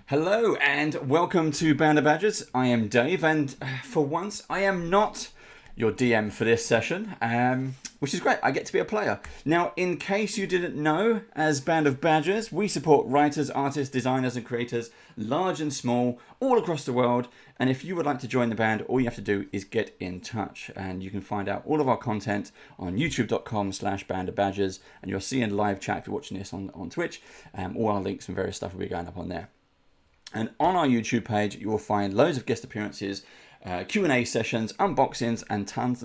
Hello and welcome to Band of Badgers. I am Dave, and for once I am not your DM for this session, which is great. I get to be a player. Now, in case you didn't know, as Band of Badgers, we support writers, artists, designers and creators, large and small, all across the world. And if you would like to join the band, all you have to do is get in touch. And you can find out all of our content on youtube.com/bandofbadgers. And you'll see in live chat if you're watching this on Twitch. All our links and various stuff will be going up on there. And on our YouTube page, you will find loads of guest appearances, Q&A sessions, unboxings, and tons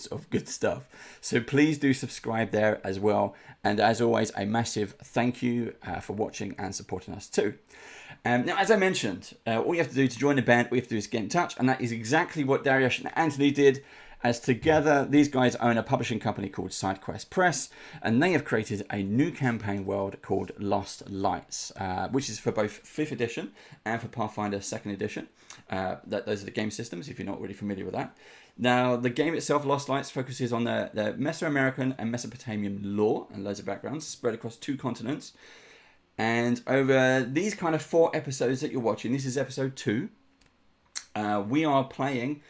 of good stuff. So please do subscribe there as well. And as always, a massive thank you for watching and supporting us too. Now, as I mentioned, all you have to do to join the band, all you have to do is get in touch. And that is exactly what Darius and Anthony did. As together, these guys own a publishing company called SideQuest Press, and they have created a new campaign world called Lost Lights, which is for both 5th edition and for Pathfinder 2nd edition. Those are the game systems, if you're not really familiar with that. Now, the game itself, Lost Lights, focuses on the Mesoamerican and Mesopotamian lore and loads of backgrounds spread across 2 continents. And over these kind of 4 episodes that you're watching, this is episode 2, we are playing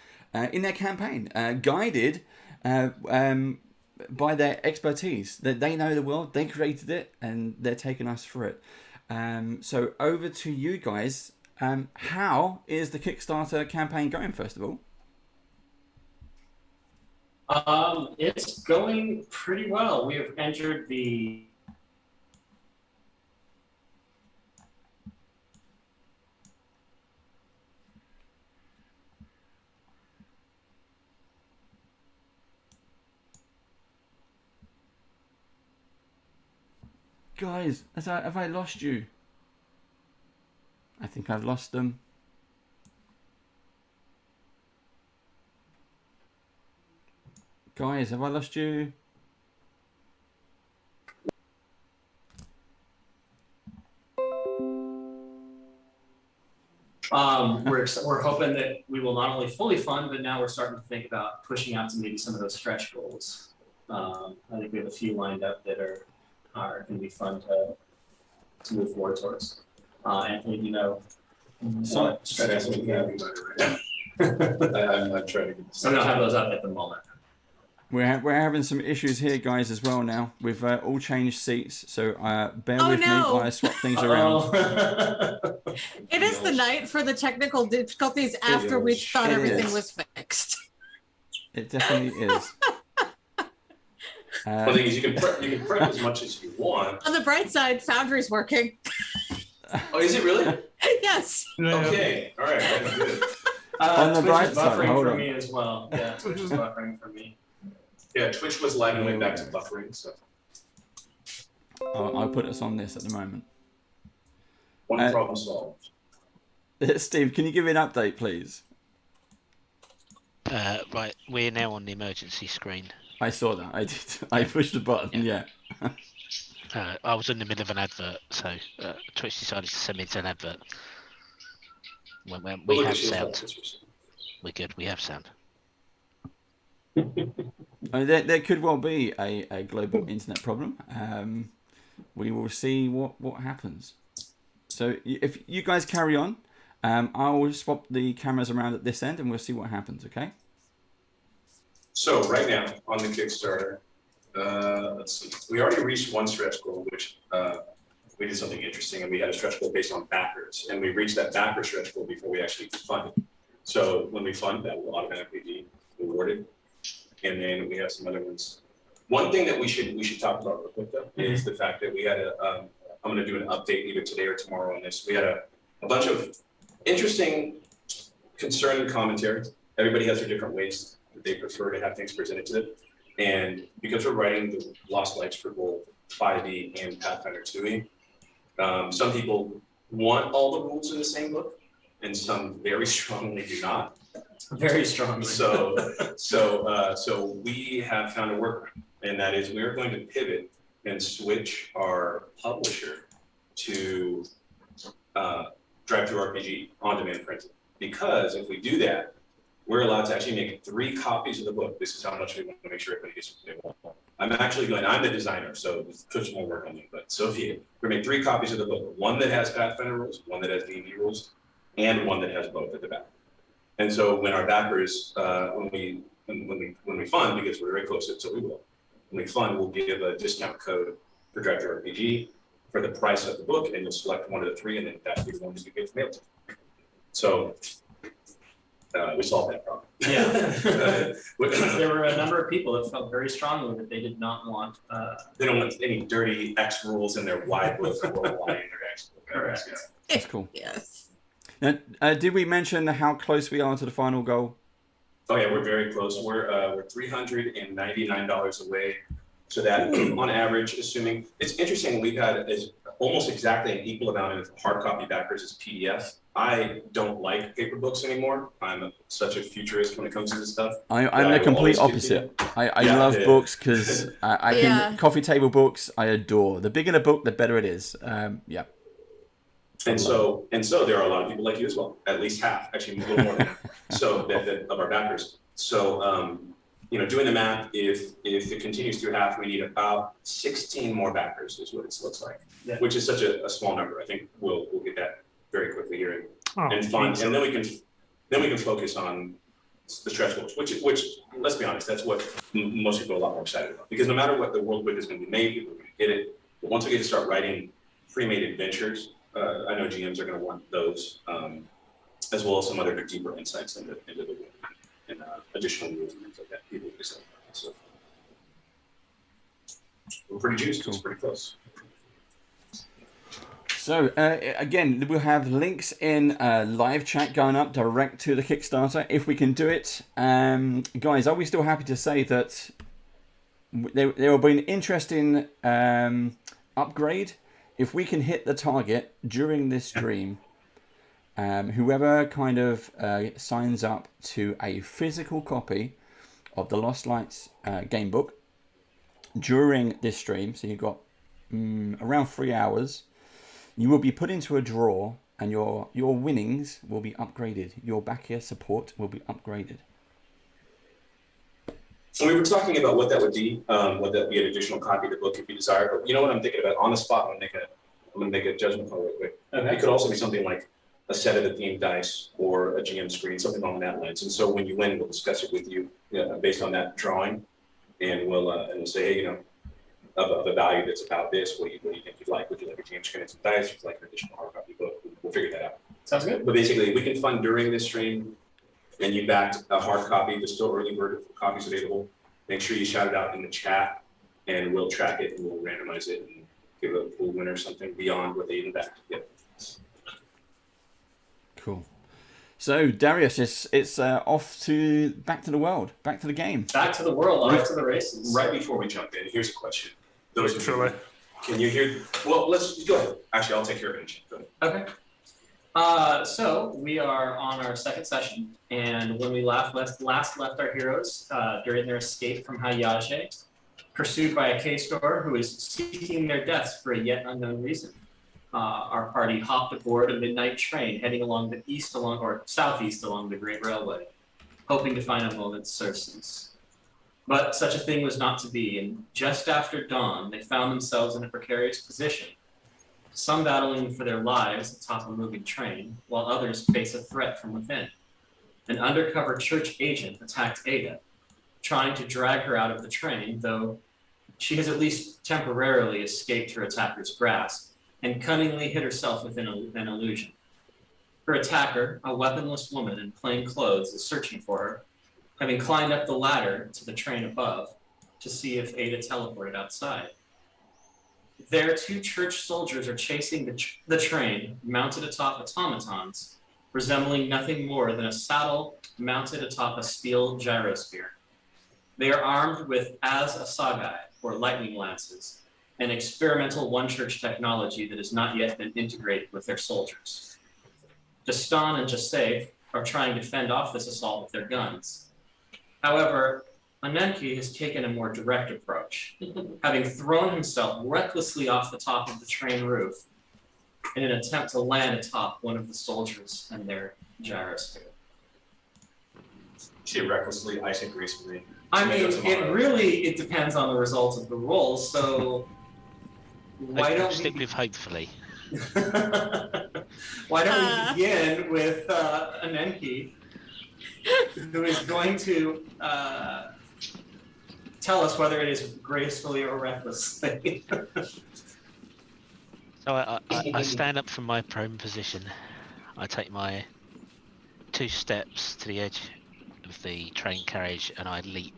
in their campaign, guided by their expertise. That they know the world, they created it, and they're taking us through it. So over to you guys. How is the Kickstarter campaign going, first of all? It's going pretty well. We have entered the Guys, have I lost you? I think I've lost them. Guys, have I lost you? we're hoping that we will not only fully fund, but now we're starting to think about pushing out to maybe some of those stretch goals. I think we have a few lined up that are going to be fun to move forward towards. Anthony, do you know what stretch goals we have? I'm trying to get So we don't have those up at the moment. We're having some issues here, guys, as well now. We've all changed seats, so bear with me while I swap things around. It is the night for the technical difficulties after we thought everything was fixed. It definitely is. One thing is you can prep as much as you want. On the bright side, Foundry's working. Oh, is it really? Yes. Okay. All right. That's good. On the Twitch bright is side, buffering hold for on. me as well. Yeah, Twitch is buffering for me. Yeah, Twitch was lagging way back to buffering. So I'll put us on this at the moment. one problem solved. Steve, can you give me an update, please? Right, we're now on the emergency screen. I saw that. I did. I pushed the button. Yeah. I was in the middle of an advert, so Twitch decided to send me to an advert. When we have sound. We're good. We have sound. There could well be a global internet problem. We will see what happens. So if you guys carry on, I'll swap the cameras around at this end and we'll see what happens, okay? So right now on the Kickstarter, let's see. We already reached one stretch goal, which we did something interesting, and we had a stretch goal based on backers, and we reached that backer stretch goal before we actually funded. So when we fund, that will automatically be rewarded. And then we have some other ones. One thing that we should talk about real quick though is the fact that we had I'm going to do an update either today or tomorrow on this. We had a bunch of interesting, concerning commentaries. Everybody has their different ways that they prefer to have things presented to them. And because we're writing the Lost Lights for both 5e and Pathfinder 2e, some people want all the rules in the same book, and some very strongly do not. Very strongly. So we have found a workaround, and that is we are going to pivot and switch our publisher to Drive Through RPG on-demand printing. Because if we do that, we're allowed to actually make 3 copies of the book. This is how much we want to make sure everybody gets what they want. I'm the designer, so this puts more work on me. But Sophia, we're gonna make 3 copies of the book. One that has Pathfinder rules, one that has D&D rules, and one that has both at the back. And so when our backers, when we fund, because we're very close to it, so we will. When we fund, we'll give a discount code for Director RPG for the price of the book, and you'll select one of the 3, and then that's the one that you get mailed to. So we solved that problem. Yeah. There were a number of people that felt very strongly that they did not want. They don't want any dirty X rules in their Y book or Y in their X book. Correct. Yeah. That's cool. Yes. Now, did we mention how close we are to the final goal? Oh yeah, we're very close. We're $399 away. So that on average, assuming it's interesting, we've had almost exactly an equal amount of hard copy backers as PDF. I don't like paper books anymore. I'm such a futurist when it comes to this stuff. I'm the complete opposite. I love books because I can coffee table books. I adore. The bigger the book, the better it is. Yeah. And so there are a lot of people like you as well. At least half, actually a little more than half. So that of our backers. So doing the math, if it continues through half, we need about 16 more backers, is what it looks like. Yeah. Which is such a small number. I think we'll get that very quickly here and fund, and then we can focus on the stretch goals, which let's be honest, that's what most people are a lot more excited about. Because no matter what the world with is going to be made, people are going to get it. But once we get to start writing pre-made adventures, I know GMs are going to want those, as well as some other deeper insights into the world and additional rules and things like that. People will be excited about that. So we're pretty juiced. Cool. It's pretty close. So again, we'll have links in live chat going up direct to the Kickstarter if we can do it. Guys, are we still happy to say that there will be an interesting upgrade if we can hit the target during this stream? Whoever kind of signs up to a physical copy of the Lost Lights game book during this stream, so you've got around 3 hours, you will be put into a draw, and your winnings will be upgraded. Your backer support will be upgraded. So we were talking about what that would be, would that be an additional copy of the book if you desire, but you know what I'm thinking about on the spot, I'm gonna make a judgment call real quick. Okay. It could also be something like a set of the themed dice or a GM screen, something along that lines. And so when you win, we'll discuss it with you based on that drawing, and we'll say, hey, of the value that's about this, what do you think you'd like? Would you like a GM screen and some dice? Would you like an additional hard copy book? We'll figure that out. Sounds good. But basically, we can fund during this stream, and you backed a hard copy. There's still early bird copies available. Make sure you shout it out in the chat, and we'll track it and we'll randomize it and give a pool winner something beyond what they even backed. Yep. Cool. So Darius, it's off to back to the world, back to the game, back to the world, off to the races. Right before we jump in, here's a question. Those Truly. Can you hear? Well, let's go ahead. Actually, I'll take care of it. Go ahead. Okay. So we are on our second session, and when we last left our heroes during their escape from Hayaje, pursued by a K-Store who is seeking their deaths for a yet unknown reason. Our party hopped aboard a midnight train heading along the southeast along the Great Railway, hoping to find a moment's surcease. But such a thing was not to be, and just after dawn, they found themselves in a precarious position. Some battling for their lives atop a moving train, while others face a threat from within. An undercover church agent attacked Ada, trying to drag her out of the train, though she has at least temporarily escaped her attacker's grasp and cunningly hid herself within an illusion. Her attacker, a weaponless woman in plain clothes, is searching for her, having climbed up the ladder to the train above to see if Ada teleported outside. There, 2 church soldiers are chasing the train, mounted atop automatons, resembling nothing more than a saddle mounted atop a steel gyrosphere. They are armed with as-asagai, or lightning lances, an experimental one-church technology that has not yet been integrated with their soldiers. Destan and Jasef are trying to fend off this assault with their guns. However, Anenki has taken a more direct approach, having thrown himself recklessly off the top of the train roof in an attempt to land atop one of the soldiers and their gyrosphere. She recklessly, I say gracefully. I mean, it depends on the results of the roll. So why don't stick we with hopefully? why don't we begin with Anenki, who is going to tell us whether it is gracefully or recklessly. So I stand up from my prone position. I take my 2 steps to the edge of the train carriage and I leap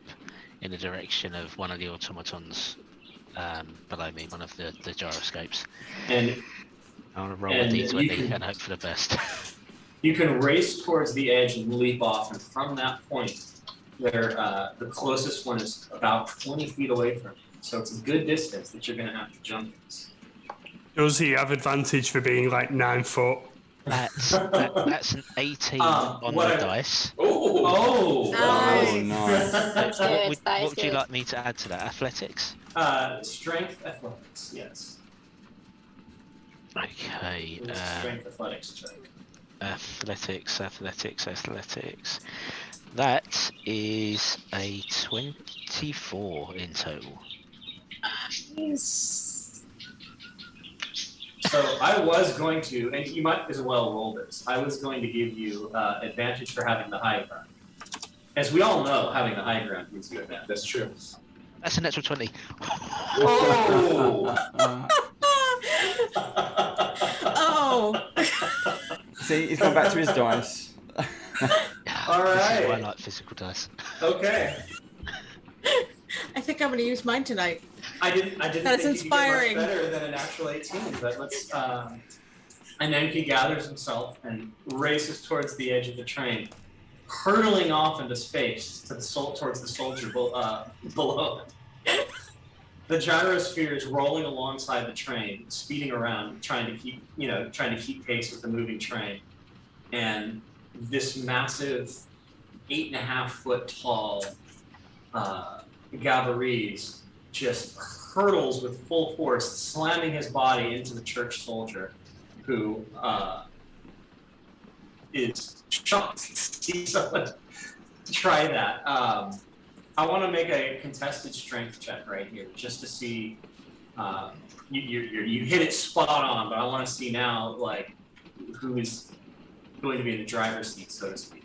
in the direction of one of the automatons below me, one of the gyroscopes. And I want to roll a d20 and hope for the best. You can race towards the edge and leap off, and from that point, the closest one is about 20 feet away from you. So it's a good distance that you're going to have to jump this. Does he have advantage for being like 9 foot? That's an 18 on the dice. Oh, nice. Nice. What would you like me to add to that? Athletics? Strength, athletics, yes. Okay. Strength, athletics check. Athletics. That is a 24 in total. Nice. So I was going to, and you might as well roll this, I was going to give you advantage for having the high ground. As we all know, having the high ground gives you advantage. That's true. That's a natural 20. Whoa! Oh. See, he's gone back to his dice. All This is right. why I like physical dice. Okay. I think I'm going to use mine tonight. I didn't That's think inspiring. you could get much better than an actual 18, but let's. And then he gathers himself and races towards the edge of the train, hurtling off into space to towards the soldier below. The gyrosphere is rolling alongside the train, speeding around, trying to keep pace with the moving train. And this massive 8.5 foot tall Gabarese just hurtles with full force, slamming his body into the church soldier, who is shocked to see someone try that. I want to make a contested strength check right here, just to see. You hit it spot on, but I want to see now, like, who is going to be in the driver's seat, so to speak.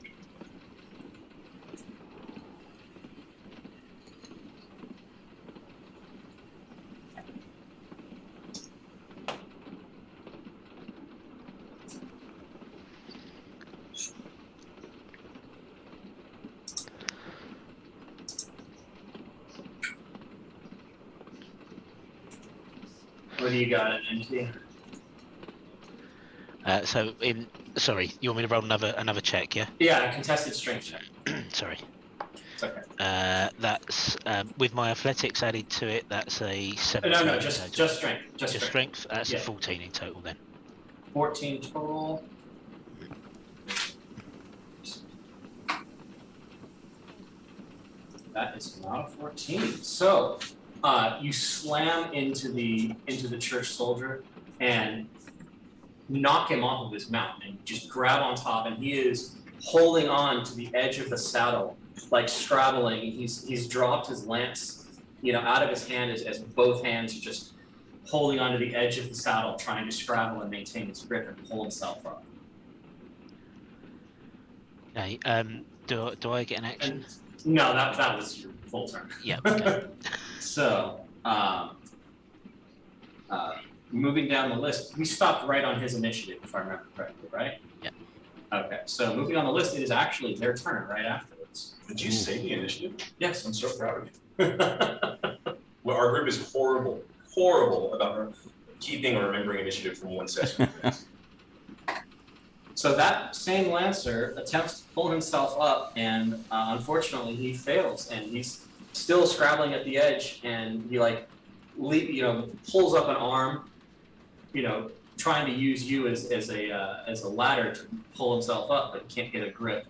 What do you got at NT? Sorry, you want me to roll another check, yeah? Yeah, a contested strength check. Sorry. It's okay. That's with my athletics added to it. That's a 17. No, in just total. strength. Just strength. That's Yeah. a 14 in total then. 14 total. That is not a 14. So you slam into the church soldier and knock him off of his mount and just grab on top, and he is holding on to the edge of the saddle, like straddling. He's dropped his lance, out of his hand as both hands are just holding onto the edge of the saddle, trying to scrabble and maintain his grip and pull himself up. Okay. Do I get an action? No, that was your full turn. Yeah. Okay. So, moving down the list, we stopped right on his initiative, if I remember correctly, right? Yeah. Okay, so moving on the list, it is actually their turn right afterwards. Did you say the initiative? Yes. I'm so proud of you. Well, our group is horrible about keeping or remembering initiative from one session. So that same Lancer attempts to pull himself up, and unfortunately he fails, and he's still scrabbling at the edge, and he pulls up an arm, trying to use you as a ladder to pull himself up, but can't get a grip,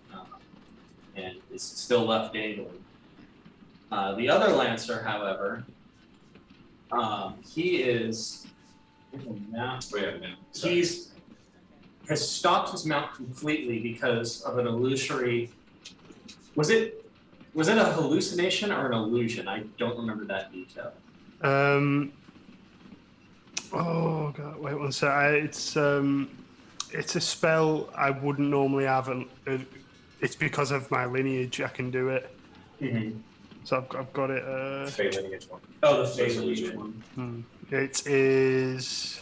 and is still left dangling. The other Lancer, however, he is. Has stopped his mount completely because of an illusory Was it a hallucination or an illusion? I don't remember that detail. Oh god, wait one sec. It's a spell I wouldn't normally have. It's because of my lineage. I can do it. Mm-hmm. So I've got it. Fey lineage one. Oh, the Fey Fey lineage one. It is.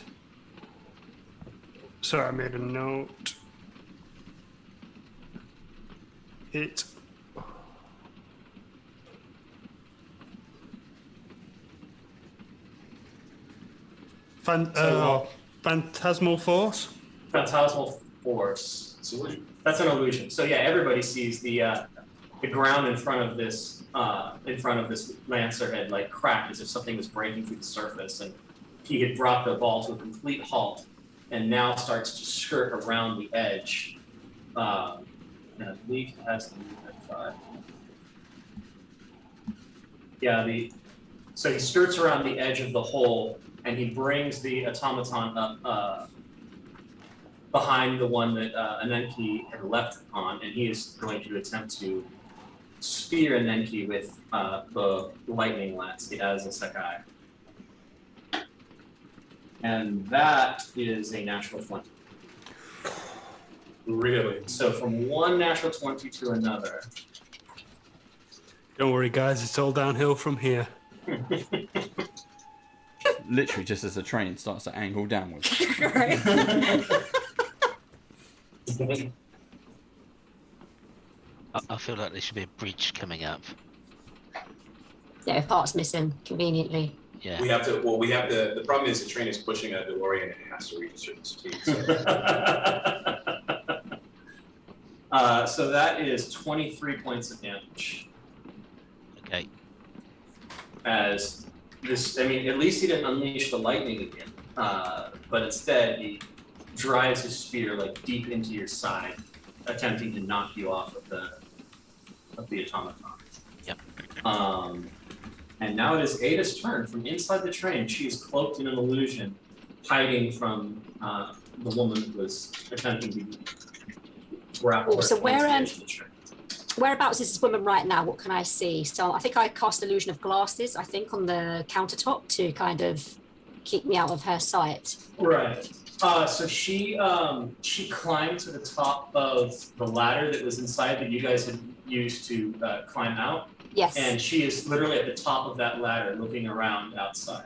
Sorry, I made a note. It. Phantasmal Force? Phantasmal Force. It's illusion. That's an illusion. So yeah, everybody sees the ground in front of this Lancer had like cracked as if something was breaking through the surface, and he had brought the ball to a complete halt, and now starts to skirt around the edge. And I believe he has the movement 5. Yeah, so he skirts around the edge of the hole, and he brings the automaton up behind the one that Anenki had leapt on, and he is going to attempt to spear Anenki with the lightning lance he has a Sakai. And that is a natural 20. Really? So from one natural 20 to another. Don't worry, guys. It's all downhill from here. Literally, just as the train starts to angle downwards. Right. I feel like there should be a bridge coming up. Yeah, parts missing conveniently. Yeah. We have to. Well, we have to. The problem is the train is pushing a DeLorean and it has to reach a certain speed. So. So that is 23 points of damage. Okay. As this, I mean, at least he didn't unleash the lightning again, but instead he drives his spear like deep into your side, attempting to knock you off of the automaton. Yep. And now it is Ada's turn. From inside the train, she is cloaked in an illusion, hiding from the woman who was attempting to grapple her So towards where, the edge of the train. Whereabouts is this woman right now? What can I see? So I think I cast illusion of glasses, I think, on the countertop to kind of keep me out of her sight. Right. So she climbed to the top of the ladder that was inside that you guys had used to climb out, Yes. and she is literally at the top of that ladder, looking around outside.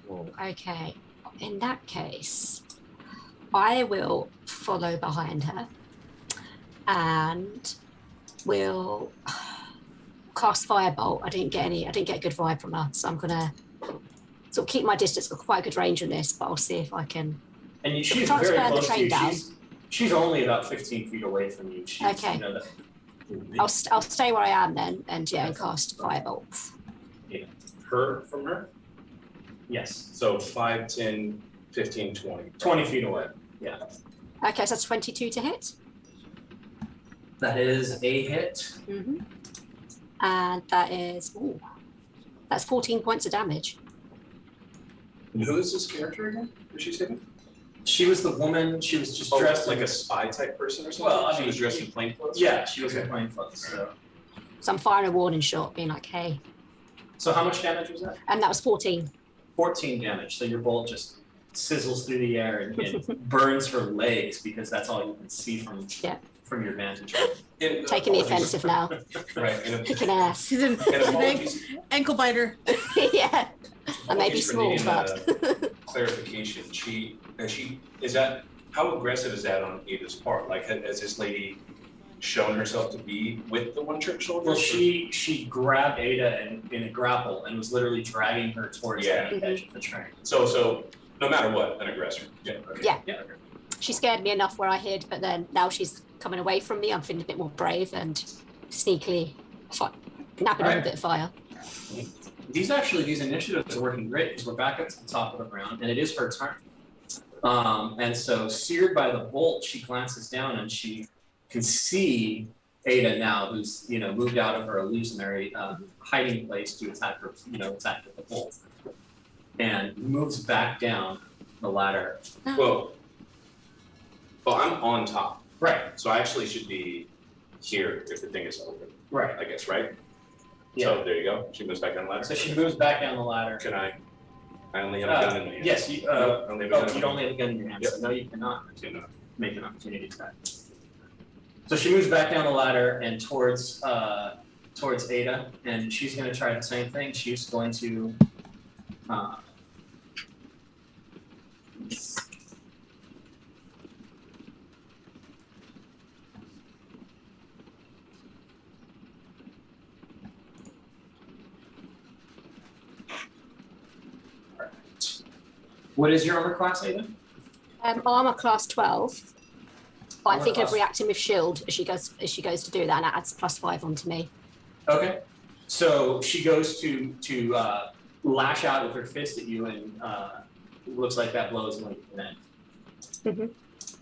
Cool. Okay. In that case, I will follow behind her and will cast Firebolt. I didn't get a good vibe from her, so I'm gonna sort of keep my distance. Got quite a good range on this, but I'll see if I can. And she's Try to very burn the close to train you. down. She's only about 15 feet away from you. She's, Okay. You know, that, I'll stay where I am then, and cast Firebolt. Her from her? yes, So 5, 10, 15, 20. 20 feet away. Yeah. Okay, so that's 22 to hit. That is a hit. Mm-hmm. And that's 14 points of damage. And who is this character again? Who's she saying? She was the woman. She was just Dressed dressed like in a spy type person or something? Well, I she mean, was dressed in plain clothes? Yeah, she was in Okay. plain clothes. So I'm firing a warning shot, being like, hey. So how much damage was that? And that was 14. 14 damage. So your bolt just sizzles through the air and burns her legs because that's all you can see from your vantage point. And, Taking the apologies. offensive now. Right. And, Kicking ass. She's an and apologies, ankle biter. Yeah. I may be apologies for small, needing, but. clarification. Is that, how aggressive is that on Ada's part? Like, has this lady shown herself to be with the one-trick soldier? Well, she grabbed Ada in a grapple and was literally dragging her towards Yeah. the edge of the train. So no matter what, an aggressor. Yeah. Okay. Yeah. Yeah. She scared me enough where I hid, but then now she's coming away from me. I'm feeling a bit more brave and sneakily napping on a Right. bit of fire. These initiatives are working great because we're back up to the top of the round and it is her turn. And so seared by the bolt, she glances down and she can see Ada now, who's moved out of her illusionary hiding place to attack her, attack with the bolt, and moves back down the ladder. Well, I'm on top. Right. So I actually should be here if the thing is open, Right. I guess, right? Yeah. So there you go. She moves back down the ladder. So she moves back down the ladder. Can I only have a gun in my hand. Yes, you. Nope, I only have a gun in You my only have a gun in your hand. Yep. So no, you cannot hand. You know. make an opportunity attack. So she moves back down the ladder and towards Ada, and she's going to try the same thing. She's going to. What is your armor class, Ada? Armor class 12. But I'm Armor thinking of class- reacting with shield as she goes to do that, and that adds +5 onto me. Okay. So she goes to lash out with her fist at you, and looks like that blow is going to connect. Mhm.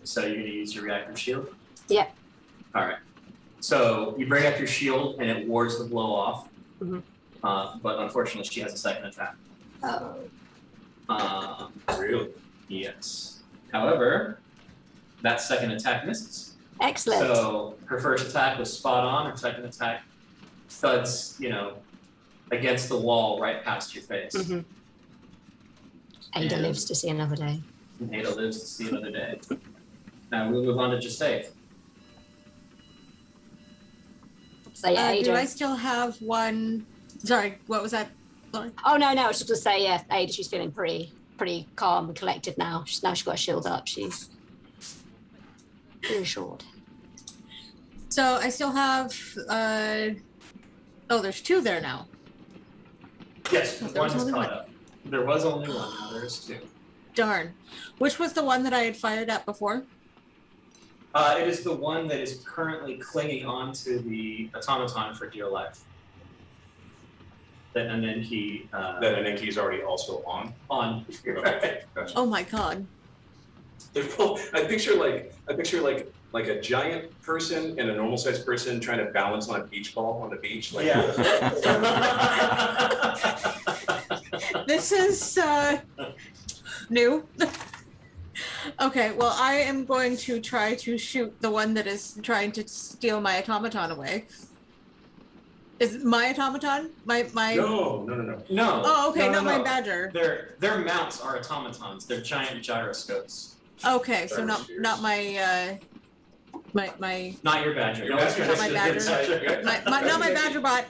So you're going to use your reactive shield? Yeah. All right. So you bring up your shield, and it wards the blow off. Mhm. But unfortunately, she has a second attack. Oh. Really? Yes. However, that second attack misses. Excellent. So her first attack was spot on. Her second attack thuds, against the wall right past your face. Mhm. Ada And- lives to see another day. And Ada lives to see another day. Now we'll move on to Justave. So yeah, Do I Ada. still have one? Sorry, what was that? Sorry. Oh no, I was just gonna say, yeah, Ada, she's feeling pretty calm and collected now. She's got a shield up. She's reassured. So I still have. There's 2 there now. Yes, There one was is only caught one. up. There was only one, now there is 2. Darn. Which was the one that I had fired at before? It is the one that is currently clinging on to the automaton for dear life. And then he That Anenki is already also on. on. Okay, gotcha. Oh my god. Well, I picture like a giant person and a normal sized person trying to balance on a beach ball on the beach. Like, Yeah. This is new. Okay, well, I am going to try to shoot the one that is trying to steal my automaton away. Is it my automaton? My No. No. Oh, okay, no, not no, my no. badger. Their mounts are automatons. They're giant gyroscopes. Okay, so not Gyrospheres. my Not your badger. Your No one's badger gonna Not my sit badger. inside- not my badger bot.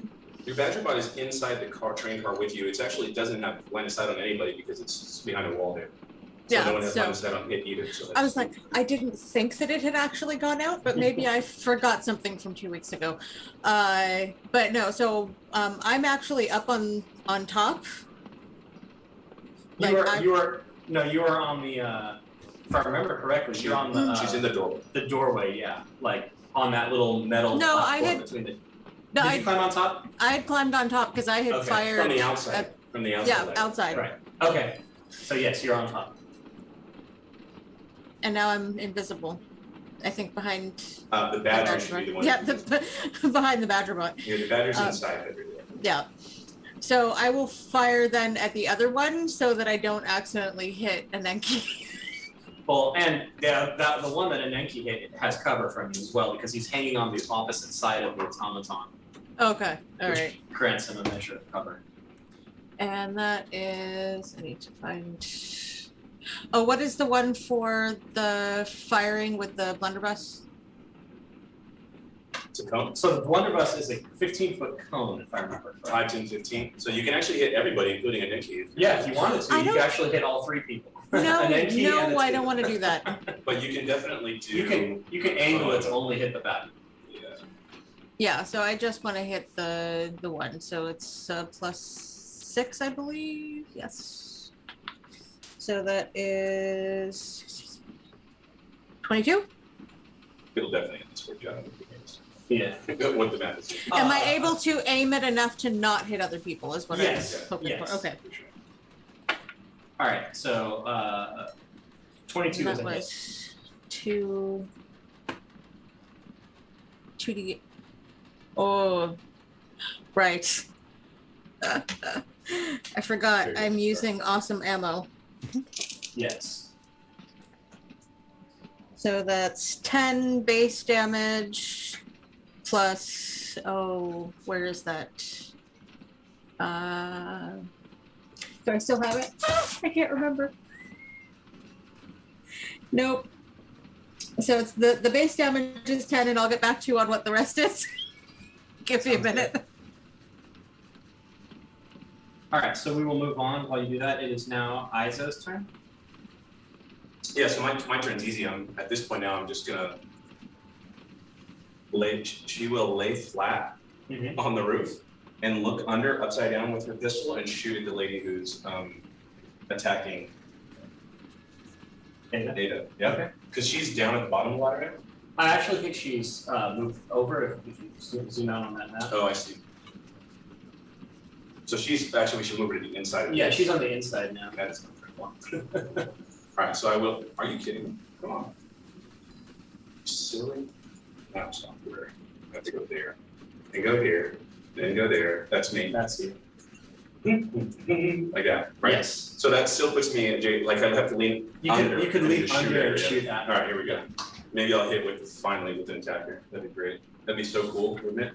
Your badger bot is inside the train car with you. It doesn't have line of sight on anybody because it's behind a wall there. So Yeah, no one has so- line of sight on it either. So I was like, I didn't think that it had actually gone out, but maybe I forgot something from 2 weeks ago. But no, so I'm actually up on top. You Like, are on the if I remember correctly, you're on the she's in the doorway. the doorway, yeah. Like on that little metal No, I platform had- between the No, Did you climb on top? I had climbed on top because I had Okay, fired From the outside. at- From the outside. yeah, like- outside. Right. Okay. So yes, you're on top. And now I'm invisible. I think behind The the badger should be the one. Yeah, behind the badger bot. Yeah, the badger's um, inside everywhere. Yeah. So I will fire then at the other one so that I don't accidentally hit Anenki. Well, and the one that Anenki hit has cover from you as well because he's hanging on the opposite side of the automaton, Okay, all which right. grants him a measure of cover. And that is, I need to find. Oh, what is the one for the firing with the blunderbuss? It's a cone. So the blunderbuss is a 15-foot cone, if I remember correctly. 5, 10, 15. So you can actually hit everybody, including a Nicky. Yeah, if you wanted to, I you don't- could actually hit all 3 people. No, Anenki and no, the I two. don't want to do that. But you can definitely do. You can angle it to only hit the back. Yeah. Yeah, so I just want to hit the one. So it's +6, I believe. Yes. So that is 22. It'll definitely hit this for John. Yeah. What the math is. Am I able to aim it enough to not hit other people? Is what I Yes, was hoping yes. for. Okay. For sure. All right, so 22 That is a hit. was 2 2d. Oh, right. I forgot. There you I'm go. using awesome ammo. Yes. So that's 10 base damage, plus, oh, where is that? Do I still have it? I can't remember. Nope. So it's the base damage is 10, and I'll get back to you on what the rest is. Give me a Sounds minute. good. All right, so we will move on. While you do that, it is now Izo's turn. Yeah, so my turn's easy. At this point now, I'm just gonna she will lay flat on the roof and look under upside down with her pistol and shoot at the lady who's attacking Ada. Yeah, Okay. because she's down at the bottom of the ladder now. I actually think she's moved over. If you zoom out on that map. Oh, I see. So she's actually, we should move her to the inside of the Yeah, she's on the inside now. That is not very long. All right, so I will. Are you kidding me? Come on. Silly. No, it's not where. I have to go there. And go here. Then go there. That's me. That's you. Like that, right? Yes. So that still puts me at like I have to lean under. You can and leap just shoot under at her, and yeah. shoot at. All right, here we go. Maybe I'll hit finally with an attacker. That'd be great. That'd be so cool, wouldn't it?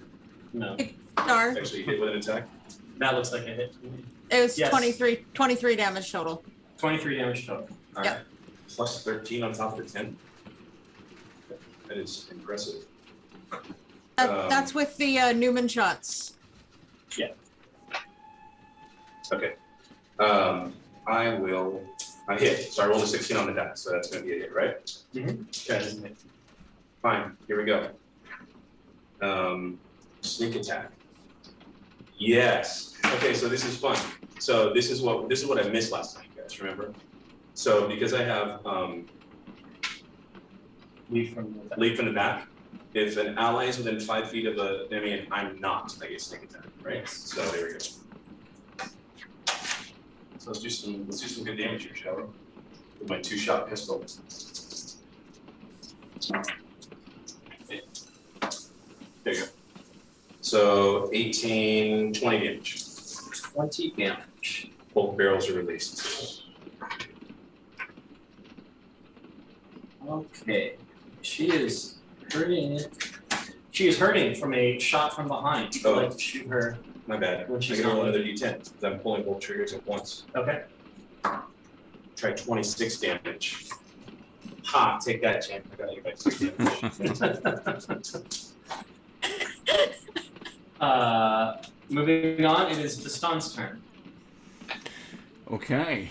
No, Star. Actually hit with an attack. that looks like a hit to me. It was Yes. 23 damage total. 23 damage total. All Yep. right. Plus 13 on top of the 10. That is impressive. That's with the Newman shots. Okay. I hit. So I rolled a 16 on the die, so that's going to be a hit, right? That is a hit. Fine. Here we go. Sneak attack. Yes. Okay, so this is fun. So this is what I missed last time, guys. Remember? So because I have Leap from the leap from the back, if an ally is within 5 feet of the enemy and I'm not, I get sneak attack, right? So there we go. So let's do some good damage here, shall we? With my 2-shot pistol. Okay. There you go. So 18, 20 damage. 20 damage. Both barrels are released. Okay. She is hurting. She is hurting from a shot from behind. Would you like to shoot her? My bad. When I she's get roll on. another d10 because I'm pulling both triggers at once. Okay. Try 26 damage. Ha! Take that, champ. I got you by 6 damage. Moving on, it is Destan's turn. Okay.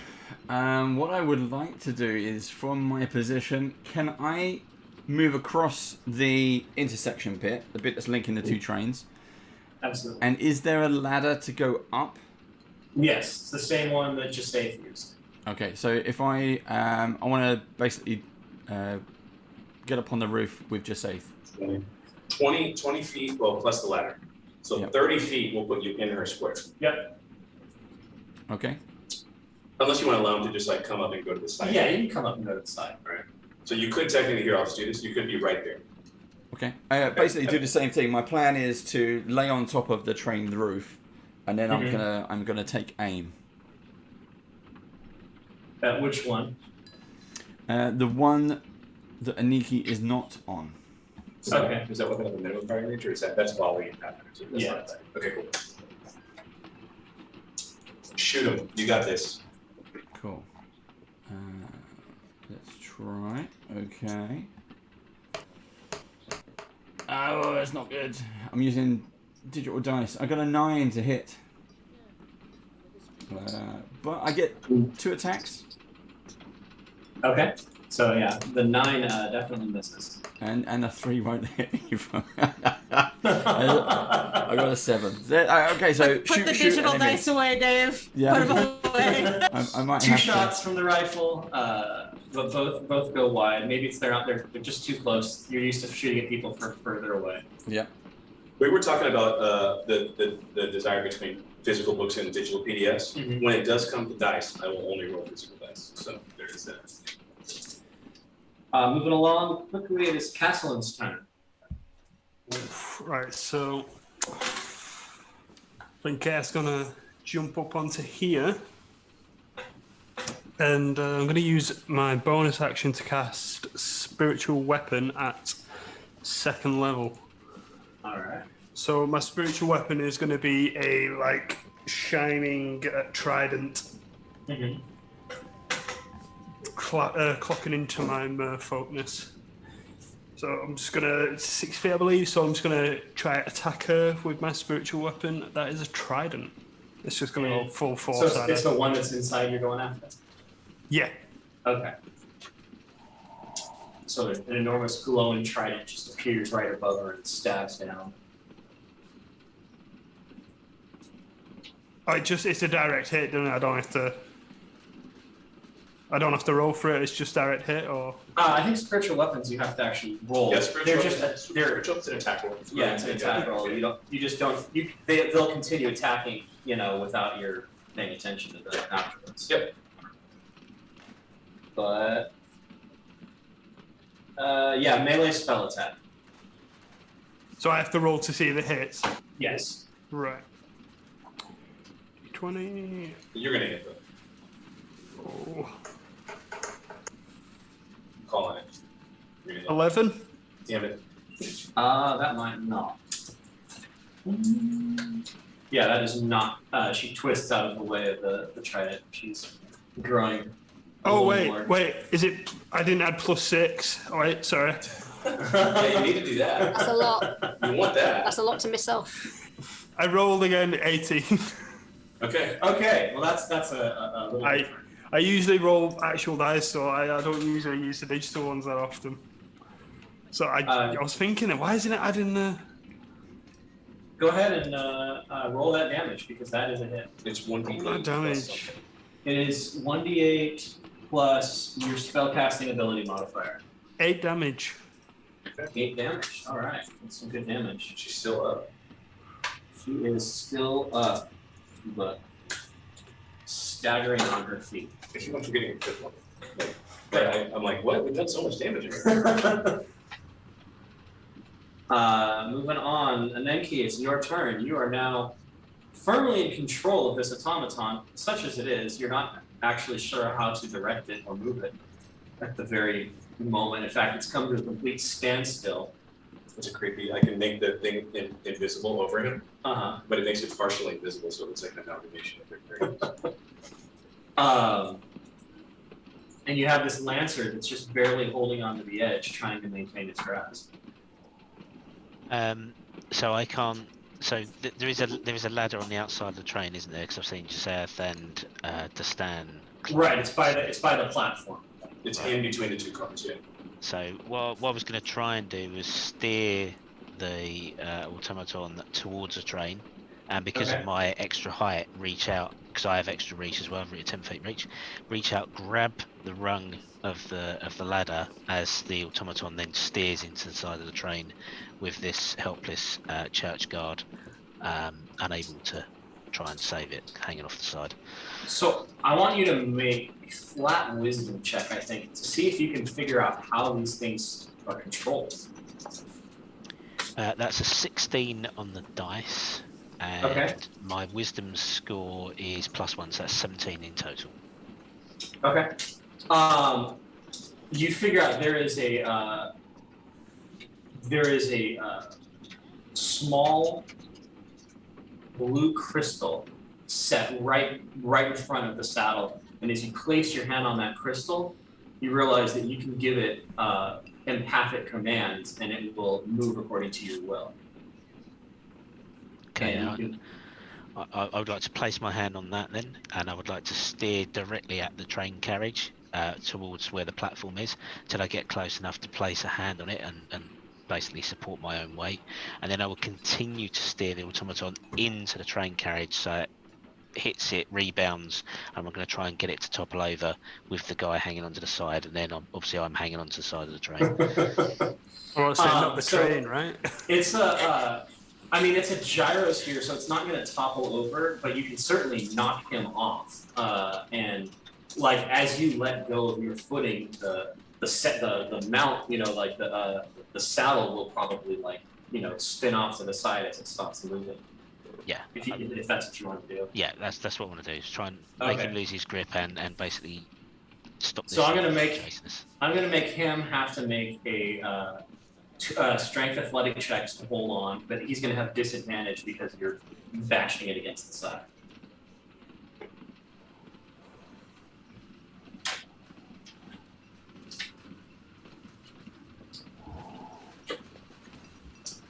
What I would like to do is, from my position, can I move across the intersection pit, the bit that's linking the two trains? Absolutely. And is there a ladder to go up? Yes, it's the same one that Jasafe used. Okay, so if I want to basically get up on the roof with Jasafe. 20 feet, well, plus the ladder. So Yep. 30 feet will put you in her square. Yep. Okay. Unless you want to allow him to just like come up and go to the side. Yeah, you can come up and go to the side. Right. So you could technically, here, I'll just do this. You could be right there. Okay. Basically, do the same thing. My plan is to lay on top of the train roof, and then I'm gonna take aim. Which one? The one that Aniki is not on. So Okay. Is that what kind of a minimum fire range, or is that's volley and pattern? So that's Yeah. not bad. Okay, cool. Shoot him. You got this. Cool. Let's try. Okay. Oh, that's not good. I'm using digital dice. I got a 9 to hit. But I get 2 attacks. Okay. So yeah, the 9 definitely misses. And a 3 won't hit either. I got a 7. Okay, so Put the digital enemy. dice away, Dave. Yeah. Put them away. I might 2 have shots from the rifle, but both go wide. Maybe it's they're just too close. You're used to shooting at people further away. to. Yeah. We were talking about the desire between physical books and digital PDFs. Mhm. When it does come to dice, I will only roll physical dice. So there is that. Moving along quickly, it is Castellan's turn. Right, so I think Kate's gonna jump up onto here, and I'm gonna use my bonus action to cast Spiritual Weapon at 2nd level. All So my spiritual weapon is going to be a like shining trident, Mhm. clocking into my merfolkness. So I'm just gonna, it's 6 feet, I believe. So I'm just gonna try to attack her with my spiritual weapon. That is a trident. It's just gonna go full So force it's, at it's her. the one that's inside you're going after. Yeah. Okay. So an enormous glowing trident just appears right above her and stabs down. It's a direct hit, doesn't it? I don't have to roll for it. It's just direct hit, or I think spiritual weapons you have to actually roll. Yeah, they're just spiritual it's an attack roll. yeah, it's an attack roll. They'll continue attacking, without your paying attention to them afterwards. Yep. But yeah, melee spell attack. so I have to roll to see the hits. Yes. Right. 20. You're gonna hit them. Oh. I'm calling it. You're gonna hit 11. Damn it. That might not. Yeah, that is not. She twists out of the way of the trident. She's growing. Oh more. wait. Is it? I didn't add +6. Oh, wait, sorry. Yeah, you need to do that. That's a lot. You want that. That's a lot to miss off. I rolled again 18. Okay. Okay, well that's a little different. I usually roll actual dice, so I don't usually use the digital ones that often. So I was thinking, why isn't it adding the? Go ahead and roll that damage because that is a hit. It's 1d8. Not damage. It is 1d8 plus your spellcasting ability modifier. 8 damage. 8 damage. All right, that's some good damage. She's still up. She is still up, but staggering on her feet. I keep on forgetting a good one. I'm like, what? We've done so much damage already. Moving on, Anenki, it's your turn. You are now firmly in control of this automaton, such as it is. You're not actually sure how to direct it or move it at the very moment. In fact, it's come to a complete standstill. It's a creepy. I can make the thing invisible over him, Uh-huh. but it makes it partially invisible, so it's like an amalgamation of everything. And you have this lancer that's just barely holding onto the edge, trying to maintain its grasp. So I can't. So there is a ladder on the outside of the train, isn't there? Because I've seen Joseph and Destan. Right, it's by the platform. It's in between the two cars, yeah. So what I was going to try and do was steer the automaton towards the train, and because Okay. of my extra height, reach out, because I have extra reach as well, I've reached 10 feet reach out, grab the rung of the ladder as the automaton then steers into the side of the train, with this helpless church guard unable to try and save it, hanging off the side. So I want you to make a flat wisdom check, I think, to see if you can figure out how these things are controlled. That's a 16 on the dice, and Okay. my wisdom score is +1, so that's 17 in total. Okay. You figure out there is a small blue crystal set right in front of the saddle, and as you place your hand on that crystal, you realize that you can give it empathic commands, and it will move according to your will. Okay, And you can- I would like to place my hand on that then, and I would like to steer directly at the train carriage towards where the platform is, till I get close enough to place a hand on it and basically support my own weight, and then I will continue to steer the automaton into the train carriage so it hits it, rebounds, and I'm going to try and get it to topple over with the guy hanging onto the side, and then I'm hanging onto the side of the train. Well, it's not the so- train, right? It's it's a gyrosphere, so it's not going to topple over, but you can certainly knock him off. And like as you let go of your footing, the mount, the saddle will probably spin off to the side as it stops moving. Yeah. If that's what you want to do. Yeah, that's what I want to do, is try and make Okay. him lose his grip and basically stop this. So I'm thing gonna from make- chasing us. I'm going to make him have to make a strength athletic checks to hold on, but he's going to have disadvantage because you're bashing it against the side.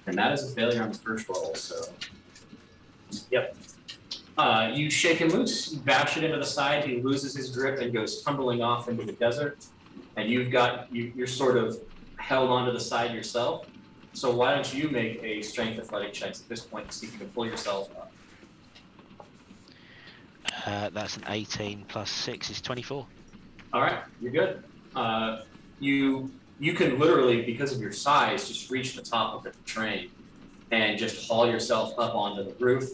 And that is a failure on the first roll, so. Yep. You shake him loose, you bash it into the side, he loses his grip and goes tumbling off into the desert. And you're sort of held onto the side yourself. So why don't you make a strength athletic check at this point to see if you can pull yourself up. That's an 18 plus 6 is 24. All right, you're good. You can literally, because of your size, just reach the top of the train and just haul yourself up onto the roof.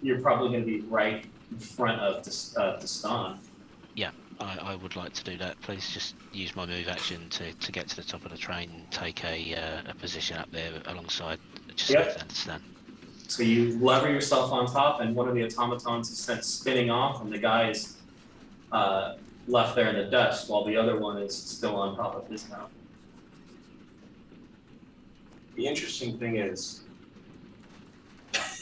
You're probably going to be right in front of Destan. Yeah, I would like to do that. Please just use my move action to get to the top of the train and take a position up there alongside. Just so I can understand. So you lever yourself on top, and one of the automatons is sent spinning off, and the guy is left there in the dust, while the other one is still on top of his mount. The interesting thing is,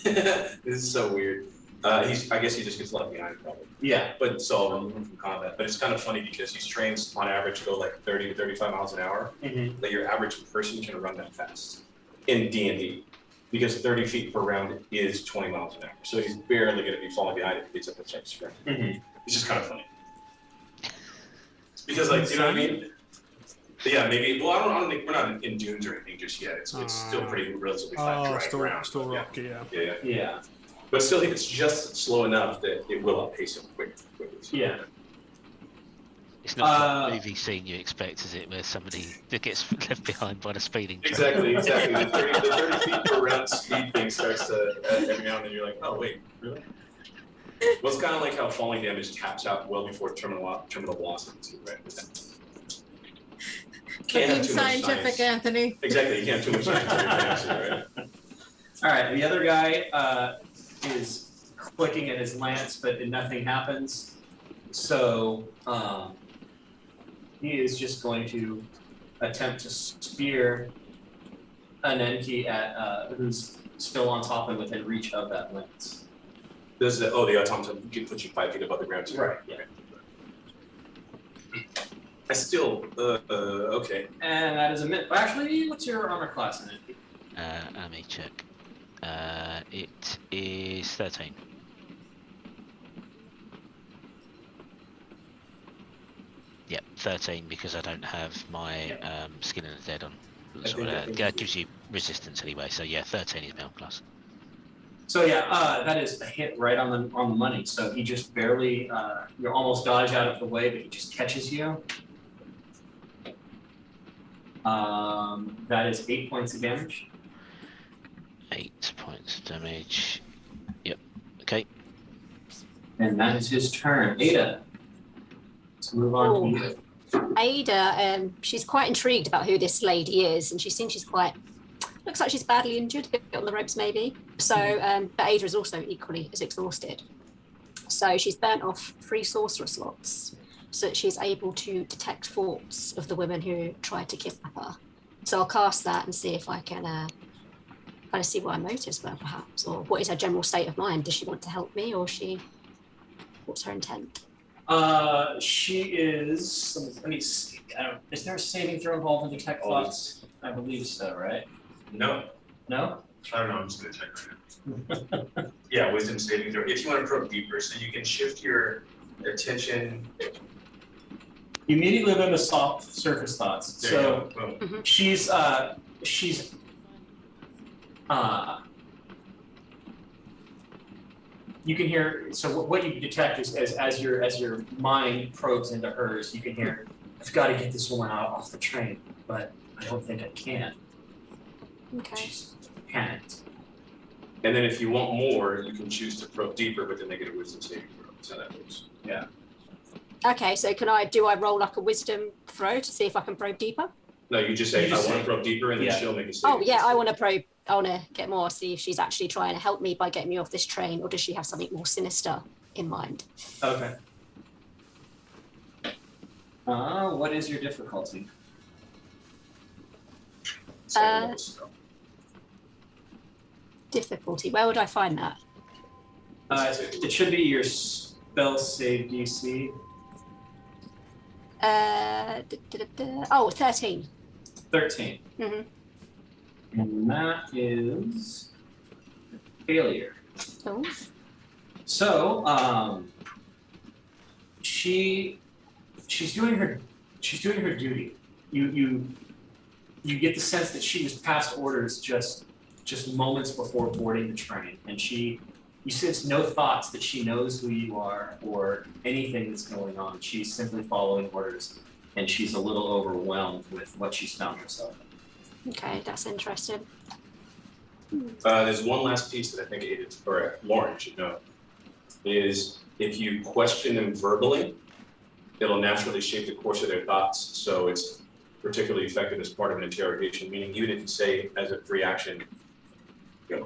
this is so weird. I guess he just gets left behind probably. Yeah. But so removed from combat. But it's kind of funny because these trains on average go like 30 to 35 miles an hour. Mm-hmm. That your average person can run that fast in D&D. Because 30 feet per round is 20 miles an hour. So he's barely going to be falling behind if he gets up the check sprint. Mm-hmm. It's just kind of funny. Because like, you know what I mean? But yeah, maybe, well, I don't think, we're not in dunes or anything just yet. It's still pretty relatively flat, dry ground. Still rocky, Yeah. Yeah. But still, if it's just slow enough that it will outpace him quickly. Yeah. It's not the movie scene you expect, is it, where somebody that gets left behind by the speeding train? Exactly. The 30 feet per round speed thing starts to, every now and then you're like, oh, wait, really? Well, it's kind of like how falling damage taps out well before terminal velocity, too, right? Can't have Being too much scientific, science. Anthony. Exactly, you can't have too much science, right? All right, the other guy is clicking at his lance, but nothing happens. So he is just going to attempt to spear an Enki at who's still on top and within reach of that lance. Does the automaton can put you 5 feet above the ground too? Right. Yeah. I still okay. And that is a minute. Actually, what's your armor class in Enki? Let me check. It is 13. Yep, 13 because I don't have my skin in the dead on. So that gives you resistance anyway. So yeah, 13 is my class. So yeah, that is a hit right on the money. So he just barely, you almost dodge out of the way, but he just catches you. That is 8 points of damage. 8 points of damage. Yep. Okay. And that is his turn. Ada. Let's move on to you. Ada, she's quite intrigued about who this lady is, and she thinks she's quite, looks like she's badly injured, a bit on the ropes maybe. So, but Ada is also equally as exhausted. So she's burnt off 3 sorcerer slots, so that she's able to detect thoughts of the women who tried to kidnap her. So I'll cast that and see if I can kind of see what her motives were, perhaps, or what is her general state of mind. Does she want to help me, or what's her intent? She is. Let me see. Is there a saving throw involved in detect thoughts? I believe so, right? No. No. I don't know. I'm just gonna check right now. Yeah, wisdom saving throw. If you want to probe deeper, so you can shift your attention. You immediately live in the soft surface thoughts. There So you go. Boom. she's you can hear. So what you detect is as your mind probes into hers, you can hear, I've got to get this woman off the train, but I don't think I can. Okay. She's panicked. And then if you want more, you can choose to probe deeper, but then they get a wisdom saving throw. That's how that works. Yeah. Okay, so do I roll like a wisdom throw to see if I can probe deeper? No, you just say, You just I want say- to probe deeper, and then Yeah. she'll make a saving Oh yeah, throw. I want to probe. I want to get more, see if she's actually trying to help me by getting me off this train, or does she have something more sinister in mind? Okay. What is your difficulty? second level spell. Difficulty. Where would I find that? It should be your spell save DC. Oh, 13. 13. Mm-hmm. And that is failure. Oh. So, she's doing her duty. You get the sense that she was passed orders just moments before boarding the train, and you sense no thoughts that she knows who you are or anything that's going on. She's simply following orders, and she's a little overwhelmed with what she's found herself. Okay, that's interesting. There's one last piece that I think Lauren should know, is if you question them verbally, it'll naturally shape the course of their thoughts. So it's particularly effective as part of an interrogation, meaning even if you say as a free action,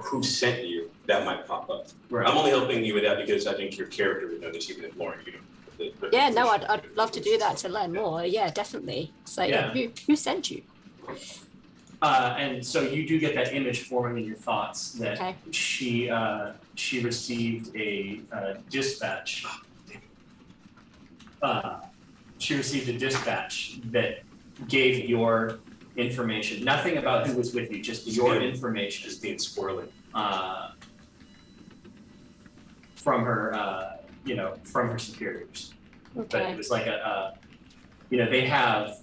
who sent you, that might pop up. Right. I'm only helping you with that because I think your character would know this, even if Lauren, Yeah, no, I'd love to do that to learn more. Yeah, definitely. So Yeah. Who sent you? And so you do get that image forming in your thoughts that Okay. she received a dispatch. She received a dispatch that gave your information. Nothing about who was with you, just your information. Just being squirrely. From her, from her superiors. But Okay. it was like they have,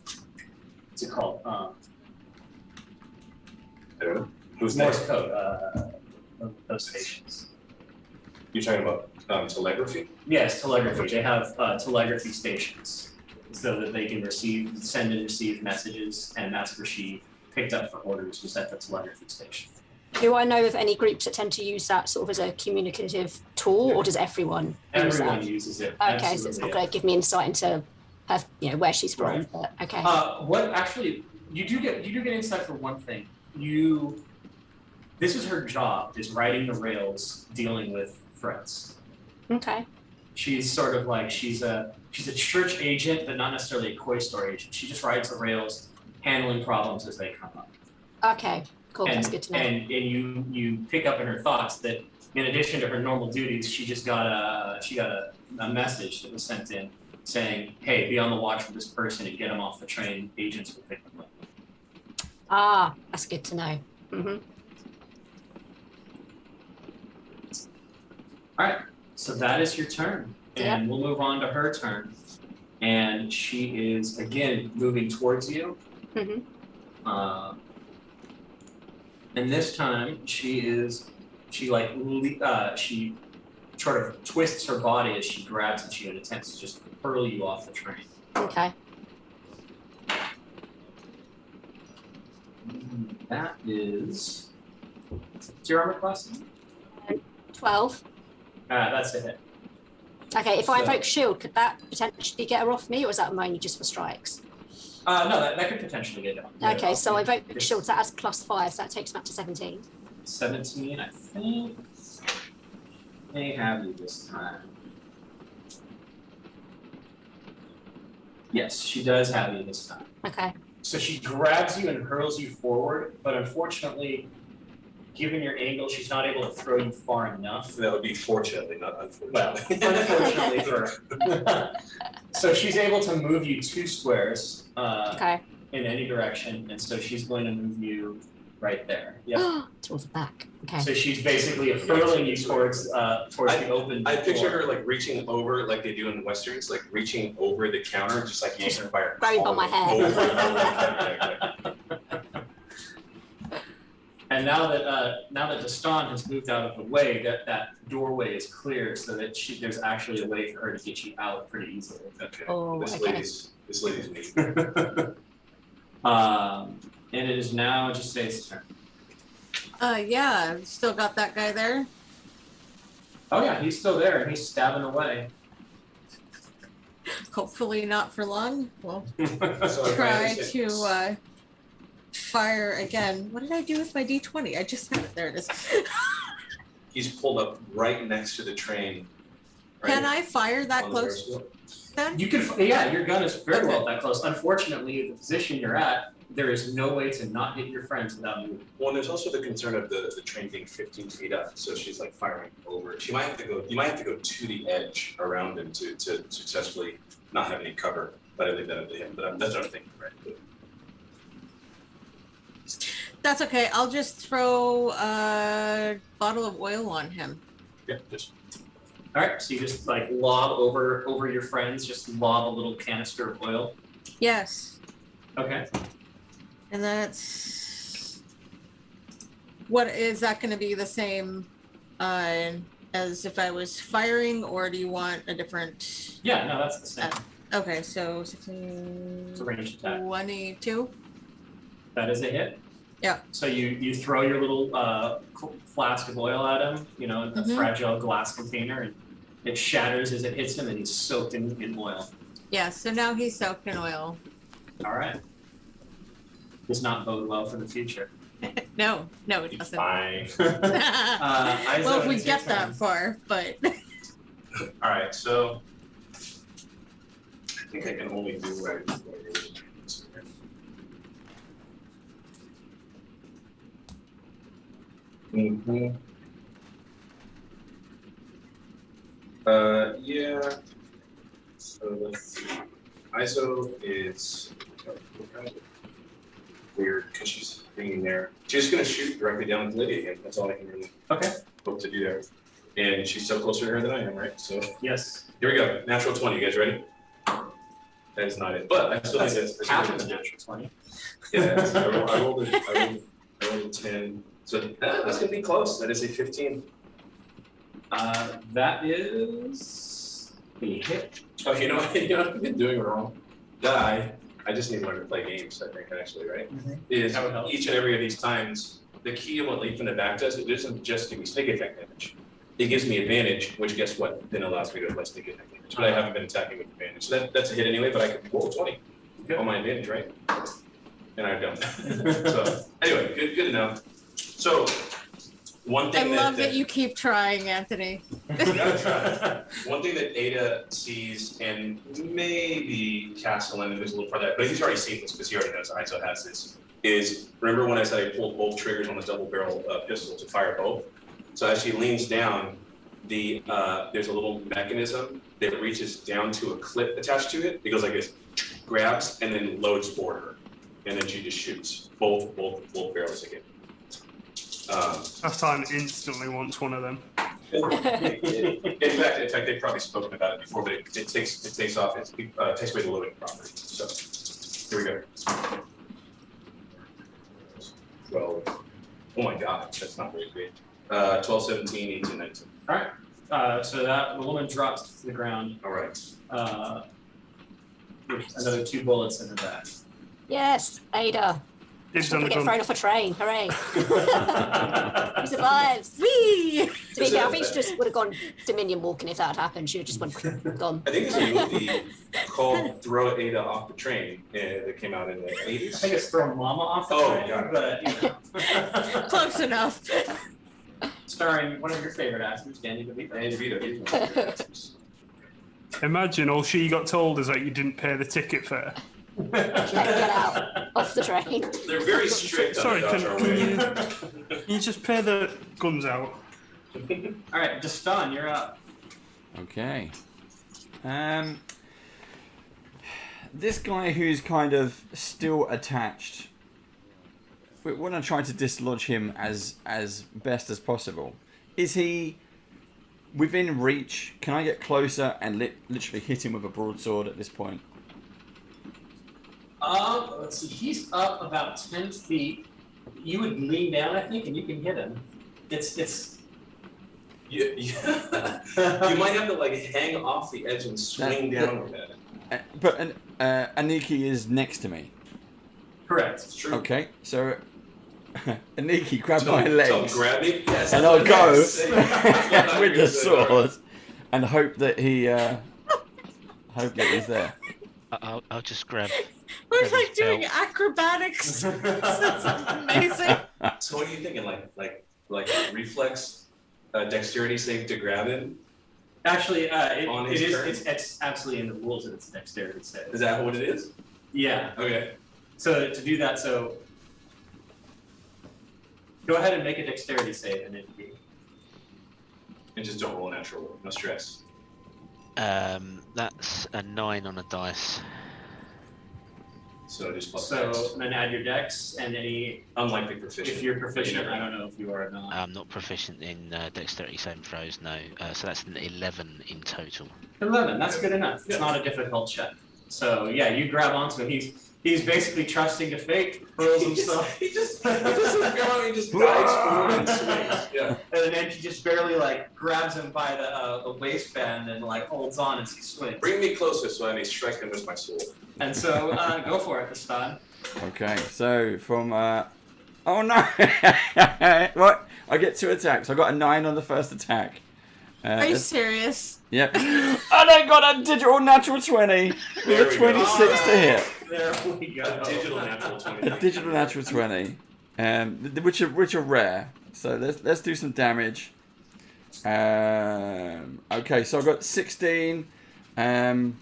what's it called? I don't know. Who's Morse next? code of stations. You're talking about telegraphy? Yes, telegraphy. They have telegraphy stations so that they can send and receive messages, and that's where she picked up for orders, was at the telegraphy station. Do I know of any groups that tend to use that sort of as a communicative tool, or does everyone use that? Everyone uses it. Okay, so it's not going to give me insight into her, where she's from. Right. But, okay. What actually you do get insight for one thing. This is her job, is riding the rails, dealing with threats. Okay. She's sort of like she's a church agent, but not necessarily a koi store agent. She just rides the rails, handling problems as they come up. Okay. Cool. That's good to know. And you pick up in her thoughts that in addition to her normal duties, she got a message that was sent in saying, "Hey, be on the watch for this person and get them off the train. Agents will pick them up." Ah, that's good to know. Mm-hmm. All right, so that is your turn, and Yep. we'll move on to her turn. And she is again moving towards you. Mm-hmm. And this time she sort of twists her body as she grabs at you and attempts to just hurl you off the train. Okay. That is, what's your armor class? 12. That's a hit. Okay, if I So- invoke shield, could that potentially get her off me, or is that only just for strikes? No, that could potentially get down. Okay, so I invoke It's shield, so that adds +5, so that takes me up to 17. 17, I think. May have you this time. Yes, she does have you this time. Okay. So she grabs you and hurls you forward, but unfortunately, given your angle, she's not able to throw you far enough. That would be fortunately, not Well, unfortunately. unfortunately for her. So she's able to move you 2 squares Okay. in any direction, and so she's going to move you right there. Yep. Towards the back. Okay. So she's basically hurling you towards the open I picture door. her like reaching over, like they do in westerns, like reaching over the counter, just like yanking her by her grabbing by my collar. hair. Over. And now that Destan has moved out of the way, that doorway is clear, so that there's actually a way for her to get you out pretty easily. Okay. Oh, This okay. lady's me. And it is now Jace's turn. Yeah, I've still got that guy there. Oh yeah, he's still there and he's stabbing away. Hopefully not for long. We'll So I try understand. to fire again. What did I do with my D20? I just have it. There it is. He's pulled up right next to the train. Right Can I fire that on the close doorstep. then? You can, yeah, your gun is very well that close. Unfortunately, the position you're at, there is no way to not hit your friends without moving. Well, and there's also the concern of the train being 15 feet up, so she's like firing over. She might have to go. You might have to go to the edge around him to successfully not have any cover. But I leave that up to him. But that's what I'm thinking, right? That's okay. I'll just throw a bottle of oil on him. Yeah, just. All right, so you just like lob over your friends, just lob a little canister of oil. Yes. Okay. And that's what is that going to be the same as if I was firing, or do you want a different? Yeah, no, that's the same. Okay, so 16, It's a ranged attack. 22. That is a hit. Yeah. So you throw your little flask of oil at him, you know, a fragile glass container, and it shatters as it hits him, and he's soaked in oil. Yeah, so now he's soaked in oil. All right. Does not bode well for the future. No, it doesn't. Fine. Well, if we it's your get that turn. far, but All right, so I think I can only do right. Mm-hmm. Yeah. So let's see. ISO is weird because she's hanging there. She's gonna shoot directly down at Lydia again. That's all I can really hope to do there. And she's so closer to her than I am, right? So Yes. here we go. Natural 20. You guys ready? That is not it. But I still think that's half of the natural 20. Yeah, I rolled a 10. So that's gonna be close. That is a 15. That is the hit. Oh, you know what I've been doing wrong? I just need to learn to play games, I think, actually, right? Is That would help. each and every of these times, the key of what Leap from the Back does, it doesn't just give me sneak attack damage. It gives me advantage, which guess what? Then allows me to apply sneak attack damage. But I haven't been attacking with advantage. So that's a hit anyway, but I can roll 20 on my advantage, right? And I don't. So anyway, good to know. So one I thing love that you keep trying, Anthony. you gotta try. One thing that Ada sees, and maybe Castellan is a little farther, but he's already seen this because he already knows ISO has this, is remember when I said I pulled both triggers on this double barrel pistol to fire both? So as she leans down, there's a little mechanism that reaches down to a clip attached to it. It goes like this, grabs, and then loads for her. And then she just shoots both barrels again. Hassan instantly wants one of them. In fact, they've probably spoken about it before, but it takes off. It takes away the loading property. So here we go. 12. Oh my God, that's not very great. 12, 17, 18, 19. All right. So the woman drops to the ground. All right. With another 2 bullets in her back. Yes, Ada. Dibs She's on gonna the get gun. thrown off a train. Hooray. She survives. Whee! To be fair, I think she just would have gone Dominion walking if that had happened. She would have just went gone. I think there's a movie called Throw Ada Off the Train that came out in the 80s. I think it's Throw Mama Off the Train, God. but you know. Close enough. Starring one of your favorite actors, Danny DeVito. Danny DeVito, he's one of my favorite actors. Imagine all she got told is that you didn't pay the ticket fare. Get out off the train. They're very strict Sorry, on the Dutch, aren't can you just pay the guns out? All right, Destan, you're up. Okay. This guy who's kind of still attached. We want to try to dislodge him as best as possible. Is he within reach? Can I get closer and literally hit him with a broadsword at this point? Let's see. He's up about 10 feet. You would lean down, I think, and you can hit him. It's. You might have to like hang off the edge and swing down with it. But Aniki is next to me. Correct. It's true. Okay, so Aniki, grab my legs, Grab me, yes, and I'll go Yes. with the sword and hope that he's there. I'll just grab. We're Grab like his doing belt. acrobatics. That's amazing. So what are you thinking? Like reflex, dexterity save to grab him? Actually, On his turn? it's absolutely in the rules that it's a dexterity save. Is that what it is? Yeah. Okay. So to do that, so go ahead and make a dexterity save and And just don't roll a natural one. No stress. That's a 9 on a dice. So just plus So X. then add your dex and any. Unlikely proficient. If you're proficient, never I don't know if you are or not. I'm not proficient in dexterity saving throws, no. So that's an 11 in total. 11. That's good enough. It's Yeah. not a difficult check. So yeah, you grab onto him. He's basically trusting to fate, hurls himself. He just doesn't go. He just dives forward and swings. Yeah. And then he just barely like grabs him by the waistband and like holds on as he swings. Bring me closer so I may strike him with my sword. And so go for it this time. Okay, so from oh no! What? I get 2 attacks. I got a 9 on the first attack. Are you serious? Yep. And I got a digital natural 20 with There a we go. 26 to hit. There we go. A digital natural 20. A digital natural 20, which are rare. So let's do some damage. Okay, so I've got 16. Yeah,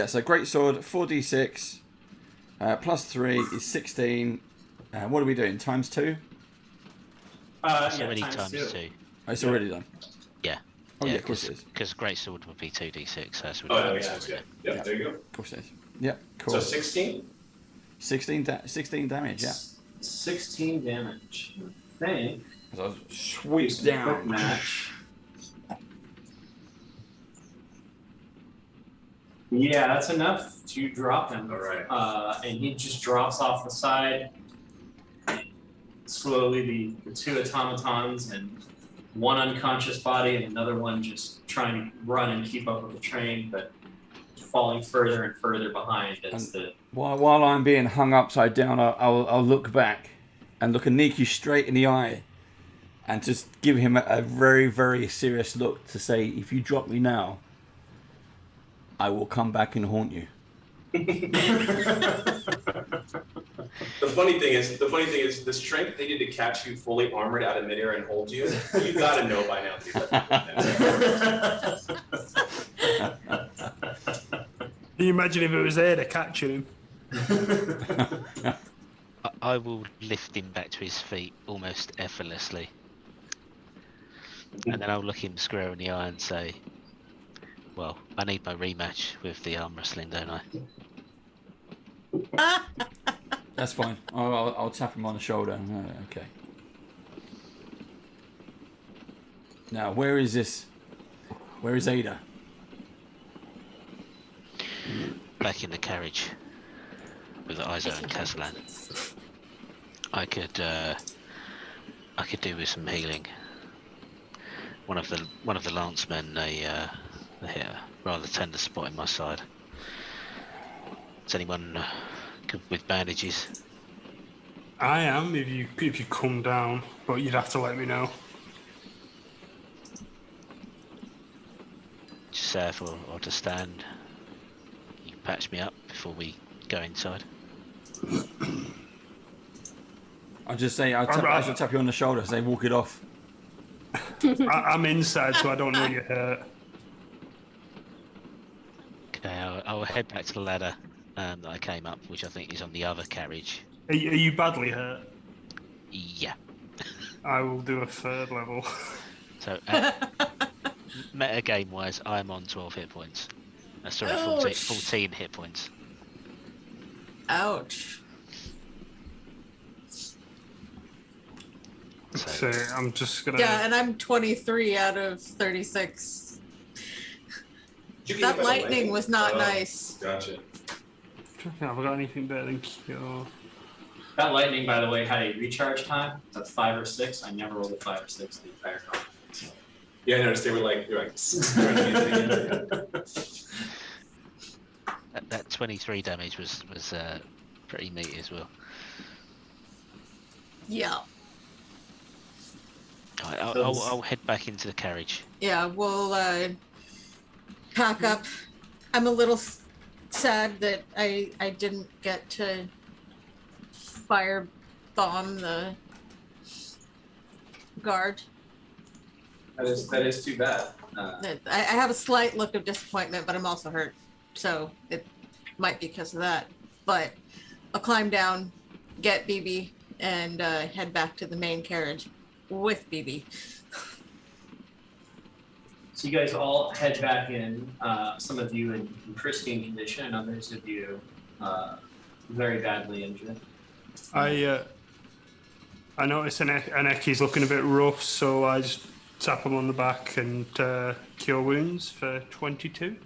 so great sword, 4d6 plus 3 is 16. What are we doing? Times 2? It's Yeah, already times times 2. 2. Oh, it's already done. Yeah. Oh yeah, of course it is. Because greatsword would be 2d6. So that's Oh, that makes sense. Yeah. Yeah. There you go. Of course it is. Yep, cool. So 16. 16 damage. Yeah. 16 damage. I think. So I'll sweep Quick down. match. Yeah, that's enough to drop him. All right. And he just drops off the side. Slowly, the 2 automatons and one unconscious body and another one just trying to run and keep up with the train, but falling further and further behind as the. While I'm being hung upside down, I'll look back and look Aniki straight in the eye and just give him a very, very serious look to say, if you drop me now, I will come back and haunt you. The funny thing is, the strength they did to catch you fully armored out of midair and hold you. You gotta know by now. Can you imagine if it was there to catch him? I will lift him back to his feet almost effortlessly. And then I'll look him square in the eye and say, well, I need my rematch with the arm wrestling, don't I? That's fine. I'll tap him on the shoulder. Okay. Now, where is this? Where is Ada? Back in the carriage with Isa and Castellan. I could do with some healing. One of the lancemen, they hit a rather tender spot in my side. Is anyone good with bandages? I am, if you come down, but you'd have to let me know. Just serve or to stand. You can patch me up before we go inside. I'll just say, I should tap you on the shoulder, say walk it off. I'm inside, so I don't know you're hurt. Okay, I'll head back to the ladder that I came up, which I think is on the other carriage. Are you badly hurt? Yeah. I will do a 3rd level. So, meta game wise, I'm on 12 hit points. Sorry, 14 hit points. Ouch. So I'm just gonna. Yeah, and I'm 23 out of 36. That lightning was not nice. Gotcha. Have I got anything better than cure? That lightning, by the way, had a recharge time. That's 5 or 6. I never rolled a 5 or 6 the entire time. So. Yeah, I noticed they were like. That 23 damage was pretty meaty as well. Yeah. Right, I'll head back into the carriage. Yeah, we'll pack up. I'm a little sad that I didn't get to fire bomb the guard. That is too bad. I have a slight look of disappointment, but I'm also hurt. So might be because of that. But I'll climb down, get BB, and head back to the main carriage with BB. So you guys all head back in, some of you in pristine condition, and others of you very badly injured. I notice Aneki's looking a bit rough, so I just tap him on the back and cure wounds for 22.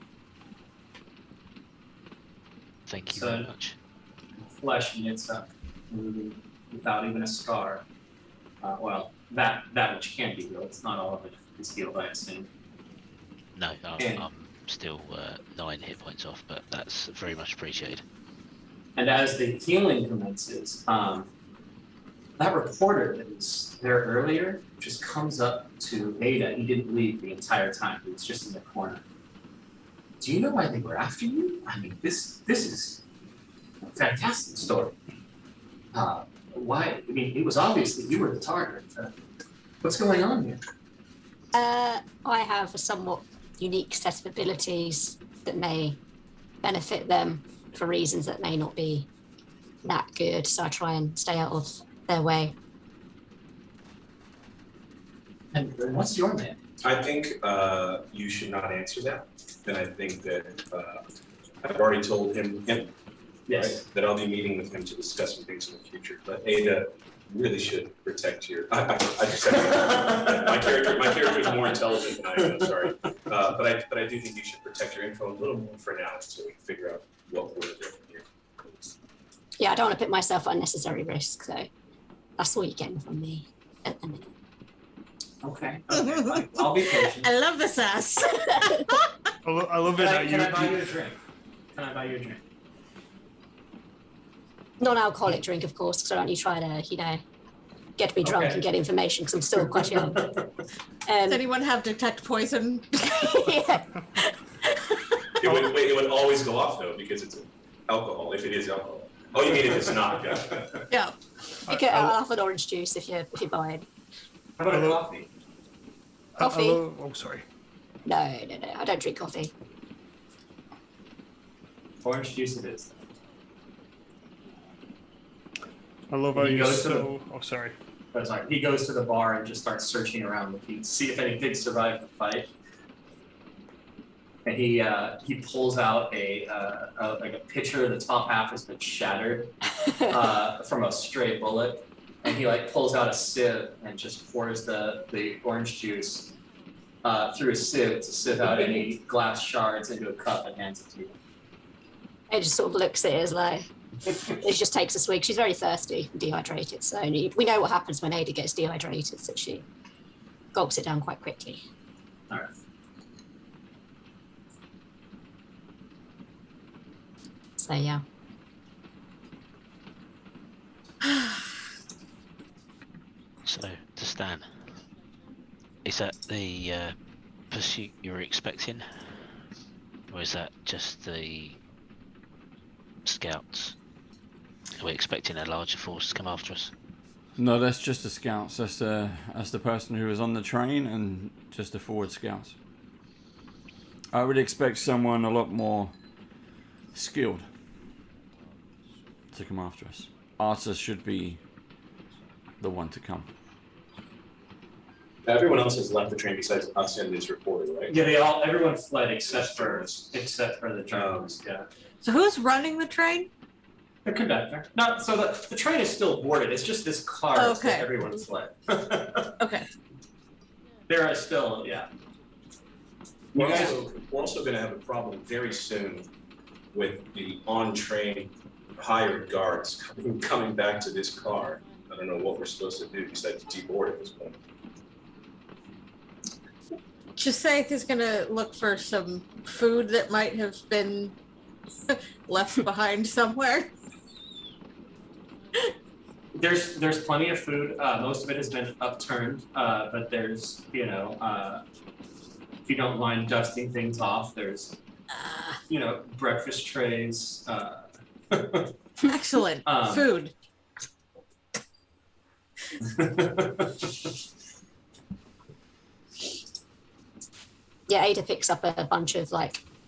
Thank you So- very much. Flesh knits up without even a scar. Well, that which can be healed. It's not all of it is healed, I assume. No, And- I'm still 9 hit points off, but that's very much appreciated. And as the healing commences, that reporter that was there earlier just comes up to Ada. He didn't leave the entire time. He was just in the corner. Do you know why they were after you? I mean, this is a fantastic story. Why? I mean, it was obvious that you were the target. What's going on here? I have a somewhat unique set of abilities that may benefit them for reasons that may not be that good, so I try and stay out of their way. And what's your name? I think you should not answer that. And I think that I've already told him Yes. right, that I'll be meeting with him to discuss some things in the future. But Ada really should protect your. I just said my character is more intelligent than I am. I'm sorry, but I do think you should protect your info a little more for now, so we can figure out what we're doing here. Yeah, I don't want to put myself at unnecessary risk, so that's all you're getting from me at the minute. Okay. Fine. I'll be patient. I love the sass. I love it that Can I buy you. you a drink? Can I buy you a drink? Non-alcoholic drink, of course, because I don't need to try to, get me drunk Okay. and get information because I'm still quite young. Does anyone have detect poison? Yeah. It would always go off though because it's alcohol. If it is alcohol. Oh, you mean if it's not? Gotcha. Yeah. You get half an orange juice if you're buying. How about a Hello? coffee? Coffee? Oh, sorry. No, I don't drink coffee. Orange juice it is. I love how He you goes to so. Oh, sorry. That's right. He goes to the bar and just starts searching around to see if anything survived the fight. And he pulls out like a pitcher. The top half has been shattered from a stray bullet, and he pulls out a sieve and just pours the orange juice through a sieve to sieve out any glass shards into a cup and hands it to you. It just sort of looks at it as like, it just takes a swig. She's very thirsty and dehydrated, so we know what happens when Ada gets dehydrated, so she gulps it down quite quickly. All right. So yeah. So, to Stan, is that the pursuit you were expecting? Or is that just the scouts? Are we expecting a larger force to come after us? No, that's just the scouts. That's the person who was on the train and just the forward scouts. I would expect someone a lot more skilled to come after us. Arthur should be the one to come. Everyone else has left the train besides us and this reporter, right? Yeah, everyone fled except for the journalist. Yeah. So who's running the train? The conductor. No, so the train is still boarded. It's just this car Okay. that everyone fled. Okay. There are still, yeah. We're You guys- also going to have a problem very soon with the on-train hired guards coming back to this car. I don't know what we're supposed to do besides deboard at this point. Chiseth is gonna look for some food that might have been left behind somewhere. There's plenty of food. Most of it has been upturned, but there's, if you don't mind dusting things off, there's, breakfast trays. Excellent food. Yeah, Ada picks up a bunch of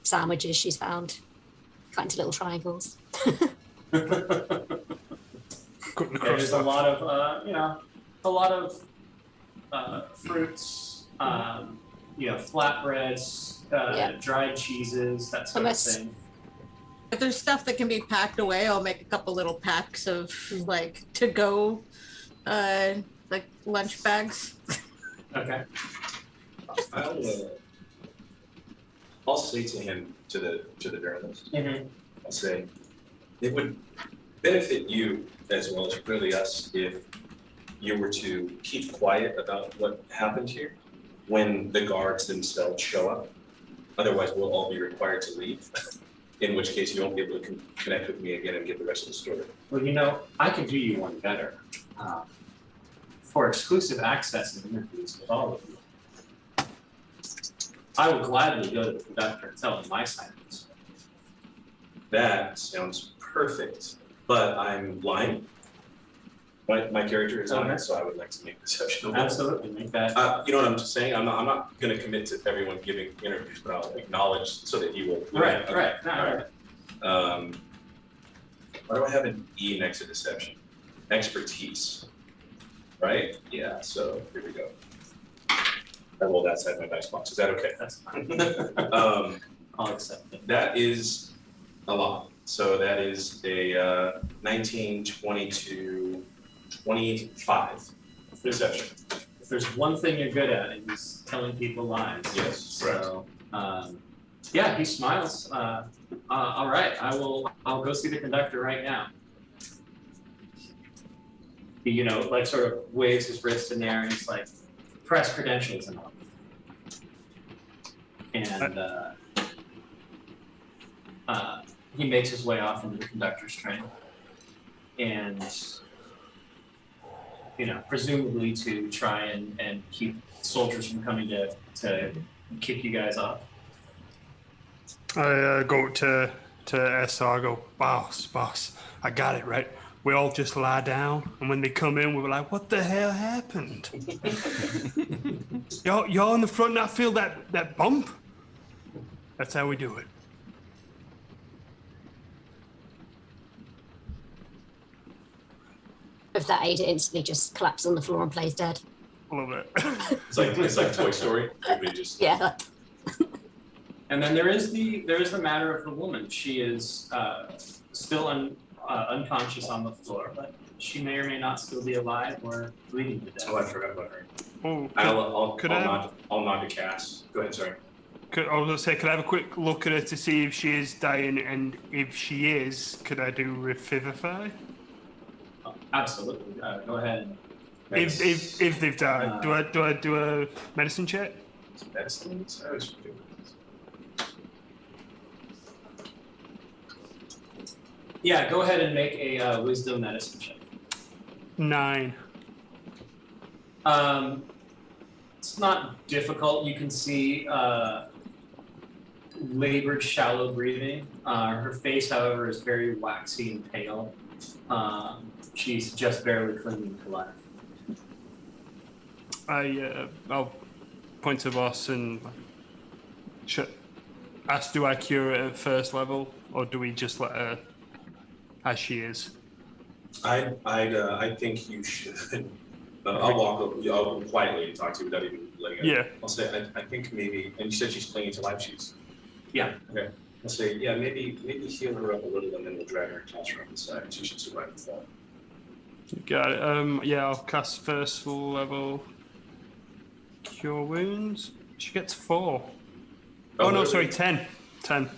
sandwiches she's found cut into little triangles. Cutting across There's a that. lot of, a lot of fruits, flatbreads, Yeah. dried cheeses, that sort of Hummus. thing. If there's stuff that can be packed away, I'll make a couple little packs of like to go, like lunch bags. Okay. I'll say to him, to the journalist, Mm-hmm. I'll say, it would benefit you as well as clearly us if you were to keep quiet about what happened here when the guards themselves show up. Otherwise, we'll all be required to leave, in which case you won't be able to connect with me again and get the rest of the story. Well, I can do you one better. For exclusive access and interviews with all of you, I would gladly go to the conductor and tell him my side of this. That sounds perfect, but I'm lying. My character is honest, so I would like to make deception. Absolutely, make that. You know what I'm just saying? I'm not going to commit to everyone giving interviews, but I'll acknowledge so that he will. Right. Why do I have an E next to deception? Expertise. Right? Yeah. So here we go. I rolled outside my dice box. Is that okay? That's fine. I'll accept it. That is a lot. So that is a 19, 22, 25 deception. If there's one thing you're good at, it's telling people lies. Yes, So, yeah, he smiles. All right, I'll go see the conductor right now. He, sort of waves his wrist in the air and he's like, press credentials and all. And he makes his way off into the conductor's train. And, presumably to try and keep soldiers from coming to kick you guys off. I go to SR, I go, boss, I got it, right? We all just lie down, and when they come in, we were like, what the hell happened? y'all in the front not feel that bump? That's how we do it. With that, Ada instantly just collapses on the floor and plays dead. I love it. It's like Toy Story. Everybody just Yeah. And then there is the matter of the woman. She is still unconscious on the floor, but she may or may not still be alive or bleeding to death. Oh, I forgot about her. Oh, I'll nod to Cass. Go ahead, sorry. I was going to say, could I have a quick look at her to see if she is dying, and if she is, could I do Revivify? Absolutely. Go ahead. If they've died, do I do a medicine check? Medicine? I always forget. Yeah, go ahead and make a wisdom medicine check. 9. It's not difficult. You can see labored, shallow breathing. Her face, however, is very waxy and pale. She's just barely clinging to life. I'll point to boss and ask, do I cure it at first level, or do we just let her as she is? I think you should. I'll walk up. I'll quietly talk to you without even letting her. Yeah. I'll say I think maybe, and you said she's clinging to life. Yeah. Okay. I'll say maybe heal her up a little, and then we'll drag her across from the side. She should survive the fall. Got it. I'll cast first level cure wounds. She gets 4. Oh no, sorry, 10. 10.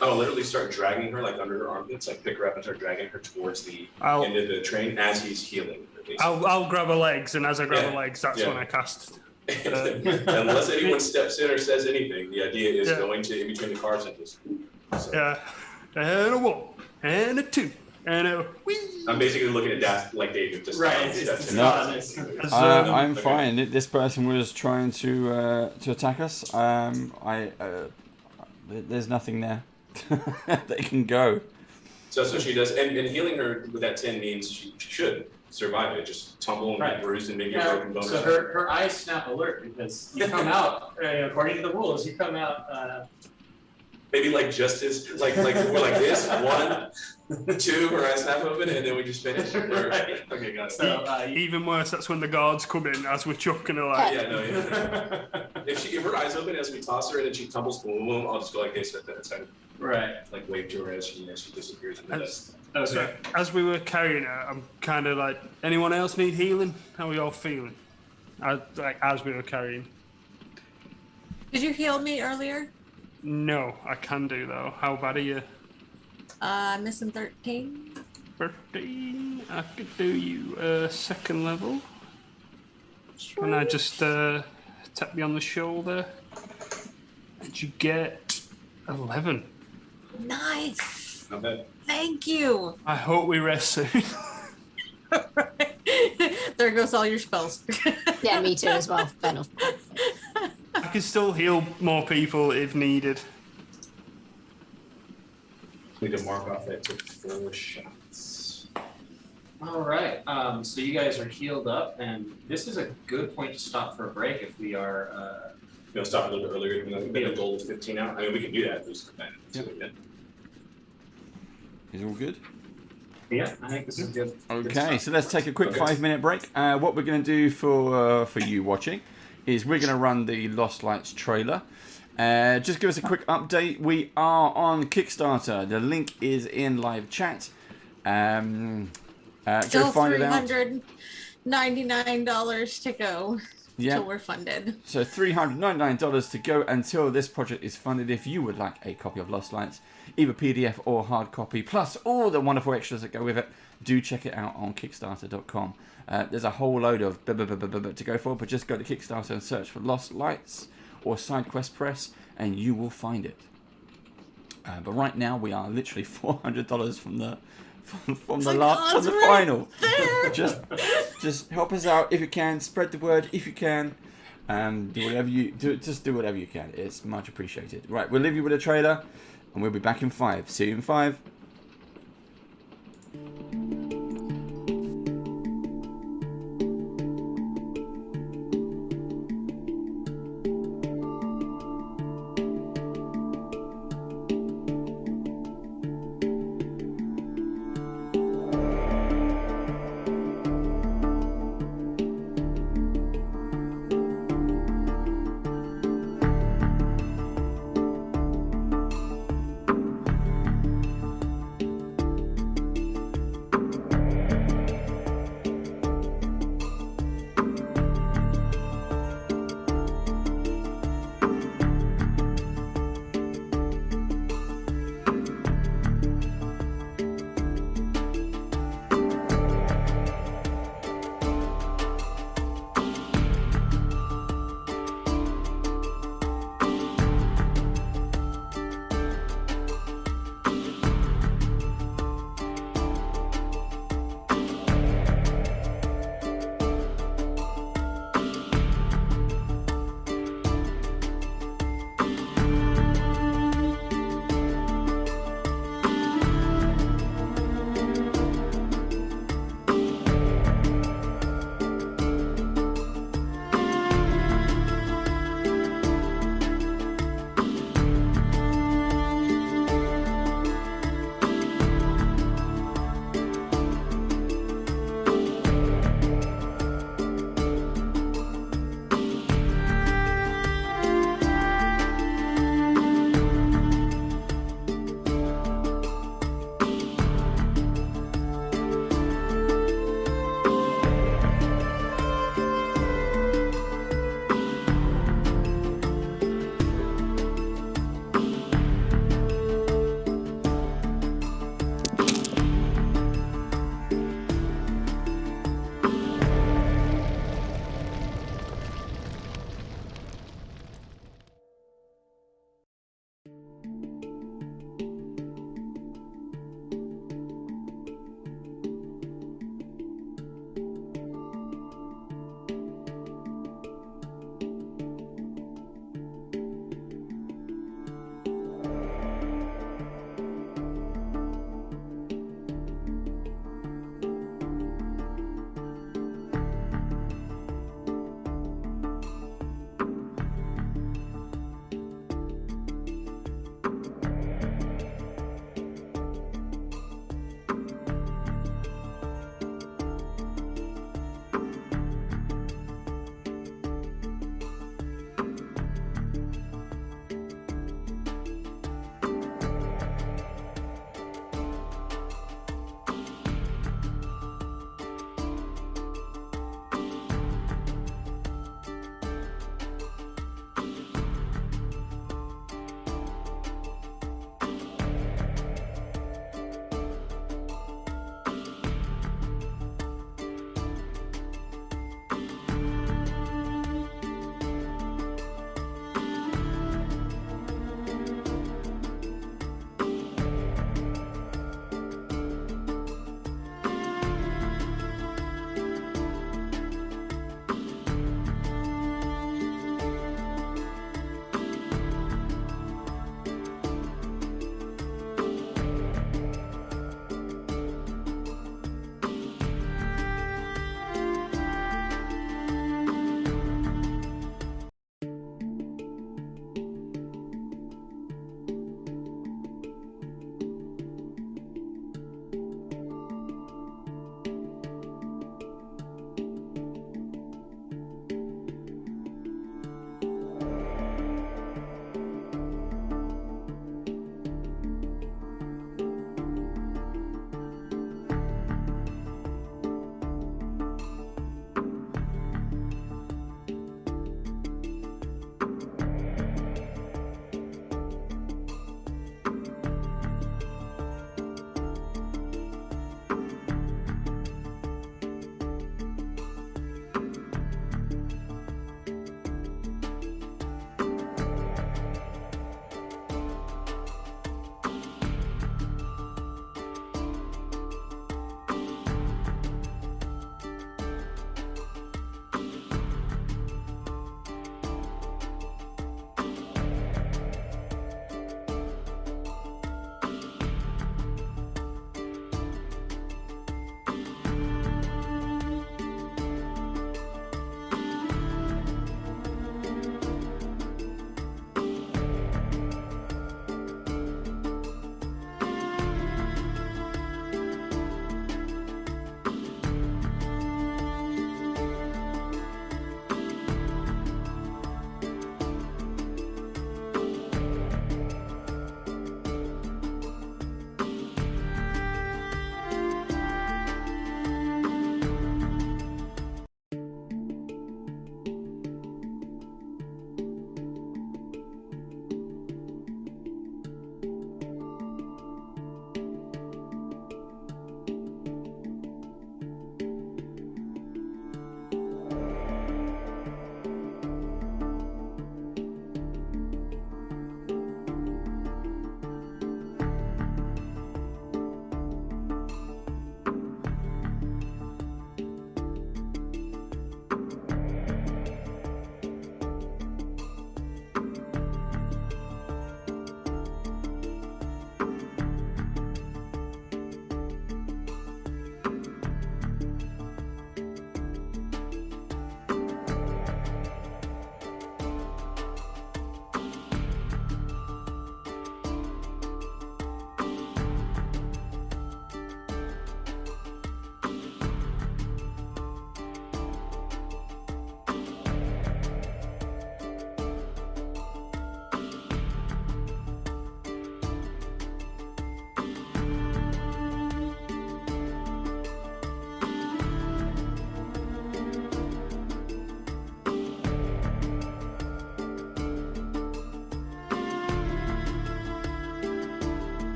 Oh, literally start dragging her like under her armpits, like pick her up and start dragging her towards the end of the train as he's healing her. I'll grab her legs, and as I grab her legs, that's when I cast. Unless anyone steps in or says anything, the idea is going to in between the cars and just. So. Yeah, and a 1, and a 2, and a whee. I'm basically looking at that like David just. Right. I'm fine. This person was trying to attack us. There's nothing there. They can go. So that's what she does, and healing her with that 10 means she should survive it. Just tumble and get bruised and maybe a broken bone. So her eyes snap alert because you come out. According to the rules, you come out Maybe like just as like we're like this 1, 2, or I snap open and then we just finish. Or, Right. Okay, got it. So, Even worse, that's when the guards come in as we're chucking her like. Yeah, no, yeah. If her eyes open as we toss her and then she tumbles, boom, boom, I'll just go like this at that time. right. Like wave to her as she disappears into the. Okay. So as we were carrying her, I'm kind of like, anyone else need healing? How are you all feeling? As we were carrying. Did you heal me earlier? No, I can do though. How bad are you? I'm missing 13. 13. I could do you second level. Can I just tap you on the shoulder? And you get 11. Nice. Not bad. Thank you. I hope we rest soon. There goes all your spells. Yeah, me too as well. Fair enough. I can still heal more people if needed. Need to mark off that it took 4 shots. All right. So you guys are healed up, and this is a good point to stop for a break if we are. You know, stop a little bit earlier. You know, we made a goal of 15 out. I mean, we can do that. Just Is all good? Yeah, I think this is good. Okay, so let's take a quick 5-minute break. What we're going to do for you watching is we're going to run the Lost Lights trailer. Just give us a quick update. We are on Kickstarter. The link is in live chat. Go Still find it out. $399 to go till we're funded. So $399 to go until this project is funded. If you would like a copy of Lost Lights, either PDF or hard copy, plus all the wonderful extras that go with it, do check it out on Kickstarter.com. There's a whole load of to go for, but just go to Kickstarter and search for Lost Lights or SideQuest Press, and you will find it. But right now we are literally $400 from the final. Just help us out if you can. Spread the word if you can. Do whatever you do. Just do whatever you can. It's much appreciated. Right, we'll leave you with a trailer, and we'll be back in 5. See you in 5.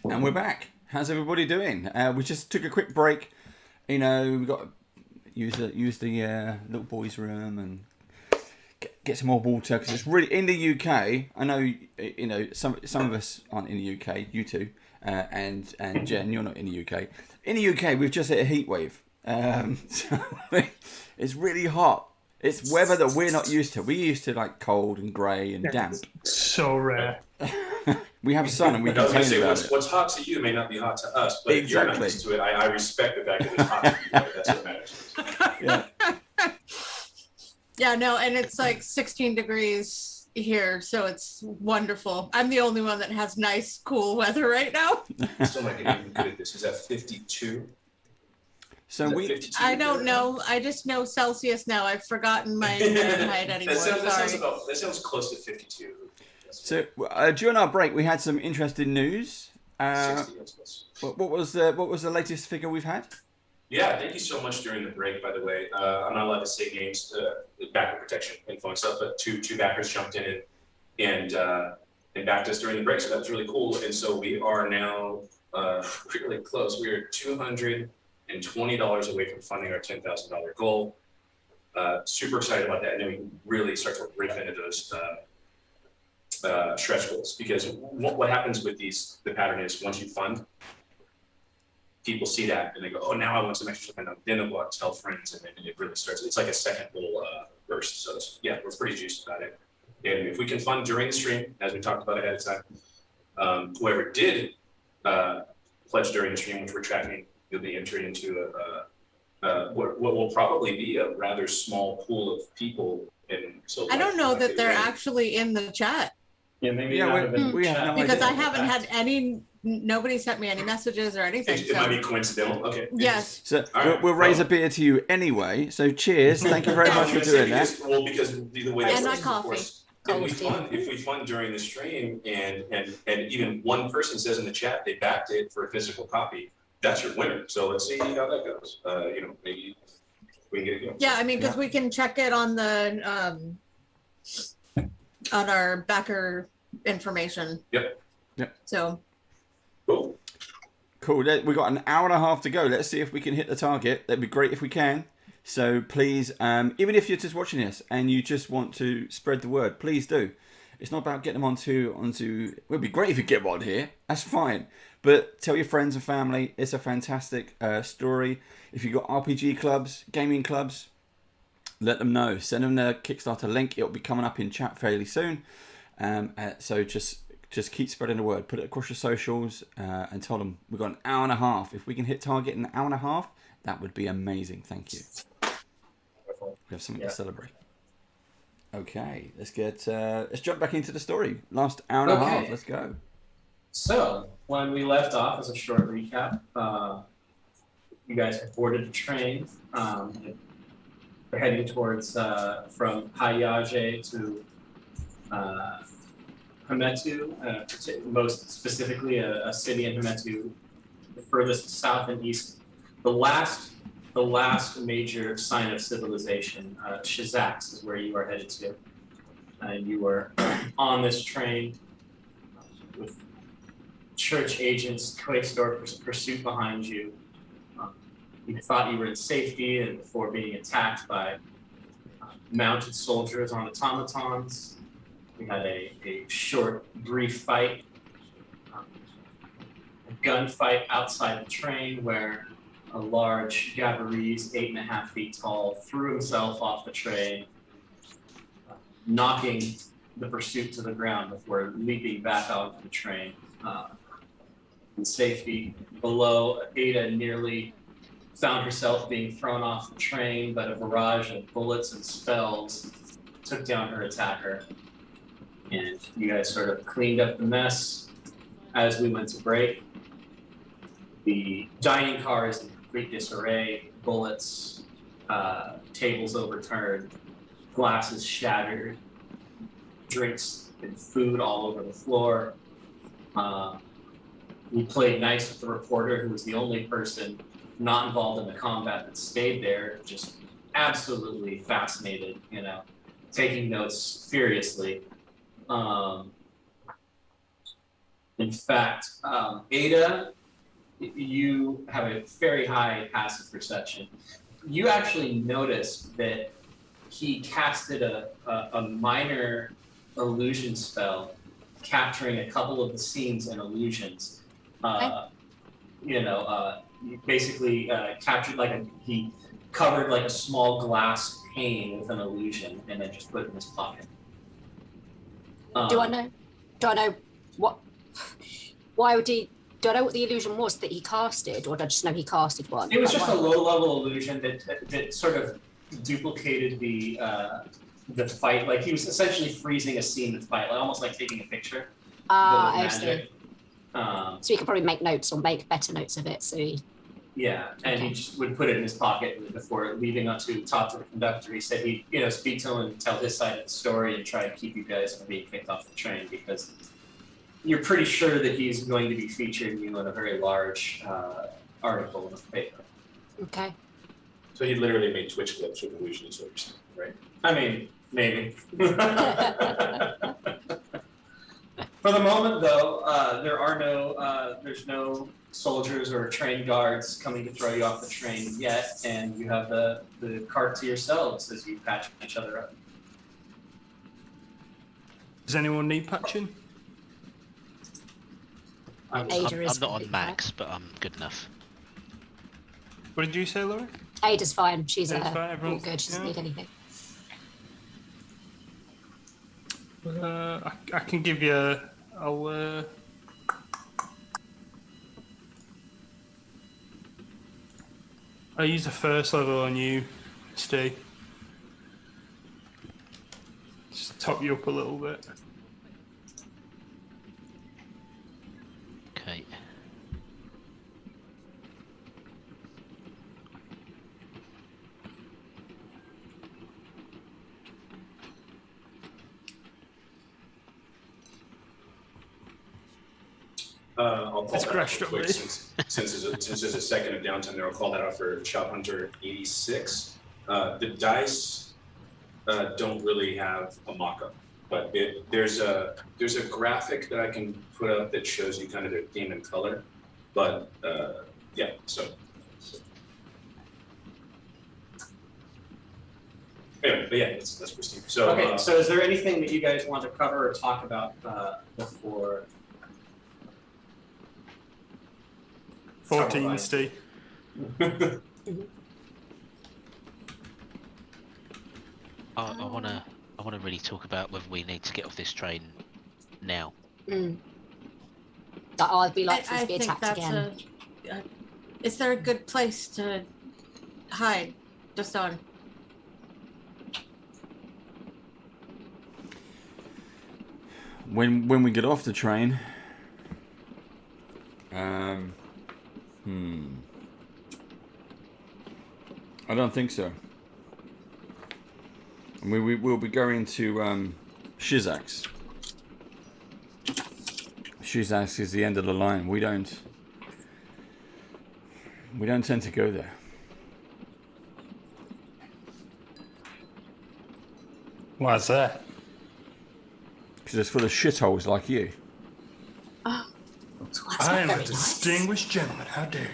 And we're back. How's everybody doing? We just took a quick break. You know, we got to use the little boys' room and get some more water because it's really in the UK. I know you know some of us aren't in the UK. You two and Jen, you're not in the UK. In the UK, we've just hit a heat wave. So it's really hot. It's weather that we're not used to. We're used to like cold and grey and damp. So rare. We have sun and we I was going to complain say, about it. what's hot to you may not be hot to us, but if you're not Exactly. used to it, I respect the fact that it's hot to you. But that's what matters. Yeah. Yeah, no, and it's like 16 degrees here, so it's wonderful. I'm the only one that has nice, cool weather right now. Still not getting good at this. Is that 52? So Is that we 52? I don't know. I just know Celsius now. I've forgotten my Fahrenheit anymore. That sounds close to 52. So during our break, we had some interesting news. 60, that's close. What was the latest figure we've had? Yeah, thank you so much during the break, by the way. I'm not allowed to say names, backer protection info and stuff, but two backers jumped in and backed us during the break, so that was really cool. And so we are now really close. We are $220 away from funding our $10,000 goal. Super excited about that, and then we can really start to rip into those stretch goals, because what happens with the pattern is once you fund, people see that and they go, oh, now I want some extra spend. Then they'll go out and tell friends, and then it really starts. It's like a second little burst. So yeah, we're pretty juiced about it. And if we can fund during the stream, as we talked about ahead of time, whoever did pledge during the stream, which we're tracking, you'll be entering into what will probably be a rather small pool of people. And so I don't know that they're actually in the chat. Yeah, maybe Yeah, not have we been have no Because idea. I haven't had nobody sent me any messages or anything. It might be coincidental. Okay. Yes. So All right. we'll raise a beer to you anyway. So cheers. Thank you very I much was for gonna say, doing that. because the way that And my works is, of coffee. course, Cold if we fund during the stream and even one person says in the chat they backed it for a physical copy, that's your winner. So let's see how that goes. Maybe we can get it going. Yeah, I mean, because we can check it on the on our backer information. Yep. So Cool. Cool. We've got an hour and a half to go. Let's see if we can hit the target. That'd be great if we can. So please, even if you're just watching this and you just want to spread the word, please do. It's not about getting them onto. It would be great if you get one here. That's fine. But tell your friends and family. It's a fantastic story. If you've got RPG clubs, gaming clubs, let them know. Send them the Kickstarter link. It'll be coming up in chat fairly soon. So just keep spreading the word. Put it across your socials and tell them we've got an hour and a half. If we can hit target in an hour and a half, that would be amazing. Thank you. We have something to celebrate. Okay, let's jump back into the story. Last hour and a half. Let's go. So when we left off, as a short recap, you guys have boarded the train. We're heading towards from Hayaje to Hametu, most specifically a city in Hametu, the furthest south and east. The last major sign of civilization, Shizax, is where you are headed to. And you were on this train with church agents, Quaestor pursuit behind you. You thought you were in safety and before being attacked by mounted soldiers on automatons. We had a short, brief fight, a gunfight outside the train where a large Gabbarese, 8.5 feet tall, threw himself off the train, knocking the pursuit to the ground before leaping back onto the train in safety. Below, Ada nearly found herself being thrown off the train, but a barrage of bullets and spells took down her attacker. And you guys sort of cleaned up the mess as we went to break. The dining car is in complete disarray, bullets, tables overturned, glasses shattered, drinks and food all over the floor. We played nice with the reporter, who was the only person not involved in the combat that stayed there, just absolutely fascinated, taking notes furiously. In fact, Ada, you have a very high passive perception. You actually noticed that he casted a minor illusion spell, capturing a couple of the scenes and illusions. Basically captured he covered like a small glass pane with an illusion and then just put it in his pocket. Do I know what? Why would he? Do I know what the illusion was that he casted, or do I just know he casted one? It was just a low-level illusion that sort of duplicated the fight. Like he was essentially freezing a scene of fight, like almost like taking a picture. I see. Magic. So he could probably make notes or make better notes of it. So he. Yeah, and he just would put it in his pocket before leaving up to talk to the conductor. He said he'd speak to him and tell his side of the story and try to keep you guys from being kicked off the train because you're pretty sure that he's going to be featuring you in a very large article in the paper. Okay. So he literally made Twitch clips with illusion and swords, right? I mean, maybe. For the moment, though, there's no soldiers or train guards coming to throw you off the train yet, and you have the cart to yourselves as you patch each other up. Does anyone need patching? I'm not on max, but I'm good enough. What did you say, Laura? Ada's fine. She's Ada's all fine, good. She doesn't need anything. I can give you. I'll use the first level on you, Steve. Just top you up a little bit. Okay. I'll call It's that crashed out real up, quick mate. since there's a second of downtime there. I'll call that out for Shop Hunter 86. The dice don't really have a mock-up, but there's a graphic that I can put up that shows you kind of their theme and color. But yeah, so. Anyway, but yeah, that's pristine. So Okay, so is there anything that you guys want to cover or talk about before? 14, Steve. I wanna really talk about whether we need to get off this train now. I'd be like for us I to be think attacked that's again. is there a good place to hide just on? When we get off the train, I don't think so. I mean, we'll be going to Shizak's. Shizak's is the end of the line. We don't tend to go there. Why's that? Because it's full of shitholes like you. Oh, That's I not am very a nice. distinguished gentleman. How dare you?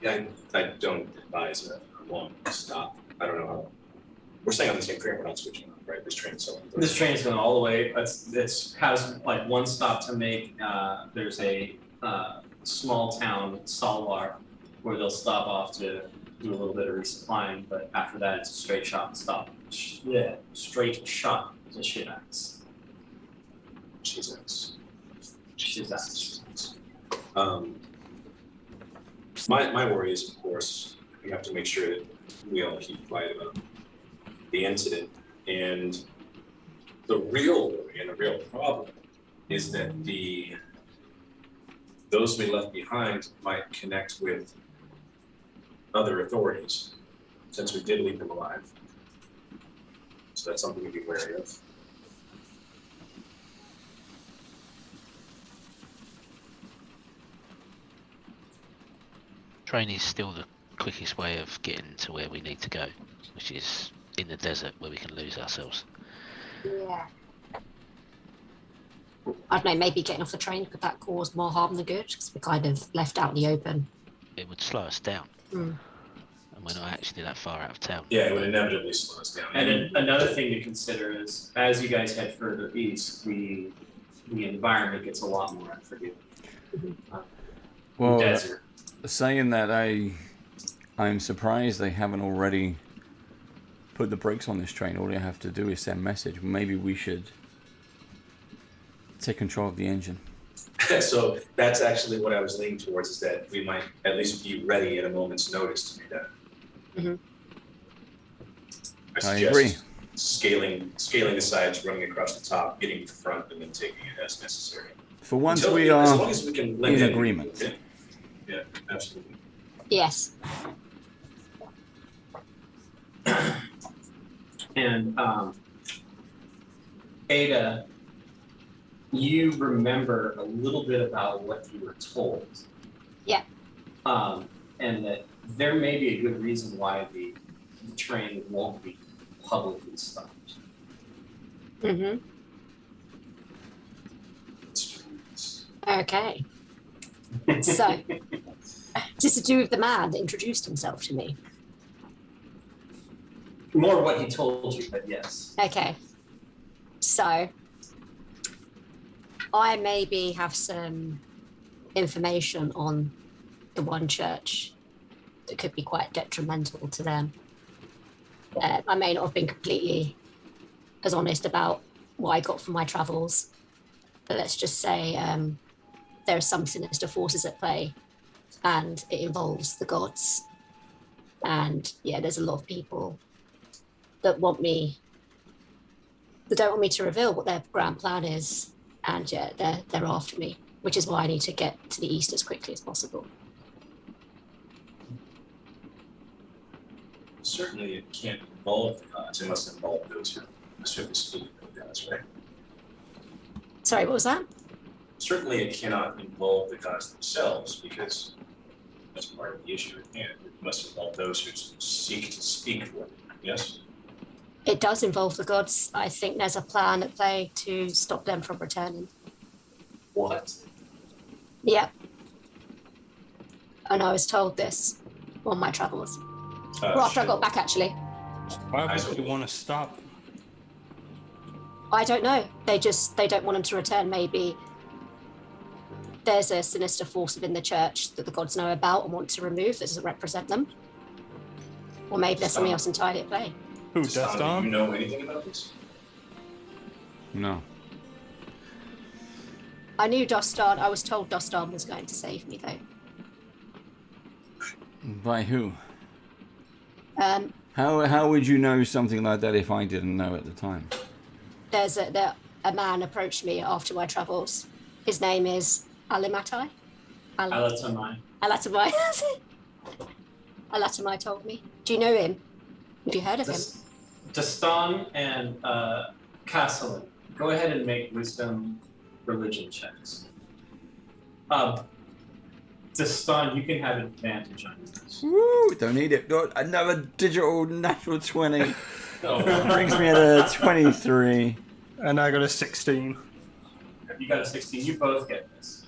yeah, I don't advise a long stop. I don't know how. We're staying on the same train. We're not switching up, right? This train's so. This train's going all the way. It has like one stop to make. There's a small town, Salwar, where they'll stop off to do a little bit of resupplying. But after that, it's a straight shot stop. Yeah, straight shot to Shivax. Jesus. Shivax. My worry is, of course, we have to make sure that we all keep quiet about the incident. And the real worry and the real problem is that those we left behind might connect with other authorities, since we did leave them alive. So that's something to be wary of. Train is still the quickest way of getting to where we need to go, which is in the desert where we can lose ourselves. Yeah. I don't know, maybe getting off the train, could that cause more harm than good? Because we're kind of left out in the open. It would slow us down, Mm. and we're not actually that far out of town. Yeah, it would inevitably slow us down. And then another thing to consider is, as you guys head further east, the environment gets a lot more unforgiving. Well, Desert. saying that, I'm surprised they haven't already put the brakes on this train. All they have to do is send message. Maybe we should take control of the engine. So that's actually what I was leaning towards, is that we might at least be ready at a moment's notice to do that. Mhm. I suggest agree. Scaling the sides, running across the top, getting to the front, and then taking it as necessary. For once, Until- we as are long as we can blend in in. agreement. Yeah, absolutely. Yes. And Ada, you remember a little bit about what you were told. Yeah. And that there may be a good reason why the train won't be publicly stopped. Mm-hmm. Okay. So, just to do with the man that introduced himself to me. More what he told you, but yes. Okay. So, I maybe have some information on the one church that could be quite detrimental to them. I may not have been completely as honest about what I got from my travels, but let's just say there are some sinister forces at play, and it involves the gods. And yeah, there's a lot of people that don't want me to reveal what their grand plan is, and yeah, they're after me, which is why I need to get to the east as quickly as possible. Certainly it can't involve the gods, it must involve those who certainly speak of the gods, right? Sorry, what was that? Certainly it cannot involve the gods themselves, because that's part of the issue at hand. It must involve those who seek to speak for them, yes? It does involve the gods. I think there's a plan at play to stop them from returning. What? Yep. And I was told this on my travels. Well, after I got back, actually. Why would they want to stop? I don't know. They don't want them to return. Maybe there's a sinister force within the church that the gods know about and want to remove that doesn't represent them. Or maybe there's something else entirely at play. Who, Do you Destin? know anything about this? No. I knew Dostan. I was told Dostan was going to save me, though. By who? Um, How would you know something like that if I didn't know at the time? there's a man approached me after my travels. His name is Alimatai. Alatamai. Alatamai. Alatamai told me. Do you know him? Have you heard of him? Dastan and Castellan, go ahead and make wisdom religion checks. Dastan, you can have advantage on this. Woo! Don't need it. Got another digital natural 20. Oh, Brings me at a 23. And I got a 16. you got a 16. You both get this.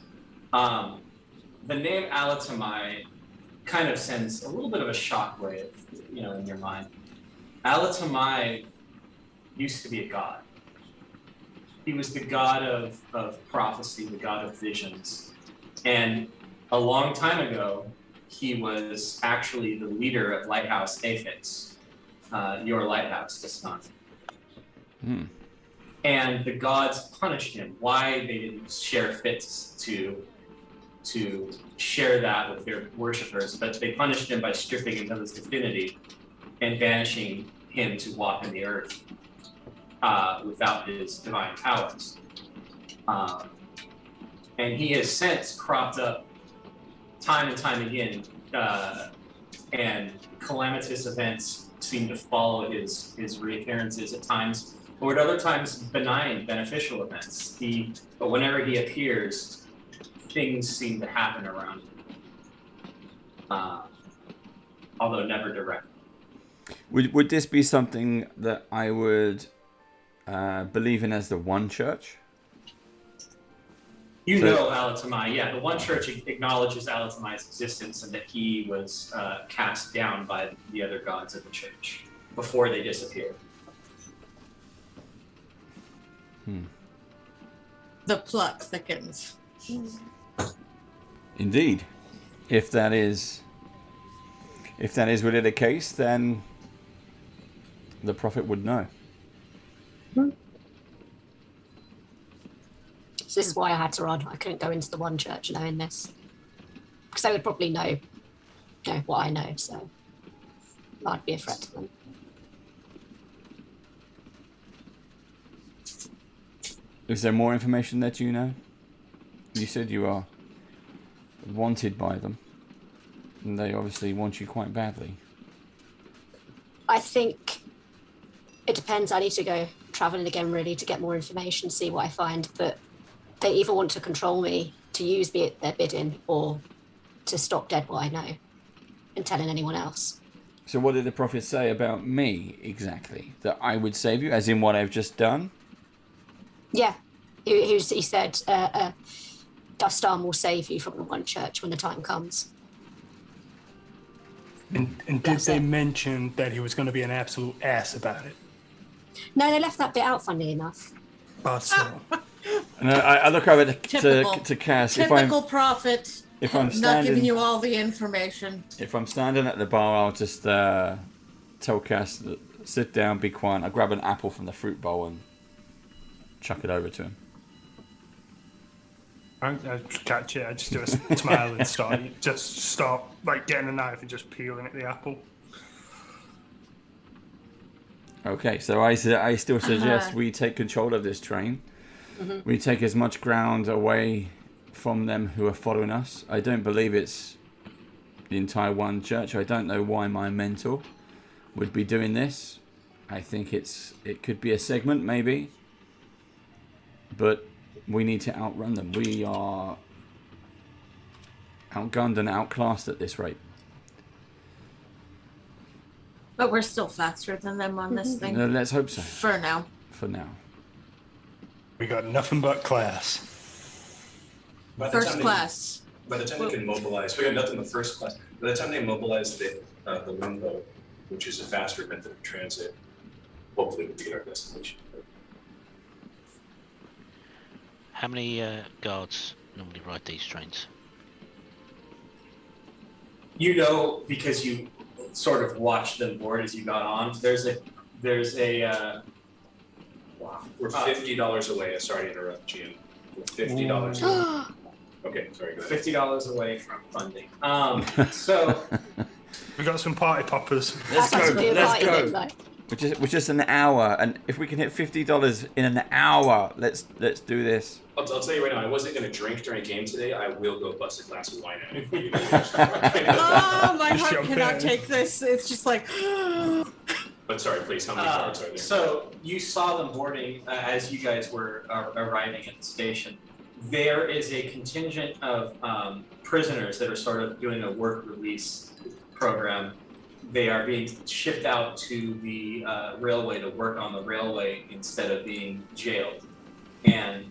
The name Alatamai kind of sends a little bit of a shockwave, in your mind. Alatamai used to be a god. He was the god of prophecy, the god of visions. And a long time ago, he was actually the leader of Lighthouse Aphex, your lighthouse, Destan. And the gods punished him. Why they didn't share fit to share that with their worshippers, but they punished him by stripping him of his divinity and banishing him to walk in the earth without his divine powers. And he has since cropped up time and time again, and calamitous events seem to follow his reappearances at times, or at other times benign, beneficial events. But whenever he appears, things seem to happen around him, although never directly. Would this be something that I would believing as the one church. You So- know Alatamai, yeah. The one church acknowledges Alatamai's existence and that he was cast down by the other gods of the church before they disappeared. The plot thickens. Indeed. If that is really the case, then the prophet would know. So this is why I had to run. I couldn't go into the one church knowing this. Because they would probably know what I know, so I'd be a threat to them. Is there more information that you know? You said you are wanted by them. And they obviously want you quite badly. I think it depends. I need to go traveling again, really, to get more information, see what I find. But they either want to control me to use their bidding or to stop dead what I know and telling anyone else. So what did the prophet say about me exactly? That I would save you, as in what I've just done? Yeah, he said, Dustan will save you from the one church when the time comes. And did That's they it. mention that he was going to be an absolute ass about it? No, they left that bit out, funnily enough. But still. And I look over Typical. to Cass. Typical prophet. If I'm Not giving standing, you all the information. if I'm standing at the bar, I'll just tell Cass, sit down, be quiet. I grab an apple from the fruit bowl and chuck it over to him. I catch it. I just do a smile and start like getting a knife and just peeling at the apple. Okay, so I still suggest we take control of this train. Mm-hmm. We take as much ground away from them who are following us. I don't believe it's the entire one church. I don't know why my mentor would be doing this. I think it could be a segment, maybe. But we need to outrun them. We are outgunned and outclassed at this rate. But we're still faster than them on this thing. Let's hope so. For now. For now. We got nothing but class. By the First time class. By the time they can mobilize, we got nothing but first class. By the time they mobilize the limbo, which is a faster method of transit, hopefully we'll be at our destination. How many guards normally ride these trains? You know, because you sort of watched them board as you got on. There's a wow. We're $50 away. Sorry to interrupt, Gian. We're $50 away. Okay, sorry. Go ahead. $50 away from funding. So We got some party poppers. Let's That sounds go. to be a Let's party go. look like. Which is an hour, and if we can hit $50 in an hour, let's do this. I'll tell you right now, I wasn't going to drink during a game today. I will go bust a glass of wine out. Oh, my heart Champagne. cannot take this. It's just like, But sorry, please, how many guards are there? so you saw them boarding as you guys were arriving at the station. There is a contingent of prisoners that are sort of doing a work release program. They are being shipped out to the railway to work on the railway instead of being jailed. And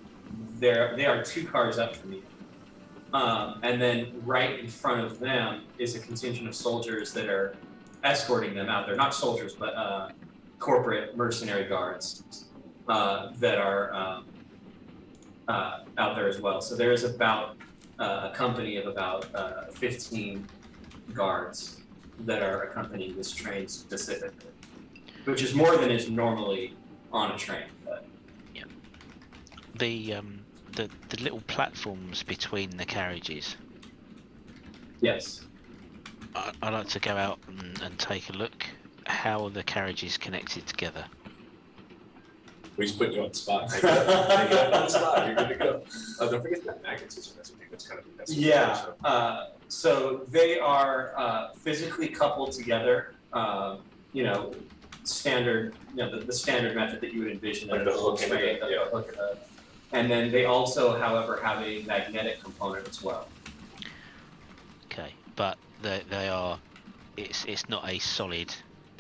they are 2 cars up from you. And then right in front of them is a contingent of soldiers that are escorting them out. They're not soldiers, but corporate mercenary guards that are out there as well. So there is about a company of about 15 guards that are accompanying this train specifically, which is more than is normally on a train. But The little platforms between the carriages. yes, I like to go out and take a look. How are the carriages connected together? We just put you on the spot. Take it up on the spot. You're good to go. Don't forget that magnetism. That's a thing that's kind of yeah. So they are physically coupled together. Standard. The standard method that you would envision. Like in the a hook and the- train, yeah. hook, and then they also, however, have a magnetic component as well. Okay, but they are. It's not a solid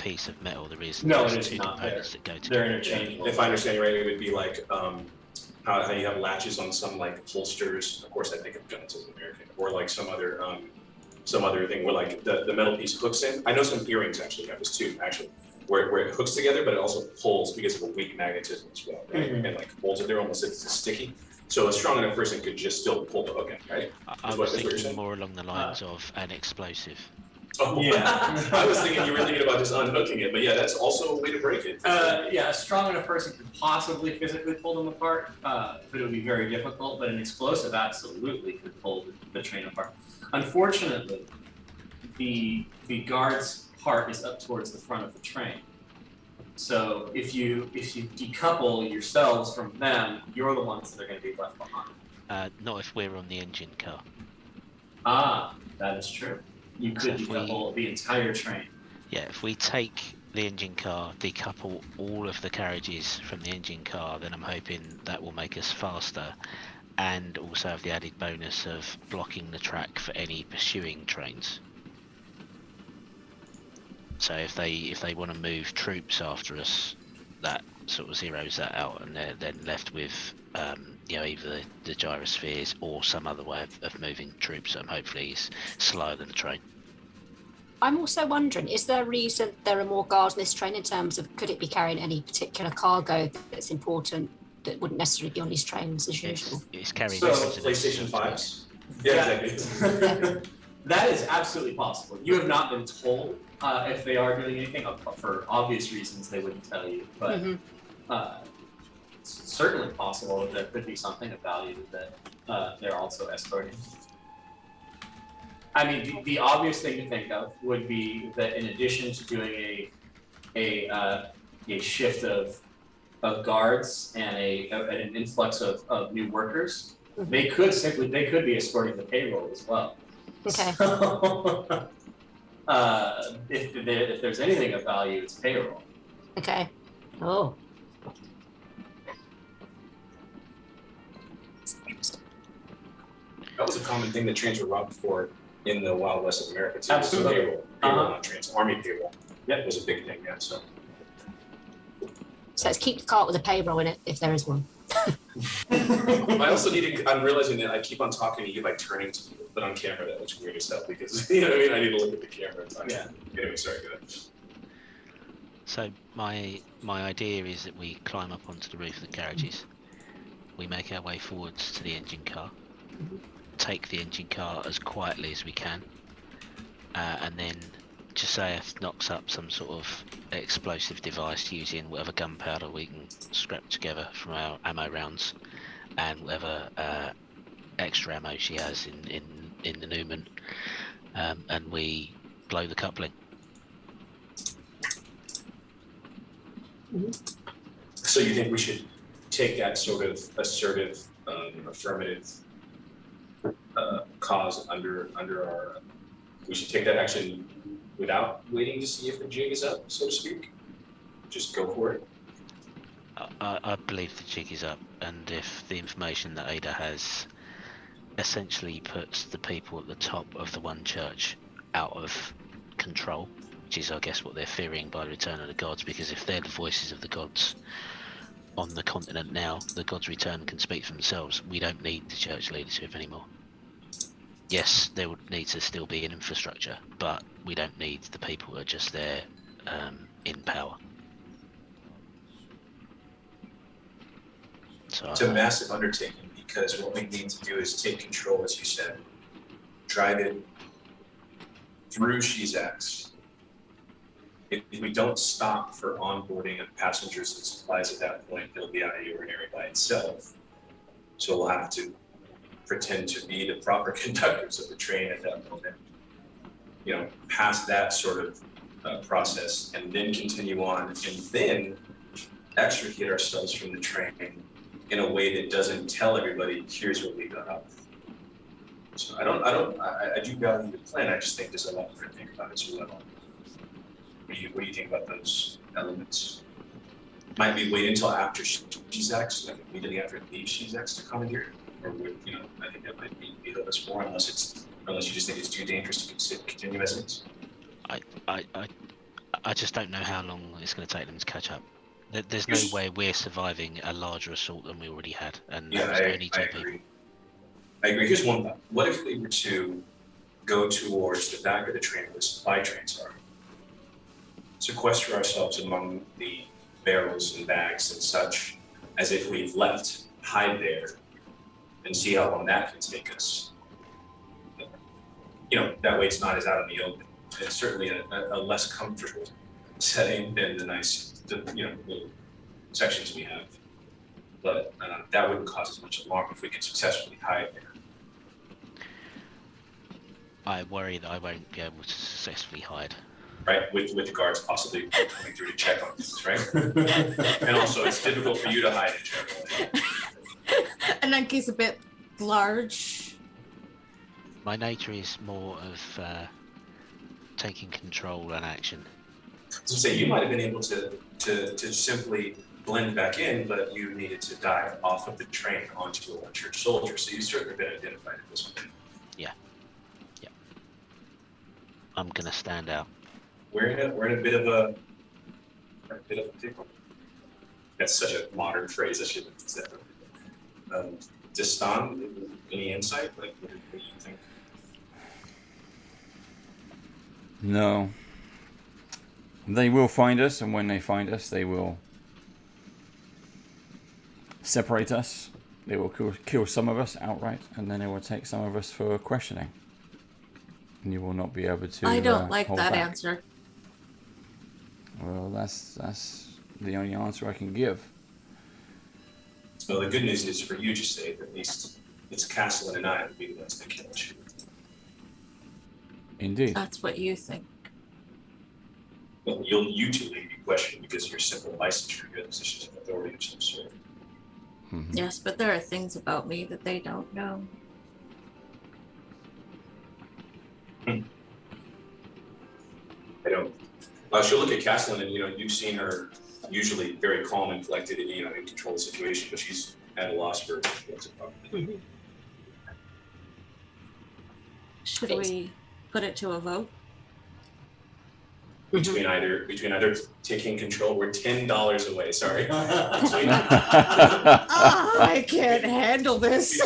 piece of metal. There is No, there's it is two not. components that go They're together. interchangeable. If I understand you right, it would be like how you have latches on some like holsters. Of course, I think of guns as American, or like some other thing where like the metal piece hooks in. I know some earrings actually have this too, actually, where it hooks together, but it also pulls because of a weak magnetism as well, right? Mhm. And like holds it there almost as sticky. So a strong enough person could just still pull the hook in, right? I Is was what you're thinking saying? more along the lines of an explosive. Oh, Yeah. I was thinking you were thinking about just unhooking it, but yeah, that's also a way to break it. Yeah, a strong enough person could possibly physically pull them apart, but it would be very difficult. But an explosive absolutely could pull the train apart. Unfortunately, the guard's part is up towards the front of the train. So if you decouple yourselves from them, you're the ones that are going to be left behind. Not if we're on the engine car. Ah, that is true. You could So if we- decouple the entire train. Yeah, if we take the engine car, decouple all of the carriages from the engine car, then I'm hoping that will make us faster and also have the added bonus of blocking the track for any pursuing trains. So if they want to move troops after us, that sort of zeroes that out, and they're then left with either the gyrospheres or some other way of moving troops that hopefully is slower than the train. I'm also wondering, is there a reason there are more guards in this train in terms of could it be carrying any particular cargo that's important that wouldn't necessarily be on these trains as usual? It's carrying So, reasons of PlayStation excellence. 5s? Yeah, exactly. That is absolutely possible. You have not been told if they are doing anything. For obvious reasons, they wouldn't tell you. But Mhm. it's certainly possible that there could be something of value that they're also escorting. I mean, the obvious thing to think of would be that in addition to doing a shift of guards and an influx of new workers, Mhm. they could be escorting the payroll as well. Okay. So, if there's anything of value, it's payroll. Okay. Oh. That was a common thing that trains were robbed for in the Wild West of America too. Absolutely. Payroll, not trains, army payroll. Yep. Was a big thing, yeah. So So let's keep the cart with a payroll in it if there is one. I also need to, I'm realizing that I keep on talking to you by turning to you, but on camera that looks weird as hell because you know what I mean? I need to look at the camera and talk. Yeah. Anyway, sorry, go ahead. So my idea is that we climb up onto the roof of the carriages. We make our way forwards to the engine car, take the engine car as quietly as we can, and then Josiah knocks up some sort of explosive device using whatever gunpowder we can scrap together from our ammo rounds and whatever extra ammo she has in the Newman, and we blow the coupling. So you think we should take that sort of assertive, affirmative cause under our, we should take that action without waiting to see if the jig is up, so to speak? Just go for it? I believe the jig is up, and if the information that Ada has essentially puts the people at the top of the one church out of control, which is I guess what they're fearing by the return of the gods, because if they're the voices of the gods on the continent now, the gods' return can speak for themselves. We don't need the church leadership anymore. Yes, there would need to still be an infrastructure, but we don't need the people who are just there in power. So It's a massive undertaking because what we need to do is take control, as you said, drive it through Shizax. If we don't stop for onboarding of passengers and supplies at that point, it'll be out of the ordinary by itself. So we'll have to pretend to be the proper conductors of the train at that moment, pass that sort of process and then continue on and then extricate ourselves from the train in a way that doesn't tell everybody, here's what we got out. So I do value the plan. I just think there's a lot more to think about as well. What do you think about those elements? Might we wait until after Shizax, like immediately after it leaves Shizax to commandeer? Or would, I think that might be a little more unless you just think it's too dangerous to continue as it is. I just don't know how long it's going to take them to catch up. There's no way we're surviving a larger assault than we already had, and Yeah, that was only I 2 agree. people. I agree. Here's one thought. What if we were to go towards the back of the train where the supply trains are, sequester ourselves among the barrels and bags and such, as if we've left, hide there, and see how long that can take us. That way it's not as out in the open. It's certainly a less comfortable setting than the nice, little sections we have. But that wouldn't cause as much alarm if we could successfully hide there. I worry that I won't be able to successfully hide. Right, with the guards possibly coming through to check on things, right? And also, it's difficult for you to hide in general. And Nenki's a bit large. My nature is more of taking control and action. So say you might have been able to simply blend back in, but you needed to dive off of the train onto a church soldier. So you've certainly been identified at this point. Yeah. I'm gonna stand out. We're in a bit of a pickle. That's such a modern phrase. I shouldn't use that. Distan, any insight? Like, what do you think? No. They will find us, and when they find us, they will separate us. They will kill some of us outright, and then they will take some of us for questioning. And you will not be able to. I don't like hold that back. answer. Well, that's the only answer I can give. Well, the good news is for you, just say at least it's Castellan and I would be the ones that kill you. Indeed. That's what you think. Well, you two may be questioned because you're simple licensure, you have positions of authority of some sort. Mm-hmm. Yes, but there are things about me that they don't know. I don't. She'll look at Castellan, and you've seen her usually very calm and collected, and in control of the situation, but she's at a loss for what's it probably. Should we put it to a vote? Between either taking control, we're $10 away. Sorry. Between, I can't handle this.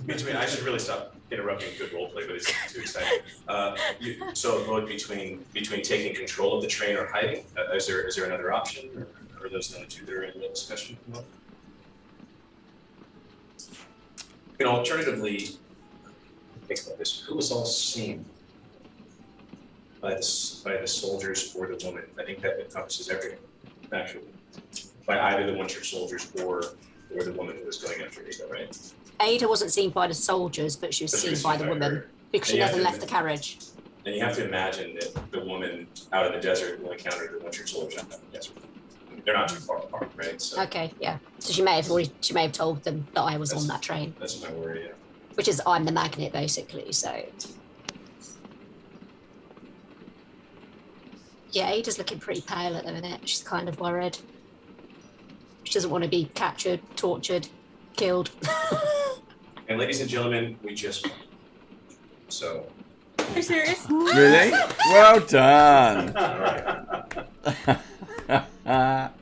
between I should really stop interrupting good role play, but it's too exciting. So a vote between taking control of the train or hiding. Is there another option, or are those the only two that are in the discussion? Alternatively, think about this: who was all seen by the soldiers or the woman? I think that encompasses everything, actually. By either the Winter soldiers or the woman who was going after Ada, right? Ada wasn't seen by the soldiers, but she was seen by the woman because she never left the carriage. And you have to imagine that the woman out in the desert will encounter the Winter soldiers out in the desert. They're not too far apart, right? So Okay, yeah. So she may have told them that I was on that train. that's my worry. Yeah. Which is I'm the magnet basically. So yeah, Ada's looking pretty pale at the minute. She's kind of worried. She doesn't want to be captured, tortured, killed. And ladies and gentlemen, we just won. So. Are you serious? Really? Well done. All right.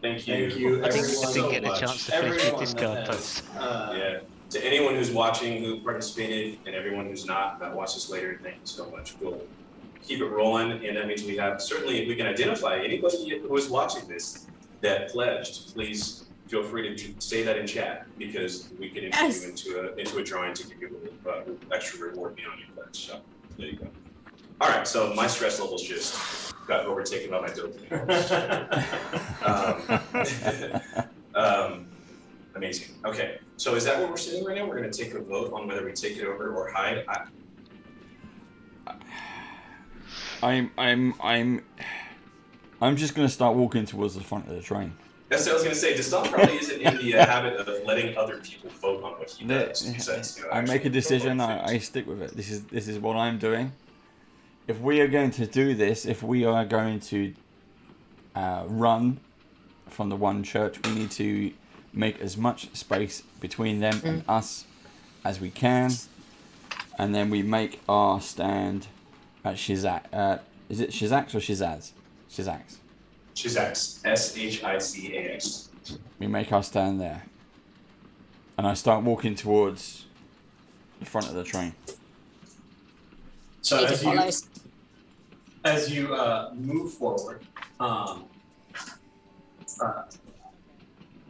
Thank you. I think everyone I didn't get a chance to finish with this card post. Yeah. To anyone who's watching, who participated, and everyone who's not, that watch this later, thank you so much. We'll keep it rolling, and that means we have, certainly if we can identify anybody who is watching this that pledged, please feel free to say that in chat, because we can enter you into a drawing to give you a little extra reward beyond your pledge. So there you go. All right, so my stress levels just got overtaken by my dopamine. Amazing. Okay, so is that what we're sitting right now? We're going to take a vote on whether we take it over or hide. I'm just going to start walking towards the front of the train. That's what I was going to say. Destan probably isn't in the habit of letting other people vote on what he does. He says, I make a decision. I stick with it. This is what I'm doing. If we are going to do this, if we are going to run from the one church, we need to make as much space between them and us as we can, and then we make our stand at Shizak. Is it Shizak or Shizaz? Shizax. Shizax. Shicax. We make our stand there. And I start walking towards the front of the train. So Peter follows. as you move forward,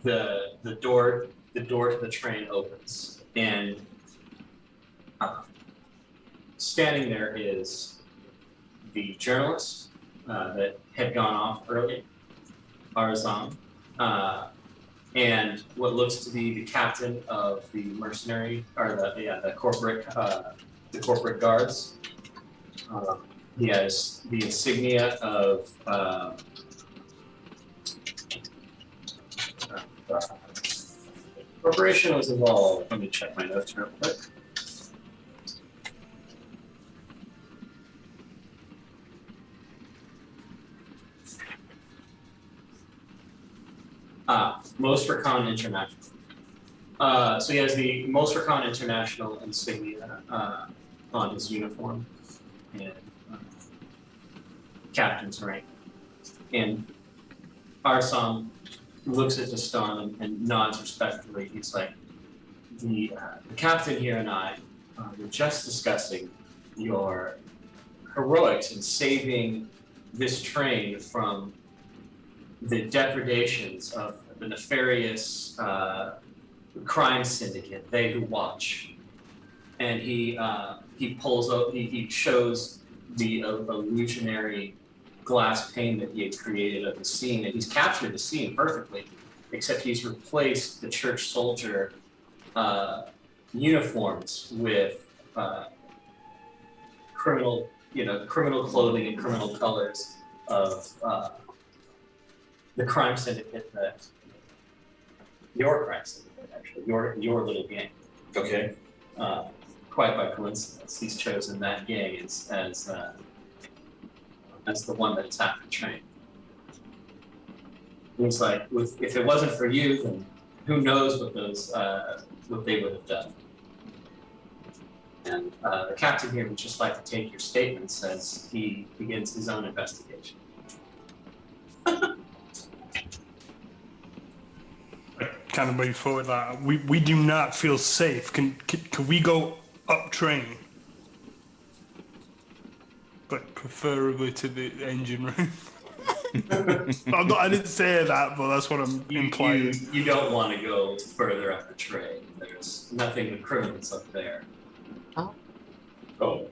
the door to the train opens, and standing there is the journalist that had gone off early, Arzam, and what looks to be the captain of the mercenary or the corporate guards. He has the insignia of corporation was involved. Let me check my notes real quick. Most Recon International. So he has the Most Recon International insignia on his uniform and captain's rank. And Arsam looks at Destan and nods respectfully. He's like, the captain here and I were just discussing your heroics in saving this train from the depredations of the nefarious crime syndicate, They Who Watch. And he pulls up, he shows the illusionary glass pane that he had created of the scene, and he's captured the scene perfectly, except he's replaced the church soldier uniforms with criminal clothing and criminal colors of the crime syndicate that your crime syndicate, actually, your little gang. Okay. Quite by coincidence, he's chosen that gang as the one that attacked the train. It's like, if it wasn't for you, then who knows what they would have done. And the captain here would just like to take your statements as he begins his own investigation. Kind of move forward. Like we do not feel safe. Can we go up train? But preferably to the engine room. I didn't say that, but that's what I'm implying. You don't want to go further up the train. There's nothing but criminals up there. Oh. What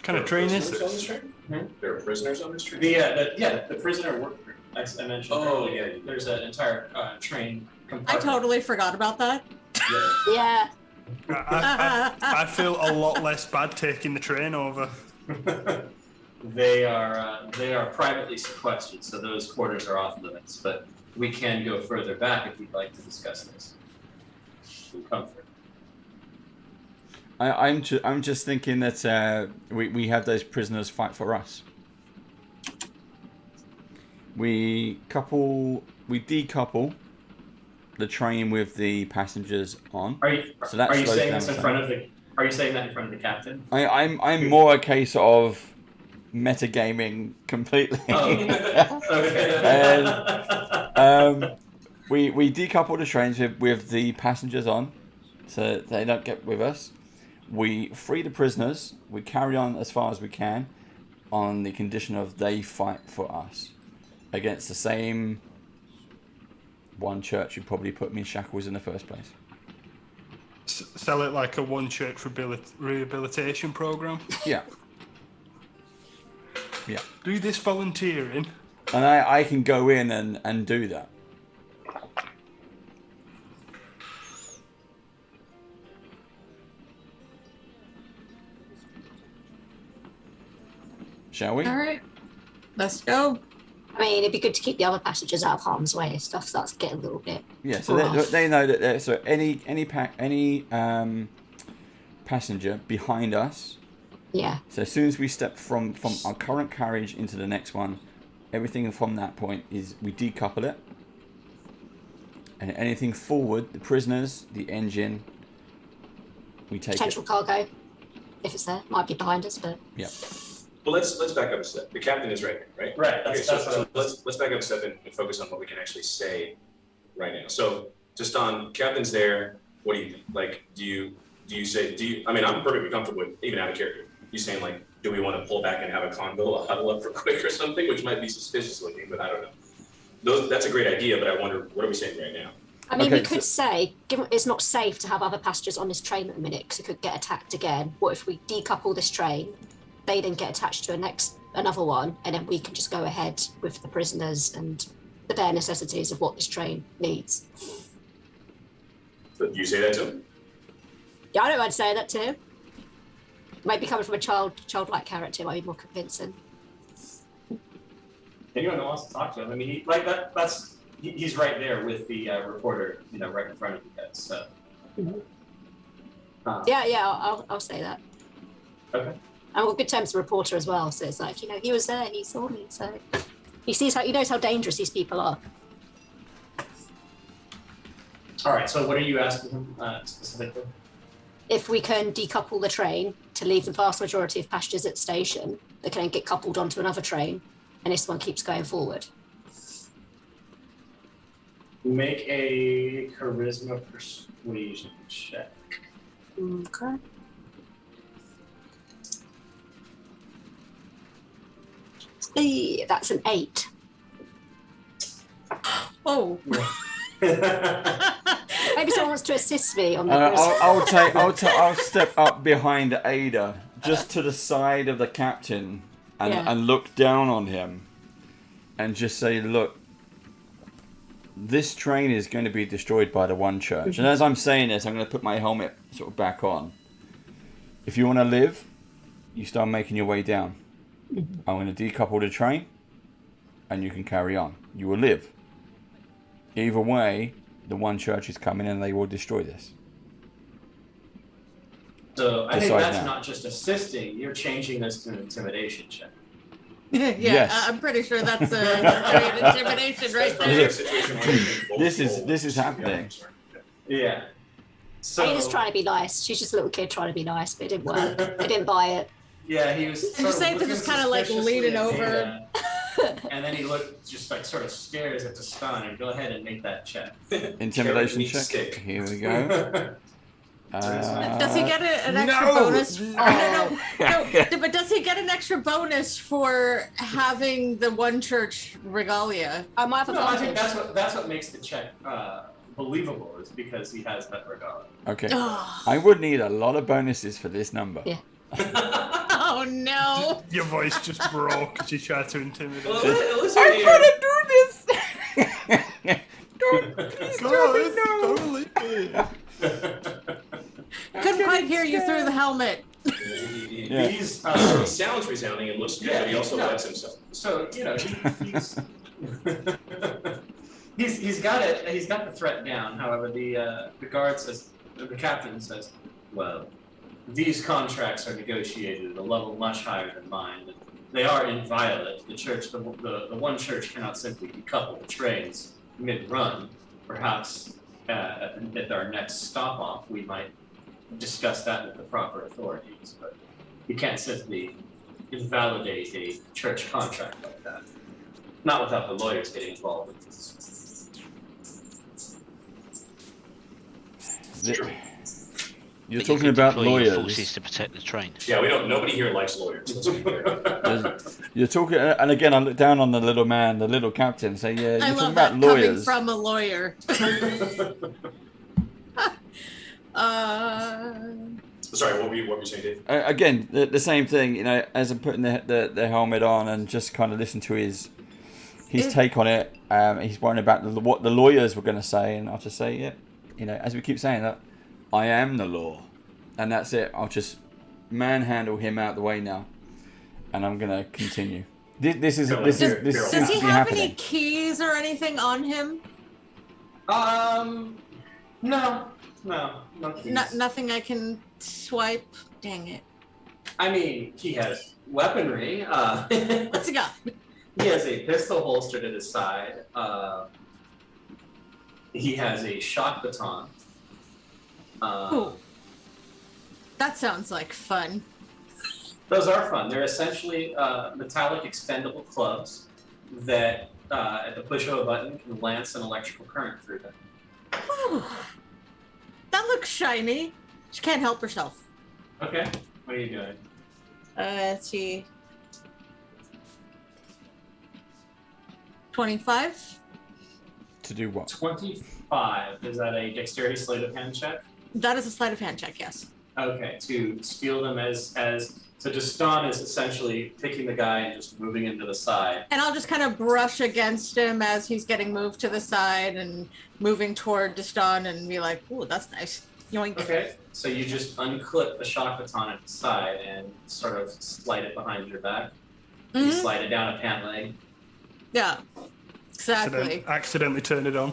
kind of train is Prisoners on this? this train? There are prisoners on this train? The prisoner work group I mentioned earlier. Yeah. There's an entire train I compartment. totally forgot about that. Yeah. I feel a lot less bad taking the train over. They are privately sequestered, so those quarters are off limits. But we can go further back if you'd like to discuss this. In comfort. I'm just thinking that we have those prisoners fight for us. We decouple the train with the passengers on. Are you saying this in front of the? Are you saying that in front of the captain? I'm more a case of metagaming completely. Oh. Okay. And we decouple the trains with the passengers on, so they don't get with us. We free the prisoners. We carry on as far as we can, on the condition of they fight for us against the same one church who probably put me in shackles in the first place. Sell it like a one church rehabilitation program. Yeah. Yeah. Do this volunteering. And I can go in and do that. Shall we? All right, let's go. I mean, it'd be good to keep the other passengers out of harm's way if stuff starts to get a little bit. Yeah, so they know that so any passenger behind us. Yeah. So as soon as we step from our current carriage into the next one, everything from that point is we decouple it. And anything forward, the prisoners, the engine, we take Potential cargo, if it's there, might be behind us, but. Yeah. Well, let's back up a step. The captain is right here, right? Right. Okay, That's so what I was- let's back up a step and focus on what we can actually say right now. So just on captain's there, what do you think? Like, do you say, I mean, I'm perfectly comfortable with, even out of character, you saying like, do we want to pull back and have a convo, a huddle up real quick or something, which might be suspicious looking, but I don't know. That's a great idea, but I wonder, what are we saying right now? I mean, Okay, we could say, given it's not safe to have other passengers on this train at the minute because it could get attacked again. What if we decouple this train, they then get attached to another one, and then we can just go ahead with the prisoners and the bare necessities of what this train needs. So you say that to him? Yeah, I don't mind saying that to him. Maybe coming from a childlike character might be more convincing. Anyone who wants to talk to him, I mean, he's right there with the reporter, right in front of you guys. So. Yeah, I'll say that. Okay. I'm on good terms with the reporter as well, so it's like, he was there, he saw me, so he knows how dangerous these people are. All right. So what are you asking him specifically? If we can decouple the train to leave the vast majority of passengers at the station, they can then get coupled onto another train, and this one keeps going forward. Make a charisma persuasion check. Okay. Hey, that's an 8. Oh. Maybe someone wants to assist me on the I'll step up behind Ada, just to the side of the captain, and look down on him, and just say, look, this train is going to be destroyed by the One Church. And as I'm saying this, I'm going to put my helmet sort of back on. If you want to live, you start making your way down. I'm going to decouple the train, and you can carry on. You will live. Either way, the One Church is coming, and they will destroy this. So I think Decide that's now. not just assisting. You're changing this to an intimidation check. Yeah, Yes. I'm pretty sure that's an intimidation right there. This is happening. Yeah. So Ada's trying to be nice. She's just a little kid trying to be nice, but it didn't work. They didn't buy it. yeah, he was. Did you say they're just kind of like leaning over? And then he looked just like sort of stares at the stun and go ahead and make that check. Intimidation Carrot, meat, check. stick. Here we go. Does he get an extra no! bonus? No. But does he get an extra bonus for having the One Church regalia? I might have No, I advantage. think that's what makes the check believable is because he has that regard. Okay. Oh, I would need a lot of bonuses for this number. Yeah. oh no! Your voice just broke as you tried to intimidate. Well, him. listen I'm here. trying to do this! Don't, please tell me no! Totally. Couldn't quite hear you through the helmet. Yeah. He sounds resounding and looks good, but he also lets himself. So he's got it. He's got the threat down. However, the guard says, the captain says, well, these contracts are negotiated at a level much higher than mine. They are inviolate. The church, the One Church cannot simply decouple the trains mid-run. Perhaps at our next stop-off, we might discuss that with the proper authorities. But you can't simply invalidate a church contract like that. Not without the lawyers getting involved. You're But you talking could about deploy your lawyers. forces to protect the train. Yeah, nobody here likes lawyers. Let's be clear. You're talking, and again, I look down on the little man, the little captain, say, yeah, you're I talking love about that lawyers. coming from a lawyer. Sorry, what were you saying, Dave? Again, the same thing, as I'm putting the helmet on and just kind of listen to his take on it. He's worrying about what the lawyers were going to say, and I'll just say, as we keep saying that, I am the law, and that's it. I'll just manhandle him out the way now, and I'm going to continue. This seems Does to he be have happening. any keys or anything on him? No keys. Nothing I can swipe. Dang it. I mean, he has weaponry. What's he got? He has a pistol holstered at his side. He has a shock baton. Ooh. That sounds like fun. Those are fun. They're essentially metallic expendable clubs that, at the push of a button, can lance an electrical current through them. Whew. That looks shiny. She can't help herself. Okay, what are you doing? Let's see. 25. To do what? 25. Is that a dexterity sleight of hand check? That is a sleight of hand check, yes. Okay, to steal them as so Destan is essentially picking the guy and just moving him to the side. And I'll just kind of brush against him as he's getting moved to the side and moving toward Destan and be like, ooh, that's nice. Yoink. Okay, so you just unclip the shock baton at the side and sort of slide it behind your back. You Mhm. slide it down a pant leg. Yeah, exactly. Accidentally turn it on.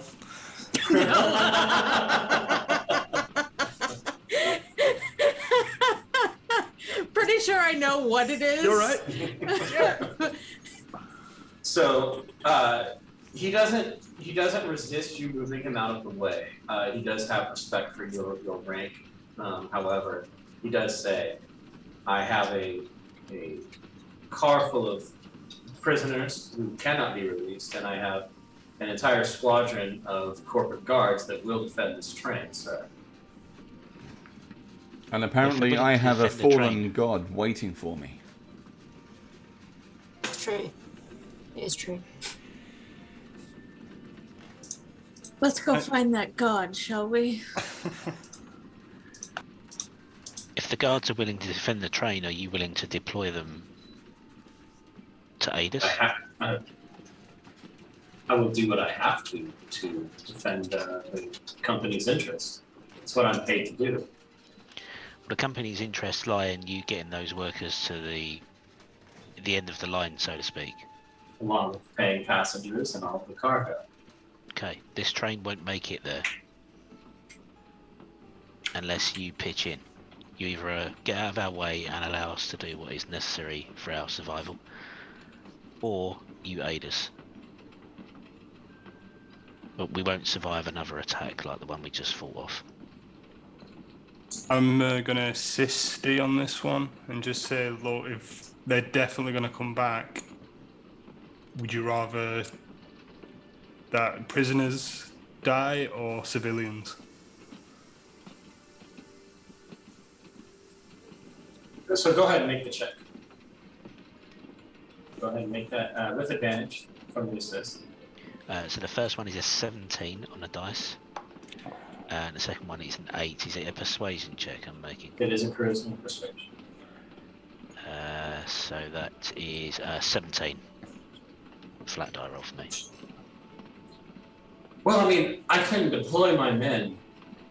Pretty sure I know what it is. You're right. So he doesn't resist you moving him out of the way. He does have respect for your rank. However, he does say, "I have a car full of prisoners who cannot be released, and I have an entire squadron of corporate guards that will defend this train, sir." And apparently willing I to have a defend the fallen train. god waiting for me. It's true. It is true. Let's go find that god, shall we? If the guards are willing to defend the train, are you willing to deploy them to aid us? I will do what I have to defend the company's interests. It's what I'm paid to do. The company's interests lie in you getting those workers to the end of the line, so to speak. Along with paying passengers and all of the cargo. Okay, this train won't make it there unless you pitch in. You either get out of our way and allow us to do what is necessary for our survival, or you aid us. But we won't survive another attack like the one we just fought off. I'm going to assist D on this one and just say, look, if they're definitely going to come back, would you rather that prisoners die or civilians? So go ahead and make the check. Go ahead and make that with advantage from the assist. So the first one is a 17 on the dice, and the second one is an 8. Is it a persuasion check I'm making? It is a charisma persuasion. So that is 17. Flat die roll for me. Well, I mean, I can deploy my men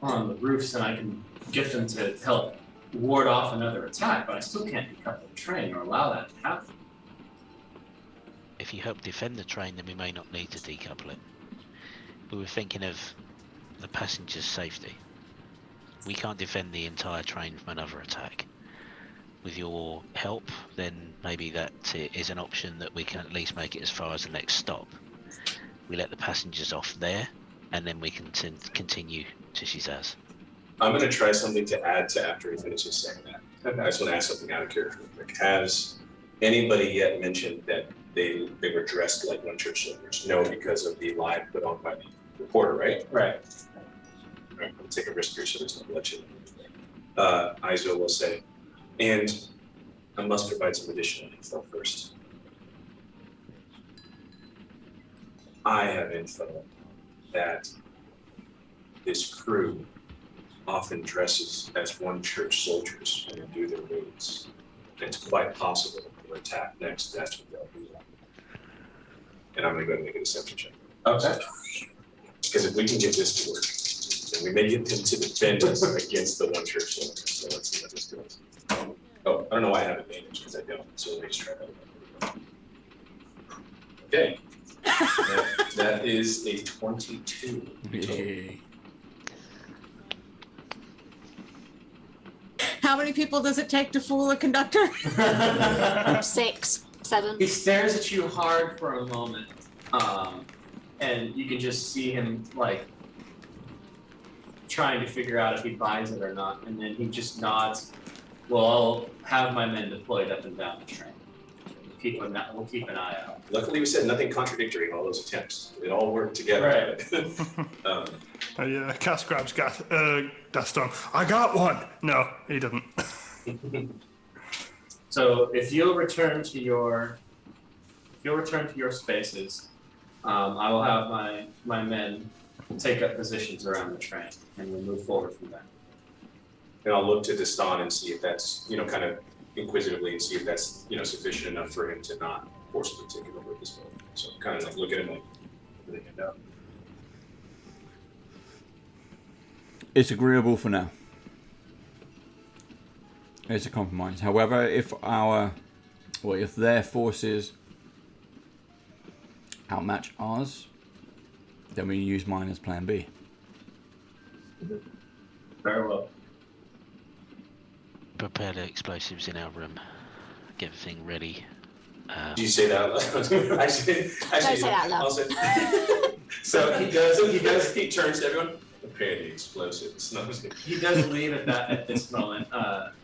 on the roofs and I can get them to help ward off another attack, but I still can't decouple the train or allow that to happen. If you help defend the train, then we may not need to decouple it. We were thinking of the passengers' safety. We can't defend the entire train from another attack. With your help, then maybe that is an option that we can at least make it as far as the next stop. We let the passengers off there, and then we can continue to Shizaz. I'm going to try something to add to after he finishes saying that. I just want to ask something out of character real quick. Has anybody yet mentioned that they were dressed like one church soldiers? No, because of the lie put on by the reporter, right? Right. All right, I'm going to take a risk here so there's no bloodshed. Izo will say, and I must provide some additional info first. I have info that this crew often dresses as one church soldiers when they do their raids. And it's quite possible that they'll attack next, that's what they'll do. And I'm gonna go ahead and make a deception check. Okay. Because if we can get this to work, then we may get them to defend us against the one church soldiers. So let's see what this does. Oh, I don't know why I have advantage, because I don't, so let me just try that. Okay. That is a 22. Yeah. How many people does it take to fool a conductor? 6, 7. He stares at you hard for a moment, and you can just see him like trying to figure out if he buys it or not, and then he just nods Well, I'll have my men deployed up and down the train. We'll keep an eye out. Luckily, we said nothing contradictory in all those attempts. It all worked together. Right. Cass grabs Gaston. I got one. No, he didn't. So if you'll return to your spaces, I will have my men take up positions around the train, and we'll move forward from there. And I'll look to Destan and see if that's, kind of inquisitively, and see if that's, sufficient enough for him to not forcibly take it over at this point. So kind of like look at him like, really end up. It's agreeable for now. It's a compromise. However, if their forces outmatch ours, then we use mine as plan B. Very well. Prepare the explosives in our room. Get everything ready. Do you say that out loud? Don't say that loud. So he turns to everyone, prepare the explosives. No, He does leave at this moment.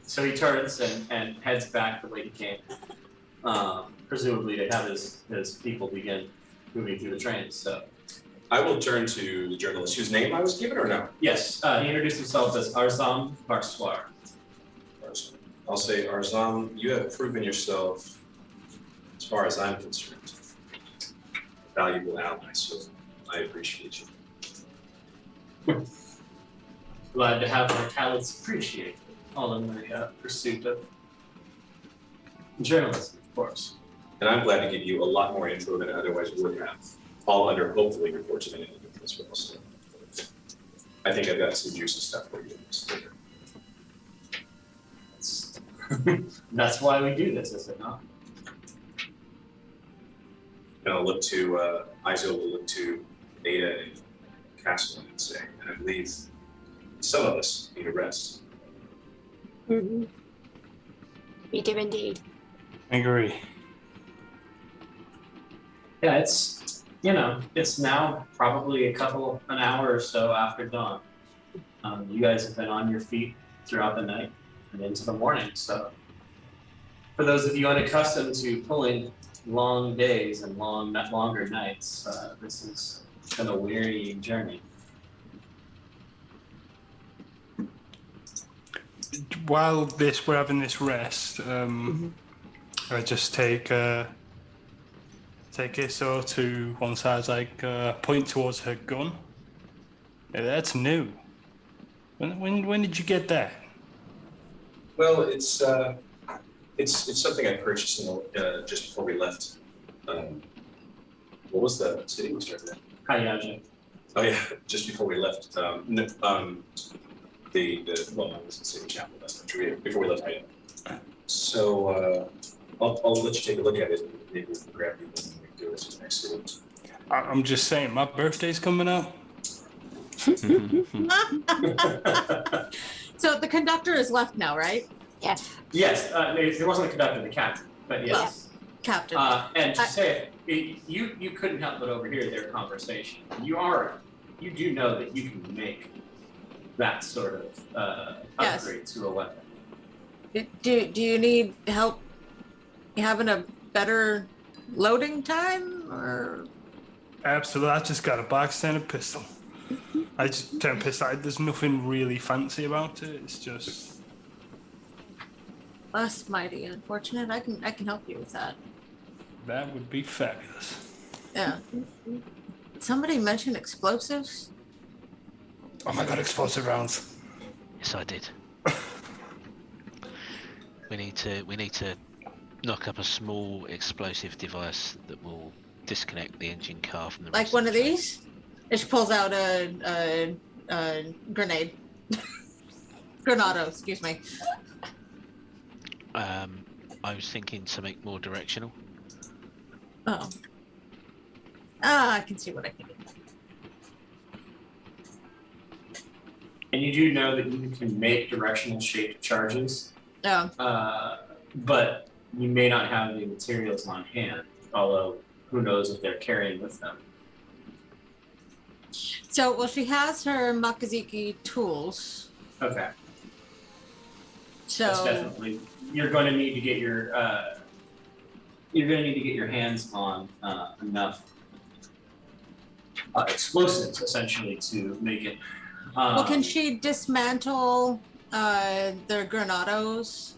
So he turns and heads back the way he came. Presumably to have his people begin moving through the trains. So I will turn to the journalist whose name I was given, or no? yes, he introduced himself as Arzam Barswar. I'll say, Arzam, you have proven yourself, as far as I'm concerned, a valuable ally, so I appreciate you. Glad to have my talents appreciated, all in the pursuit of journalism, of course. And I'm glad to give you a lot more info than I otherwise would have, all under hopefully reports of anything as well. So I think I've got some juicy stuff for you. That's why we do this, is it not? And I'll look to, Iso will look to Ada and Castle and say, and I believe some of us need a rest. Mm-hmm. We do indeed. I agree. Yeah, it's now probably an hour or so after dawn. You guys have been on your feet throughout the night and into the morning. So for those of you unaccustomed to pulling long days and longer nights, this has been a wearying journey. While we're having this rest, I just take Iso to one side, point towards her gun. Yeah, that's new. When did you get that? Well, it's something I purchased just before we left. What was the city we started at? Kayaja. Oh yeah, just before we left. I was in City Chapel. That's not true. Before we left, so I'll let you take a look at it. Maybe we can grab you when we do this next city. I'm just saying, my birthday's coming up. So the conductor is left now, right? Yeah. Yes, there wasn't a conductor, the captain, but yes. Captain. And to say it, you couldn't help but overhear their conversation. You do know that you can make that sort of upgrade to a weapon. Do you need help having a better loading time, or? Absolutely. I just got a bog standard pistol. I just turn pistol. There's nothing really fancy about it. It's just. That's mighty unfortunate. I can help you with that. That would be fabulous. Yeah. Somebody mentioned explosives. Oh my god, explosive rounds. Yes, I did. We need to knock up a small explosive device that will disconnect the engine car from the Like rest one of of the train. these? It just pulls out a grenade. Granado, excuse me. I was thinking something more directional. Oh. I can see what I can do. And you do know that you can make directional shaped charges, Oh. but you may not have the materials on hand, although who knows what they're carrying with them. So, well, she has her Makaziki tools. Okay. That's So definitely. You're going to need to get your hands on enough explosives essentially to make it. well, can she dismantle the granados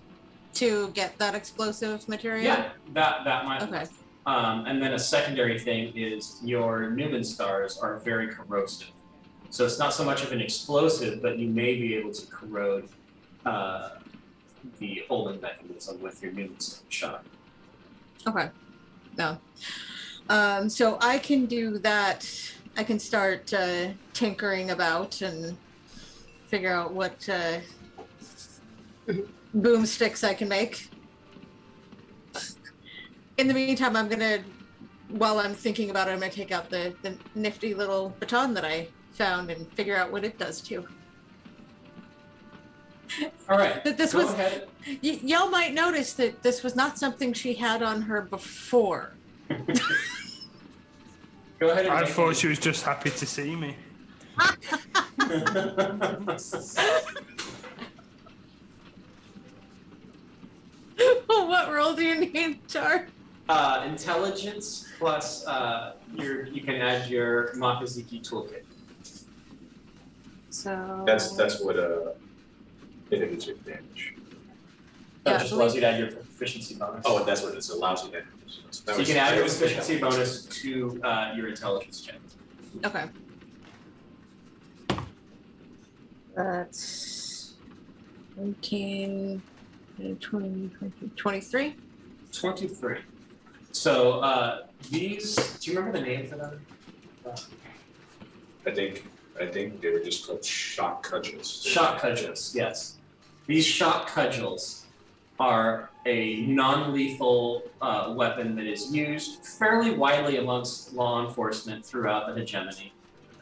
to get that explosive material? Yeah, that might. Okay. And then a secondary thing is your Newman stars are very corrosive. So it's not so much of an explosive, but you may be able to corrode the holding mechanism with your Newman star shot. Okay. No. So I can do that. I can start tinkering about and figure out what boomsticks I can make. In the meantime, while I'm thinking about it, I'm gonna take out the nifty little baton that I found and figure out what it does too. All right. That this go was- ahead. Y'all might notice that this was not something she had on her before. Go ahead. And I make thought it. she was just happy to see me. What role do you need, Char? Intelligence plus you can add your Makazuki toolkit. So That's what it is with damage. That Yeah, just I allows you to add your proficiency bonus. Oh, and that's what it allows you to. So you can add your proficiency bonus to your intelligence check. Okay. That's 19, 20, 23. 23. So these, do you remember the name for them? I think they were just called shock cudgels. Shock cudgels, yes. These shock cudgels are a non-lethal weapon that is used fairly widely amongst law enforcement throughout the hegemony.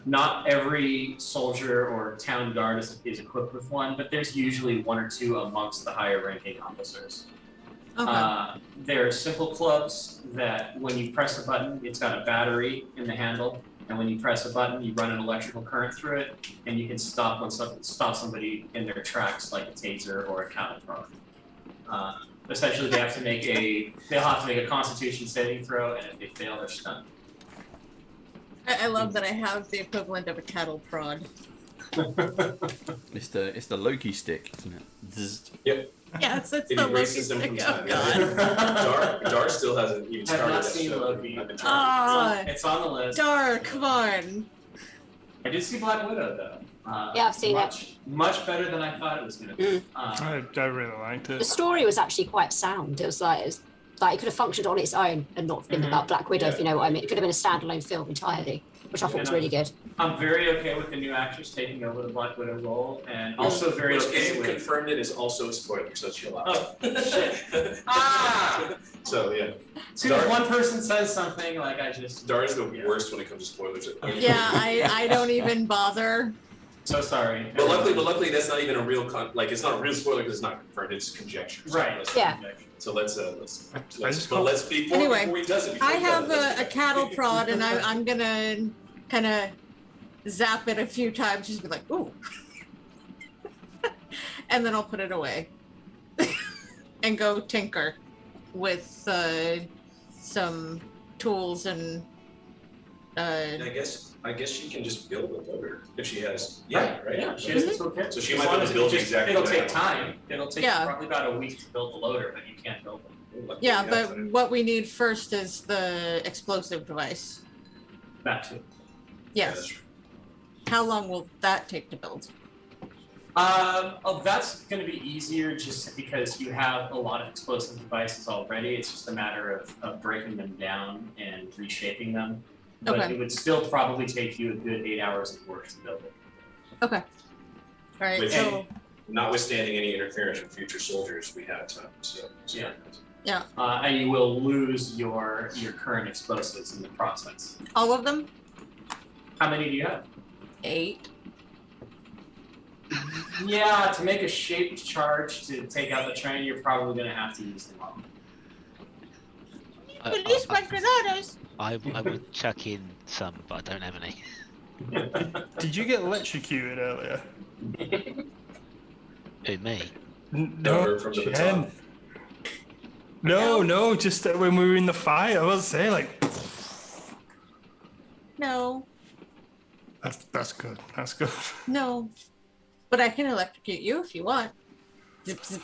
Not every soldier or town guard is equipped with one, but there's usually one or two amongst the higher ranking officers. Okay. They're simple clubs that when you press a button, it's got a battery in the handle, and when you press a button, you run an electrical current through it, and you can stop somebody in their tracks like a taser or a cattle prod. Essentially, they'll have to make a Constitution saving throw, and if they fail, they're stunned. I love that I have the equivalent of a cattle prod. It's the Loki stick, isn't it? Zzz. Yes, it's It the Loki erases them stick. from Oh time. god. Dar still hasn't even Have started not that seen show. Loki. I've been trying. Ah, It's on the list. Dar, come on. I did see Black Widow though. Yeah, I've seen it. Much better than I thought it was going to be. I really liked The it. story was actually quite sound. It was like it could have functioned on its own and not been Mhm. about Black Widow, Yeah. if you know what I mean. It could have been a standalone film entirely, which I thought was really good. I'm very okay with the new actress taking over the Black Widow role, and also very Which okay isn't with. confirmed. It is also a spoiler, so chill out. Oh shit! Ah! So yeah, Soon as one person says something, like I just. Dar is the Yeah. worst when it comes to spoilers. Yeah, I don't even bother. So sorry. But luckily, that's not even a real it's not a real spoiler because it's not confirmed. It's conjecture. So Right. let's- Yeah. So let's just before Anyway, he does it. I have a cattle prod, and I'm gonna kind of zap it a few times, just be like, ooh. And then I'll put it away and go tinker with some tools and And I guess she can just build a loader if she has. Right. Right. Yeah. She has the toolkit. So she As might long be able as to build it just- exactly It'll what take I want. time. It'll take Yeah. probably about a week to build the loader, but you can't build it. yeah, but what we need first is the explosive device. That too. Yes. How long will that take to build? That's going to be easier just because you have a lot of explosive devices already. It's just a matter of breaking them down and reshaping them. But Okay. it would still probably take you a good 8 hours of work to build it. Okay. All right. With So Notwithstanding any interference from future soldiers, we have time. So Yeah. And you will lose your current explosives in the process. all of them? How many do you have? 8. Yeah, to make a shaped charge to take out the train, you're probably going to have to use them all. I would chuck in some, but I don't have any. Did you get electrocuted earlier? Who, me? No, from the Jen. baton. No, just when we were in the fight, I was saying like. No, That's good. That's good. no. But I can electrocute you if you want. Zip, zip.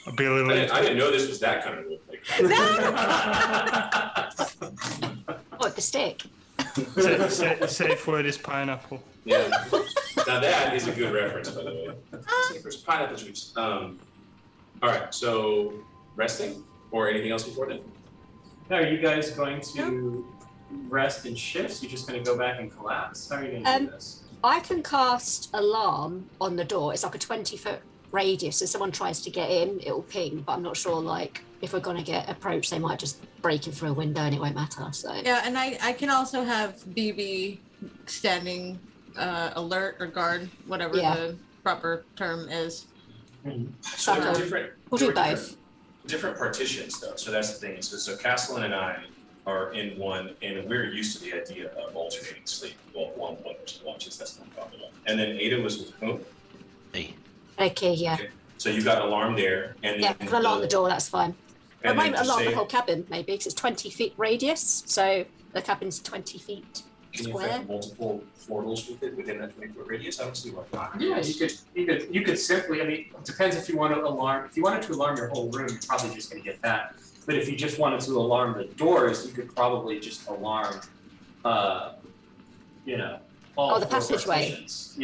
I'll be a little. I didn't know this was that kind of role play. What, the stick? Safe word is pineapple. Yeah. Now that is a good reference, by the way. There's pineapple juice. All right. So resting or anything else before then? Now, are you guys going to rest in shifts? You're just going to go back and collapse? How are you going to do this? I can cast alarm on the door. It's like a 20-foot radius. If someone tries to get in, it'll ping. But I'm not sure, like, if we're going to get approached, they might just break in through a window and it won't matter. So Yeah, and I can also have BB standing alert or guard, whatever the proper term is. So there were Okay. different. We'll there do were both. different partitions, though. So that's the thing. So Castellan and I are in one, and we're used to the idea of alternating sleep. Well, one person watches. That's not problem. And then Ada was with whom? Me. okay, yeah, Okay. So you got alarm there, and yeah. then Can alarm the door? That's fine. Or And then maybe just alarm the say, whole cabin, maybe, because it's 20 feet radius. So the cabin's 20 feet can you square. affect multiple portals with it within that 20-foot radius? I don't see why not. Yeah, you could simply, I mean, it depends if you want to alarm, if you wanted to alarm your whole room, you're probably just going to get that. But if you just wanted to alarm the doors, you could probably just alarm, all the four passageway. partitions. So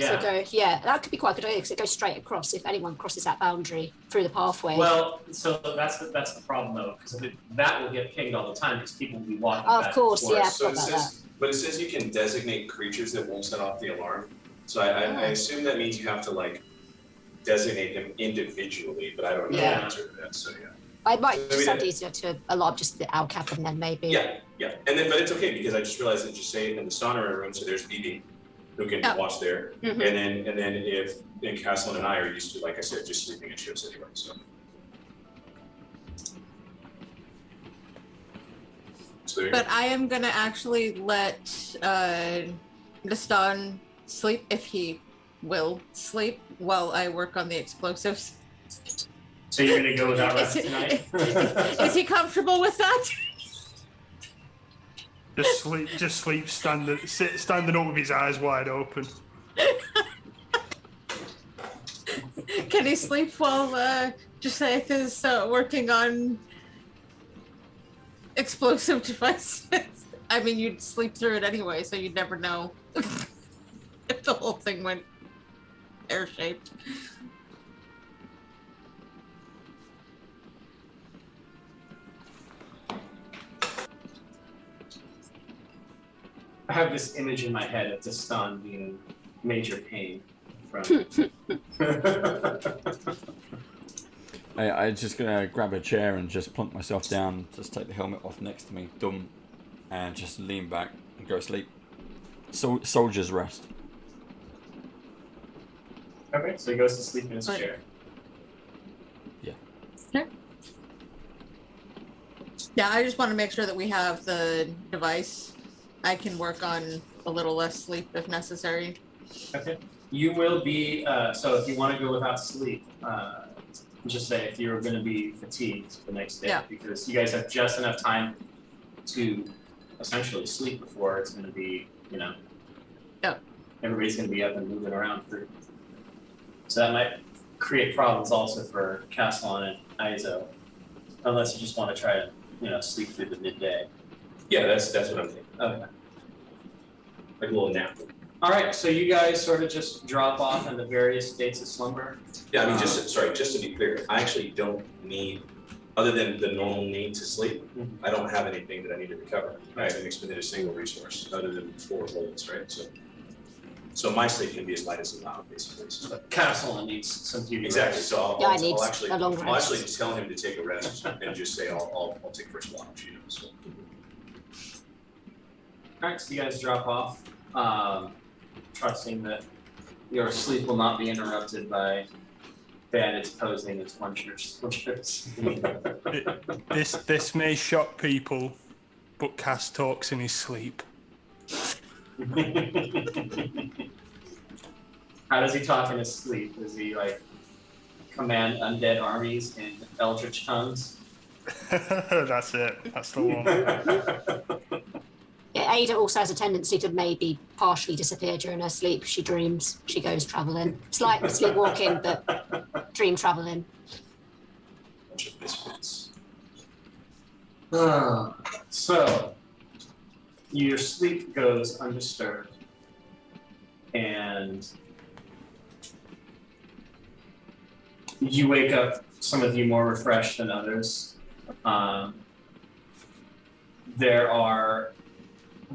Yeah. that could be quite a good idea because it goes straight across if anyone crosses that boundary through the pathway. Well, so that's the problem though, because that will get pinged all the time because people will be walking Oh, back of course, and forth. yeah. So it forgot about says, but it says you can designate creatures that won't set off the alarm. So I assume that means you have to like designate them individually, but I don't know the Yeah. answer to that. So yeah. I might So just we sound did- easier to alarm just our cabin then maybe. Yeah, and then but it's okay because I just realized that you say it in the sauna room, so there's BB who can Yeah. watch there, Mhm. and then if then Castellan and I are used to, like I said, just sleeping in shifts anyway. So there you go. But I am gonna actually let Gaston sleep if he will sleep while I work on the explosives. So you're gonna go without rest Is, tonight? is he comfortable with that? Just sleep standing up with his eyes wide open. Can he sleep while Joseph is working on explosive devices? I mean, you'd sleep through it anyway, so you'd never know if the whole thing went pear-shaped. I have this image in my head of Destan being in major pain from. I'm just gonna grab a chair and just plunk myself down, just take the helmet off next to me, dumb, and just lean back and go to sleep. Soldier's rest. Okay, so he goes to sleep in his Right. chair. Yeah, I just want to make sure that we have the device. I can work on a little less sleep if necessary. Okay. You will be, so if you want to go without sleep, just say if you're going to be fatigued the next day, Yeah. because you guys have just enough time to essentially sleep before it's going to be, Yeah. everybody's going to be up and moving around. So that might create problems also for Castellan and Izo, unless you just want to try to, sleep through the midday. Yeah, that's what I'm thinking. Okay. Like a little nap. All right, so you guys sort of just drop off in the various states of slumber. Yeah, I mean, just to be clear, I actually don't need, other than the normal need to sleep, Mhm. I don't have anything that I need to recover. I haven't expended a single resource other than 4 bullets, right? So my sleep can be as light as allowed, basically. So- Castellan needs some beauty Exactly. rest. So Yeah, I I'll need actually, a long I'll actually rest. tell him to take a rest and just say I'll take first watch. So. All right, so you guys drop off, trusting that your sleep will not be interrupted by bandits posing as munchers. This may shock people, but Cass talks in his sleep. How does he talk in his sleep? Is he like command undead armies in eldritch tongues. That's it. That's the one. Yeah, Ada also has a tendency to maybe partially disappear during her sleep. She dreams. She goes traveling. It's like sleepwalking, but dream traveling. Bunch of misfits. So, your sleep goes undisturbed, and you wake up, some of you more refreshed than others. There are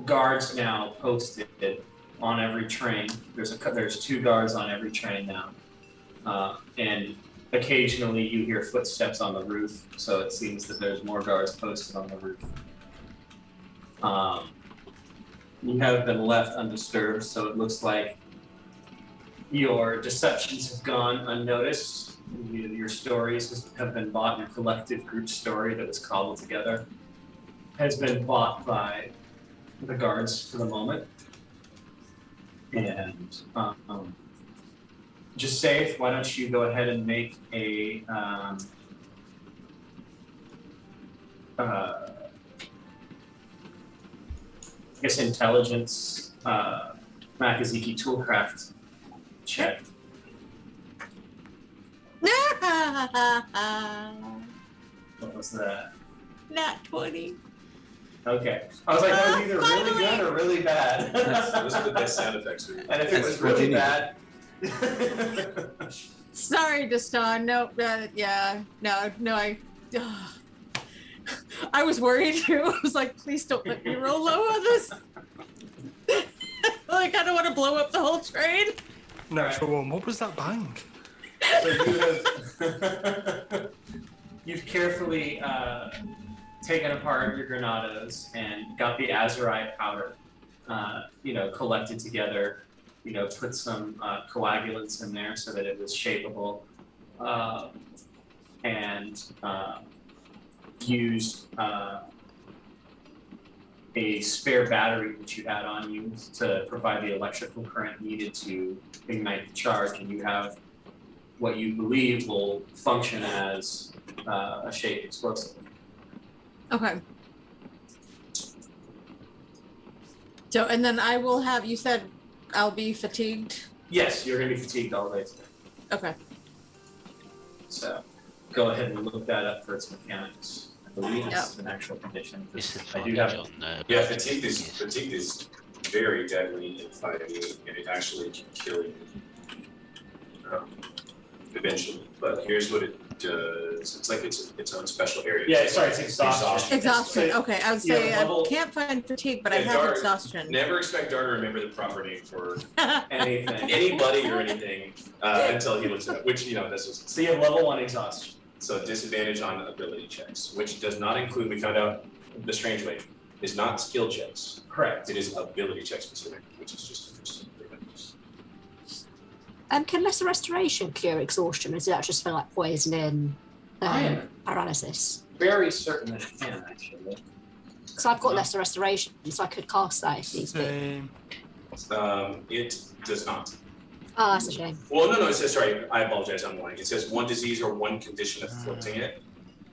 guards now posted on every train. There's 2 guards on every train now, and occasionally you hear footsteps on the roof. So it seems that there's more guards posted on the roof. You have been left undisturbed, so it looks like your deceptions have gone unnoticed. Your stories have been bought. Your collective group story that was cobbled together has been bought by the guards for the moment. And just safe, why don't you go ahead and make a I guess intelligence Makaziki toolcraft check. What was that? Nat 20. Okay. I was like, that was either really good or really bad. Those are the best sound effects. And if it was That's what you really need. bad. Sorry, Destan. No, I was worried too. I was like, please don't let me roll low on this. Like, I don't want to blow up the whole train. Natural one. What was that bang? So you've carefully taken apart your granadas and got the azurite powder, collected together, put some coagulants in there so that it was shapeable, and used a spare battery that you had on you to provide the electrical current needed to ignite the charge, and you have what you believe will function as a shaped explosive. Okay. So, and then I will have, you said I'll be fatigued? Yes, you're going to be fatigued all day today. Okay. So go ahead and look that up for its mechanics. I believe it's an actual condition. I do have Yeah, fatigue is very deadly in fighting, and it actually can kill you eventually. But here's what it does. It's like its own special area. it's exhaustion. Exhaustion. Okay, I would say I level- can't find fatigue, but I Yeah, have Dart- exhaustion. Never expect Dar to remember the proper name for Anything. anybody or anything until he looks it up, which, that's just. So you have level 1 exhaustion. So disadvantage on ability checks, which does not include, we found out the strange way, is not skill checks. Correct. It is ability check specific, which is just interesting. Can lesser restoration cure exhaustion, or is that just for like poisoning, I am paralysis? very certain that it can, actually. So I've got lesser restoration, so I could cast that if needs be. It does not. Oh, that's a shame. Well, no, it says, sorry, I apologize, I'm lying. It says one disease or one condition afflicting it.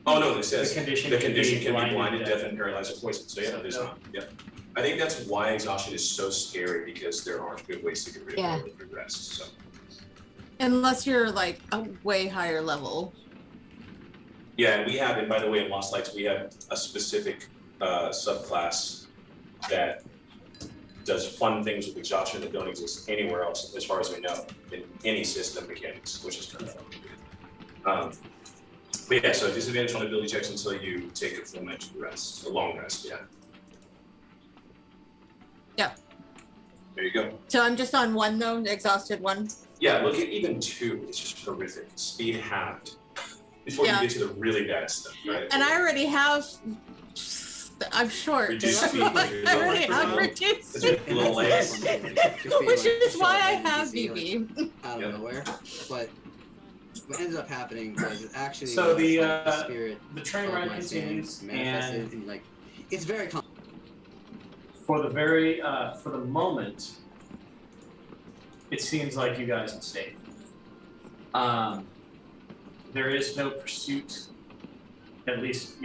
Oh, no, it says The condition can be blinded, blinded, deaf, and paralyzed, or poisoned. So yeah, it is not. Yeah. I think that's why exhaustion is so scary, because there aren't good ways to get rid of it or rest. So. Unless you're like a way higher level. Yeah, and we have, and by the way, in Lost Lights, we have a specific subclass that does fun things with exhaustion that don't exist anywhere else, as far as we know, in any system mechanics, which is kind of fun. But yeah, so disadvantage on ability checks until you take a full night's rest, a long rest, yeah. Yeah. There you go. So I'm just on 1 though, exhausted 1. Yeah, look at even 2, it's just horrific. Speed halved before you get to the really bad stuff, right? And I already have, I'm short. Reduced speed. I already have reduced speed. Little legs. Which is why I have BB. Out of nowhere, but what ended up happening was it actually So was the, like the spirit The train of ride my continues, sins manifested and in, like, it's very for the moment, it seems like you guys are safe. there is no pursuit, at least,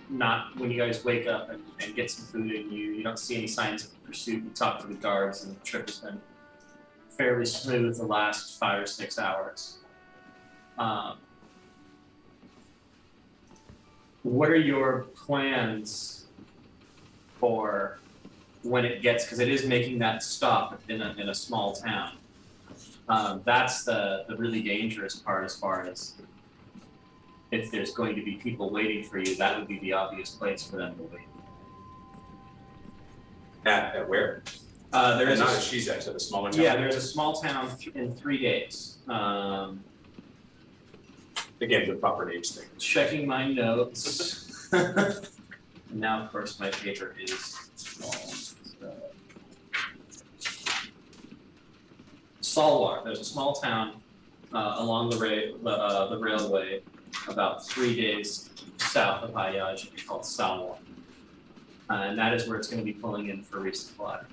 not when you guys wake up and get some food and you don't see any signs of pursuit. You talk to the guards and the trip has been fairly smooth the last 5 or 6 hours. What are your plans for when it gets, because it is making that stop in a small town. That's the really dangerous part as far as if there's going to be people waiting for you, that would be the obvious place for them to wait. At where? There is not at Shizak, at the smaller town. Yeah, there's a small town in 3 days. Again, the proper names thing. Checking my notes. And now, of course, my paper is small. Salwar. There's a small town along the railway, about 3 days south of Hayaj, called Salwar, and that is where it's going to be pulling in for resupply.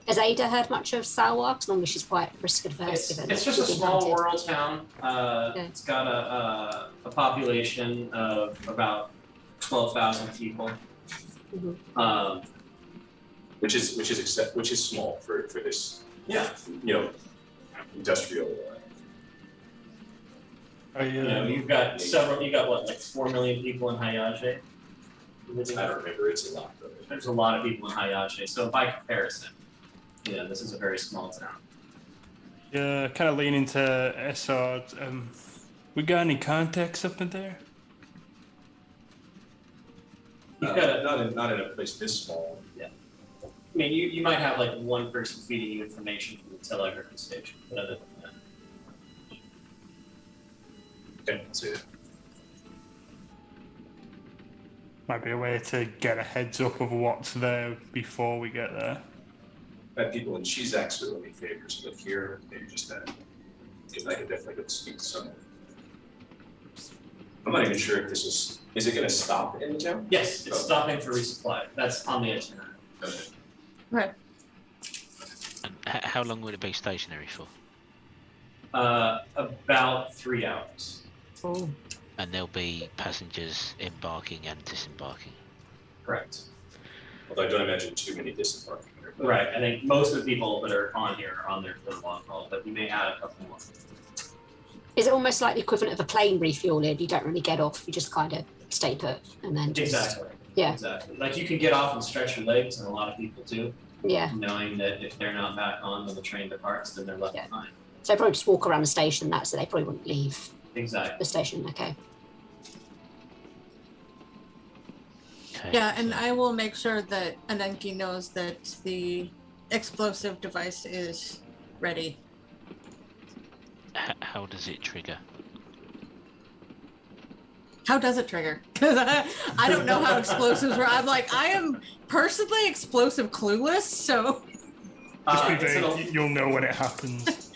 Has Ada heard much of Salwar? Because normally she's quite risk adverse. It's just a small rural town. It's got a population of about 12,000 people. Mm-hmm. Which is small for this. Yeah. Industrial. You've got several. You got what, like 4 million people in Hayaj? I don't remember. It's a lot. Though. There's a lot of people in Hayaj. So by comparison, this is a very small town. Yeah, kind of leaning to Essard. We got any contacts up in there? You've got not in a place this small. Yeah. I mean, you might have like one person feeding you information from the telegraphy station, but other than that. Okay, I'll see that. Might be a way to get a heads up of what's there before we get there. I had people in Shizak doing me favors, but here maybe just that. Because I could definitely go speak to someone. I'm not even sure if this is it going to stop in the town? Yes, it's stopping for resupply. That's on the itinerary. Okay. Right. And how long would it be stationary for? About 3 hours. Oh. And there'll be passengers embarking and disembarking. Correct. Although I don't imagine too many disembarking there. But Right. I think most of the people that are on here are on there for the long haul, but we may add a couple more. Is it almost like the equivalent of a plane refueling? You don't really get off, you just kind of stay put and then just... Exactly. Yeah. Exactly. Like you can get off and stretch your legs, and a lot of people do, Yeah. knowing that if they're not back on when the train departs, then they're left Yeah. behind. So probably just walk around the station, so they probably wouldn't leave Exactly. the station, okay. Okay. Yeah, and I will make sure that Anenki knows that the explosive device is ready. How does it trigger? How does it trigger? Because I don't know how explosives work. I'm like, I am personally explosive clueless, so. Just be It's an vague, you'll know when it happens.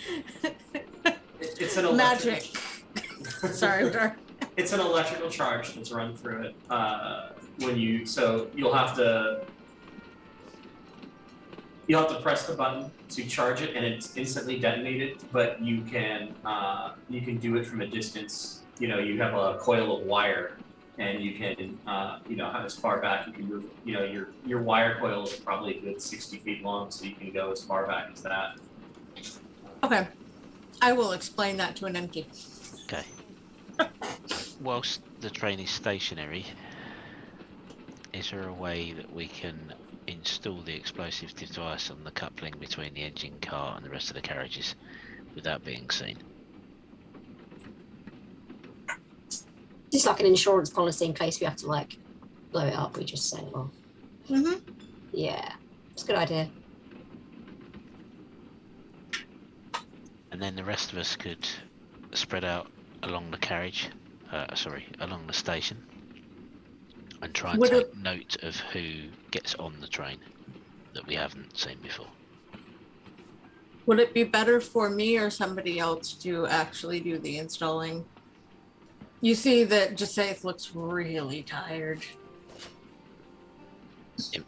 It's an electric- Magic. Sorry, Dar. It's an electrical charge that's run through it. You'll have to press the button to charge it, and it's instantly detonated. But you can do it from a distance. You have a coil of wire, and you can as far back you can move. Your wire coil is probably a good 60 feet long, so you can go as far back as that. Okay. I will explain that to Anenki. Okay. Whilst the train is stationary, is there a way that we can install the explosive device on the coupling between the engine car and the rest of the carriages without being seen? Just like an insurance policy in case we have to blow it up, we just set it off. Mm-hmm. Yeah, it's a good idea. And then the rest of us could spread out along the carriage, along the station, and try and take note of who gets on the train that we haven't seen before. Would it be better for me or somebody else to actually do the installing? You see that Jasaith looks really tired.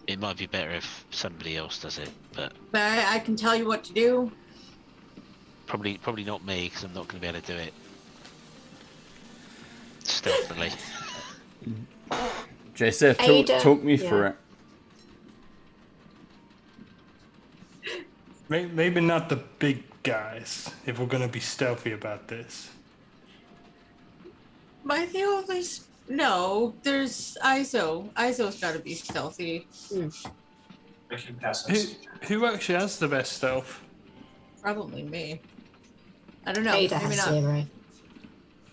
It might be better if somebody else does it, but But I can tell you what to do. Probably not me, because I'm not going to be able to do it stealthily. JSF, Ada, talk me yeah. through it. Maybe not the big guys, if we're going to be stealthy about this. By the only no, there's Izo. Izo's got to be stealthy. I can pass Who, this. who actually has the best stealth? Probably me. I don't know. Ada Maybe has not. 0.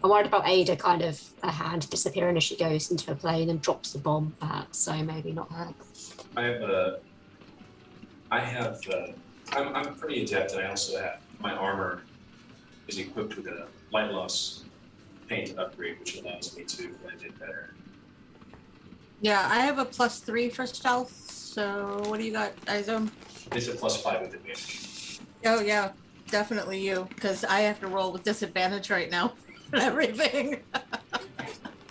I'm worried about Ada kind of her hand disappearing as she goes into a plane and drops the bomb, perhaps. So maybe not her. I'm pretty adept, and I also have my armor is equipped with a light loss paint upgrade, which allows me to blend in better. Yeah, I have a +3 for stealth. So what do you got, Izo? It's a +5 with advantage. Oh yeah, definitely you, because I have to roll with disadvantage right now and everything.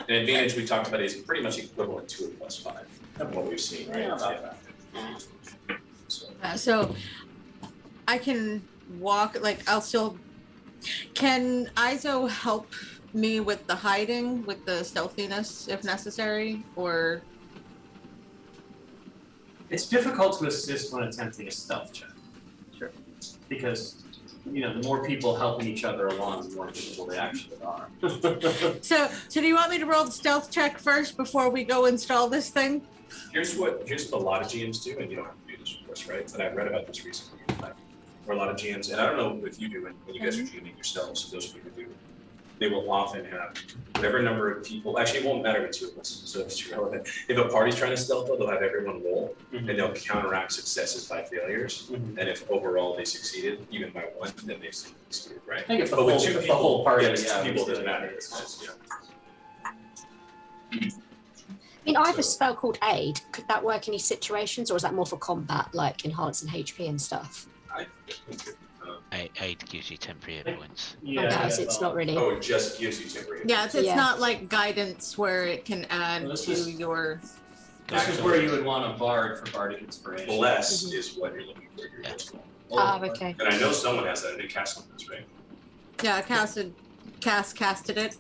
An advantage we talked about is pretty much equivalent to a +5 of what we've seen, right? Yeah. So I can walk, like I'll still. Can Izo help me with the hiding, with the stealthiness if necessary, or? It's difficult to assist when attempting a stealth check. Sure. Because, the more people helping each other along, the more visible they actually are. So do you want me to roll the stealth check first before we go install this thing? Here's what a lot of GMs do, and you don't have to do this, of course, right? But I read about this recently, where a lot of GMs, and I don't know if you do it when you guys are GMing yourselves, so those of you who do, they will often have whatever number of people. Actually, it won't matter with 2 of us, so it's relevant. If a party's trying to stealth, they'll have everyone roll, and they'll counteract successes by failures. And if overall they succeeded, even by 1, then they've succeeded, right? I think if the But with whole, 2 if people, the whole party, it's 2 people, it doesn't matter. yeah. It's just, I mean, I have a spell called Aid. Could that work in these situations, or is that more for combat, like enhancing HP and stuff? I think Aid gives you temporary hit points. Yeah, Okay, that's so it's all. not really. Oh, it just gives you temporary. Yeah, it's Yeah. not like guidance where it can add Well, this to is- your. This is where you would want a bard for bardic inspiration. Bless is what you're looking for. Your next one. Ah, okay. And I know someone has that. They cast on this, right? Yeah, casted it.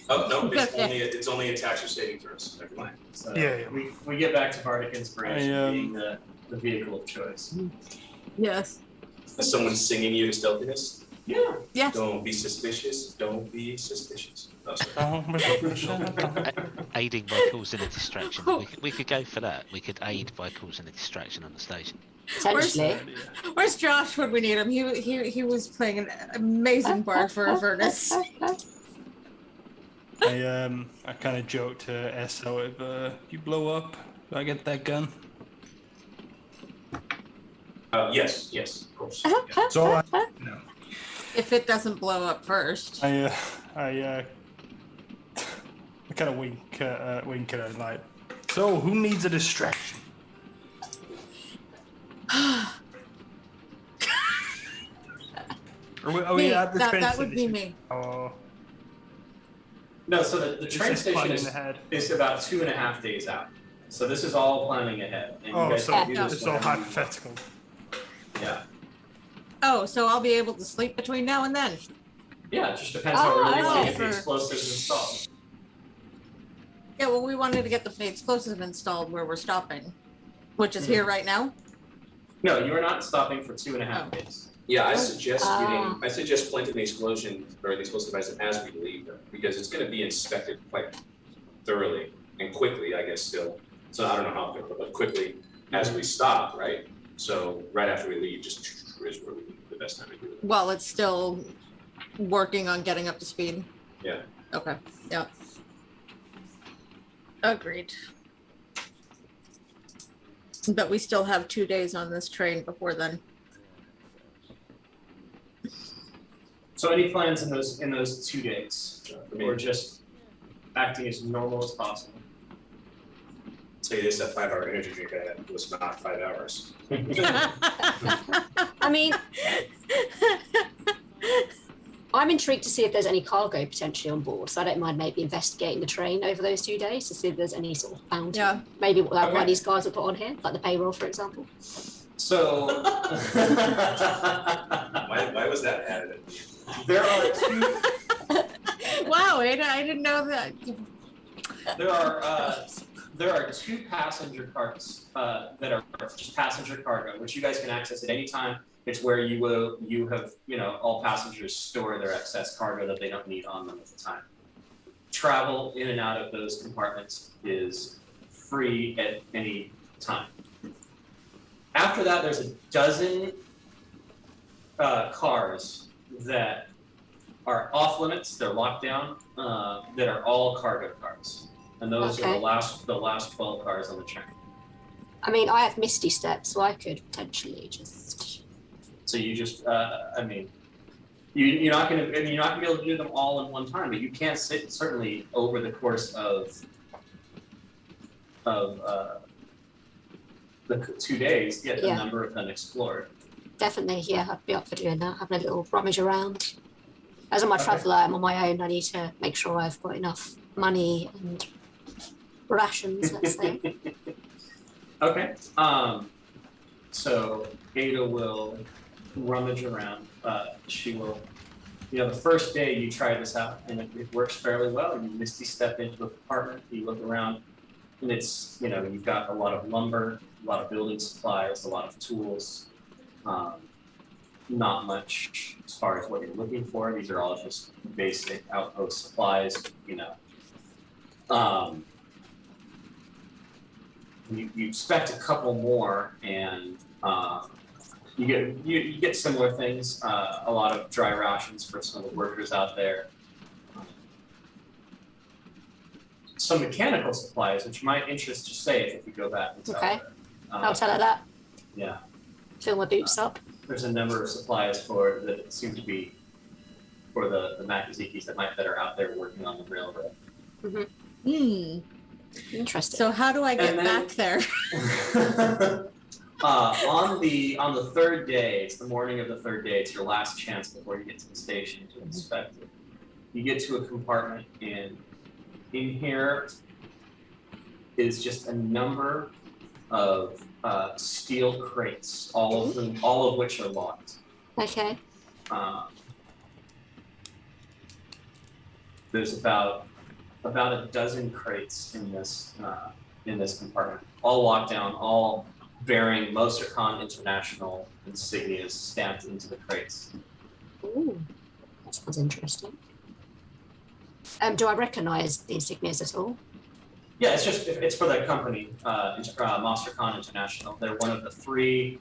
Oh no, it's only attacks or saving throws. Never mind. So Yeah. we get back to bardic inspiration I, being the vehicle of choice. Yes. Is someone singing you to stealthiness? Yeah. Yes. Don't be suspicious. Don't be suspicious. Oh, sorry. Aiding by causing a distraction. We could go for that. We could aid by causing a distraction on the station. Potentially. Where's Josh when we need him? He was playing an amazing bard for Avernus. I kind of joked to SL if you blow up, do I get that gun? Yes, of course. So no. If it doesn't blow up first. I kind of wink at her like, so who needs a distraction? Are we Me. at the train That would be station? me. Oh, No, so the train just planning station ahead. is about 2.5 days out. So this is all planning ahead. And you Oh, guys so can do this it's all whenever you want. hypothetical. Yeah. Oh, so I'll be able to sleep between now and then. Yeah, it just depends how early you want to get the for- explosives installed. Yeah, well, we wanted to get the explosive installed where we're stopping, which is here right now. No, you are not stopping for 2.5 Oh. days. Yeah, I suggest Ah. I suggest planting the explosion or the explosive device as we leave them, because it's going to be inspected quite thoroughly and quickly, I guess. Still, so I don't know how quickly, but quickly as we stop, right? So right after we leave, just is where we the best time to do it. While it's still working on getting up to speed. Yeah. Okay. Yeah. Agreed. But we still have 2 days on this train before then. So any plans in those 2 days? Or just acting as normal as possible? Tell you this, that 5-hour energy drink I had was not 5 hours. I mean, I'm intrigued to see if there's any cargo potentially on board, so I don't mind maybe investigating the train over those 2 days to see if there's any sort of bounty. Yeah. Maybe like Okay. one of these guys will put on here, like the payroll, for example. So Why was that added? there are two. Wow, Ada, I didn't know that. There are two passenger carts that are just passenger cargo, which you guys can access at any time. It's where you have all passengers store their excess cargo that they don't need on them at the time. Travel in and out of those compartments is free at any time. After that, there's a dozen cars that are off limits. They're locked down. That are all cargo cars, and those are the last 12 cars on the train. I mean, I have Misty Step, so I could potentially just. So you just, you're not going to be able to do them all in one time, but you can certainly over the course of the 2 days get a number of them explored. Definitely, yeah, I'd be up for doing that. Having a little rummage around. As I'm a traveller, I'm on my own. I need to make sure I've got enough money and rations, let's say. Okay. So Ada will rummage around. She will. The first day you try this out, and it works fairly well. You Misty Step into a compartment. You look around, and it's you've got a lot of lumber, a lot of building supplies, a lot of tools. Not much as far as what you're looking for. These are all just basic outpost supplies. You expect a couple more, and you get similar things. A lot of dry rations for some of the workers out there. Some mechanical supplies, which might interest you, safe if you go back and tell her. I'll tell her that. Yeah. Fill my boots up. There's a number of supplies that seem to be for the Makazikis that are out there working on the railroad. Interesting. So how do I get back there? On the third day, it's the morning of the third day. It's your last chance before you get to the station to inspect it. You get to a compartment, and in here is just a number of steel crates, all of which are locked. Okay. There's about a dozen crates in this compartment, all locked down, all bearing Mesoamerican International insignias stamped into the crates. Ooh, that sounds interesting. Do I recognise the insignias at all? Yeah, it's for the company, Mesoamerican International. They're one of the three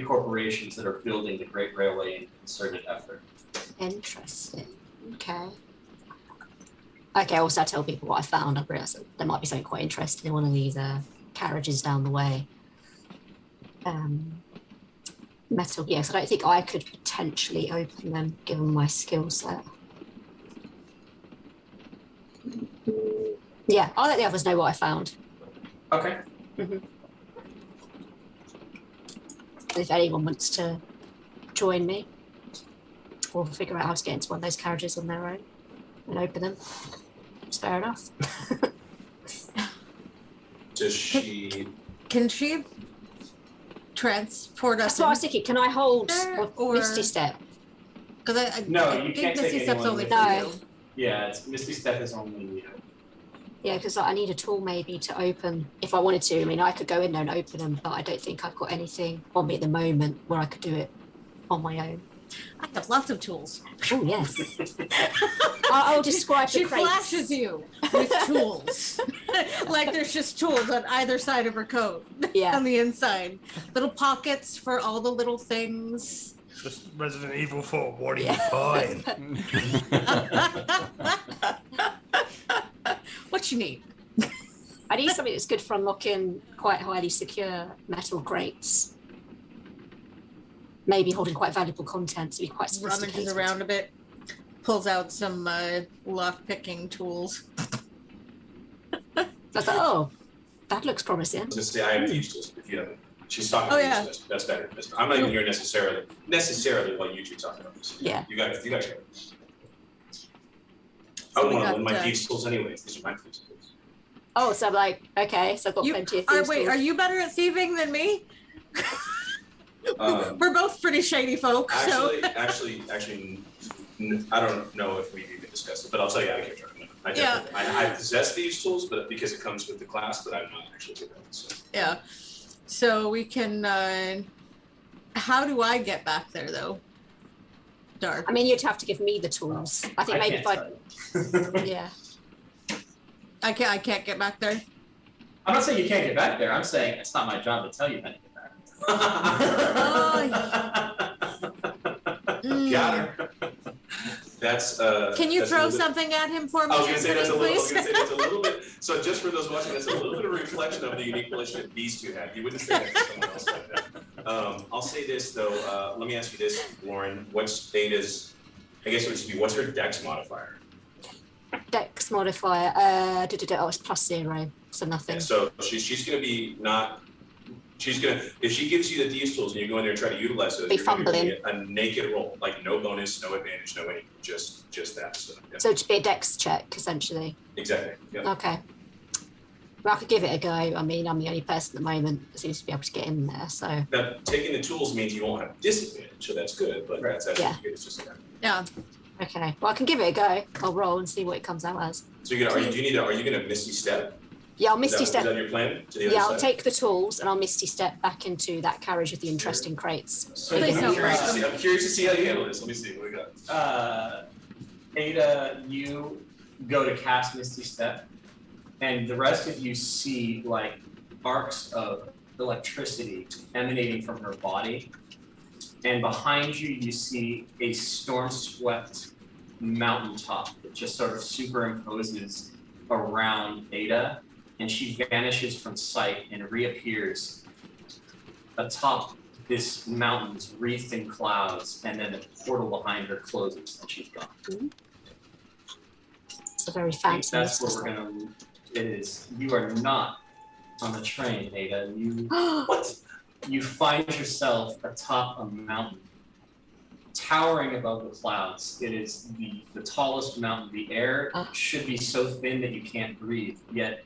corporations that are building the Great Railway in concerted effort. Interesting. Okay. Okay, also I tell people what I found. I realised that there might be something quite interesting in one of these carriages down the way. Metal, yes, I don't think I could potentially open them given my skill set. Yeah, I'll let the others know what I found. Okay. If anyone wants to join me or figure out how to get into one of those carriages on their own and open them, it's fair enough. Does she? Can she transport us? That's what I was thinking. Can I hold or Misty Step? Because I You think can't Misty take Step's anyone only with for you. you. Yeah, Misty Step is only you. Yeah, because I need a tool maybe to open if I wanted to. I mean, I could go in there and open them, but I don't think I've got anything on me at the moment where I could do it on my own. I have lots of tools. Oh, yes. I'll describe the She crates. flashes you with tools. Like there's just tools on either side of her coat. Yeah. On the inside. Little pockets for all the little things. Just Resident Evil 4, what are you buying? What you need? I need something that's good for unlocking quite highly secure metal crates. Maybe holding quite valuable content to be quite sophisticated. Rummages around a bit. Pulls out some lock-picking tools. I was like, oh, that looks promising. Just say I have these tools if you haven't. She's talking Oh, about yeah. these. That's better. I'm not even here necessarily while you two talking about this. Yeah. You guys go. So I we want to got, learn my thieves tools anyways. These are my thieves tools. Oh, so I'm like, okay, so I've got plenty of things. Wait, are you better at thieving than me? We're both pretty shady folk, so. Actually, I don't know if we've even discussed it, but I'll tell you out of character. I possess these tools, but because it comes with the class, but I'm not actually good at it. So. Yeah. So we can. How do I get back there, though? Dark. I mean, you'd have to give me the tools. I think maybe if I. Yeah. I can't get back there. I'm not saying you can't get back there. I'm saying it's not my job to tell you how to get back. Got her. That's Can you that's throw something at him for me? I was gonna say that's a little. I was please? gonna say that's a little bit. So just for those watching, that's a little bit of a reflection of the unique relationship these two have. You wouldn't say that to someone else like that. I'll say this though. Let me ask you this, Lauren. What's Data's? I guess it would just be what's her Dex modifier? Dex modifier. Oh, it's +0, so nothing. Yeah, so she's gonna be not. She's gonna if she gives you these tools and you go in there and try to utilize those, Be you're gonna fumbling. get a naked roll, like no bonus, no advantage, no anything, just that. So, yeah. So it'd be a Dex check essentially. Exactly. Yeah. Okay. Well, I could give it a go. I mean, I'm the only person at the moment that seems to be able to get in there. So. Now, taking the tools means you won't have disadvantage, so that's good. But that's actually good. It's just Yeah. Okay. Well, I can give it a go. I'll roll and see what it comes out as. So you're gonna are you gonna Misty Step? Yeah, I'll Misty Is Step. that your plan? To the Yeah, other I'll side? take the tools and I'll Misty Step back into that carriage with the interesting crates. So Please you, don't break I'm curious to see how you handle this. Let me see what we got. Ada, you go to cast Misty Step, and the rest of you see like arcs of electricity emanating from her body, and behind you, you see a storm-swept mountaintop that just sort of superimposes around Ada, and she vanishes from sight and reappears atop this mountain's wreathed in clouds, and then the portal behind her closes and she's gone. It's a very I think fancy. that's where we're gonna. It is. You are not on the train, Ada. You what? You find yourself atop a mountain, towering above the clouds. It is the tallest mountain. The air should be so thin that you can't breathe. Yet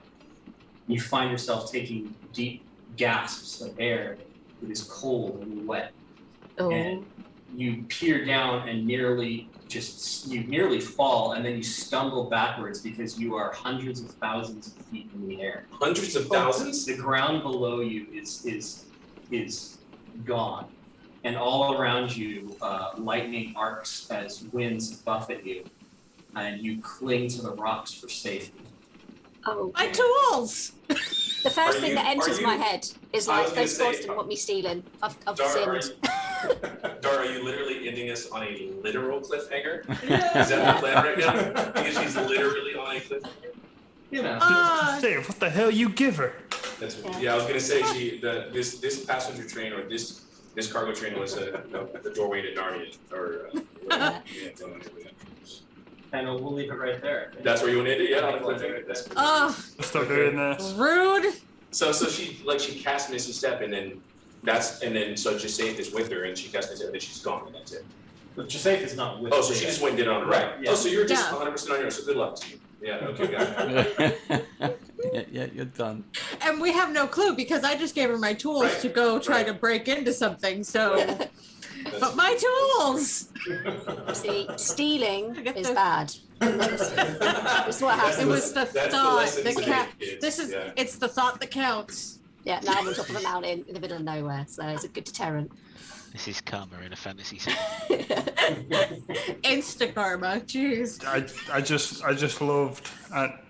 you find yourself taking deep gasps of air. It is cold and wet, and you peer down and nearly fall, and then you stumble backwards because you are hundreds of thousands of feet in the air. Hundreds of thousands? The ground below you is gone, and all around you, lightning arcs as winds buffet you, and you cling to the rocks for safety. Oh. My tools! The first thing that enters my head is like, those gods didn't want me stealing. I've sinned. Dar, are you literally ending us on a literal cliffhanger? Is that the plan right now? Because she's literally on a cliffhanger? You know. Dave, what the hell you give her? That's I was gonna say this passenger train or this cargo train was at the doorway to Narnia or And we'll leave it right there. That's where you want to end it? Yeah, on a cliffhanger. That's cool. Stop doing this. Rude. So she cast Misty Step and then so Jasafe is with her and she cast Misty Step and then she's gone and that's it. But Jasafe is not with Oh, so she just went and did it on her own. Right, yeah. Oh, so you're just 100% on your own. So good luck to you. Yeah. Okay. Got it. yeah, you're done. And we have no clue because I just gave her my tools to go try to break into something. So, but my tools. See, stealing is bad. This is what happens. It was the That's the thought lesson that to counts. make kids, This is yeah. it's the thought that counts. Yeah, now I'm on top of a mountain in the middle of nowhere, so it's a good deterrent. This is karma in a fantasy set. Insta karma. Jeez. I just loved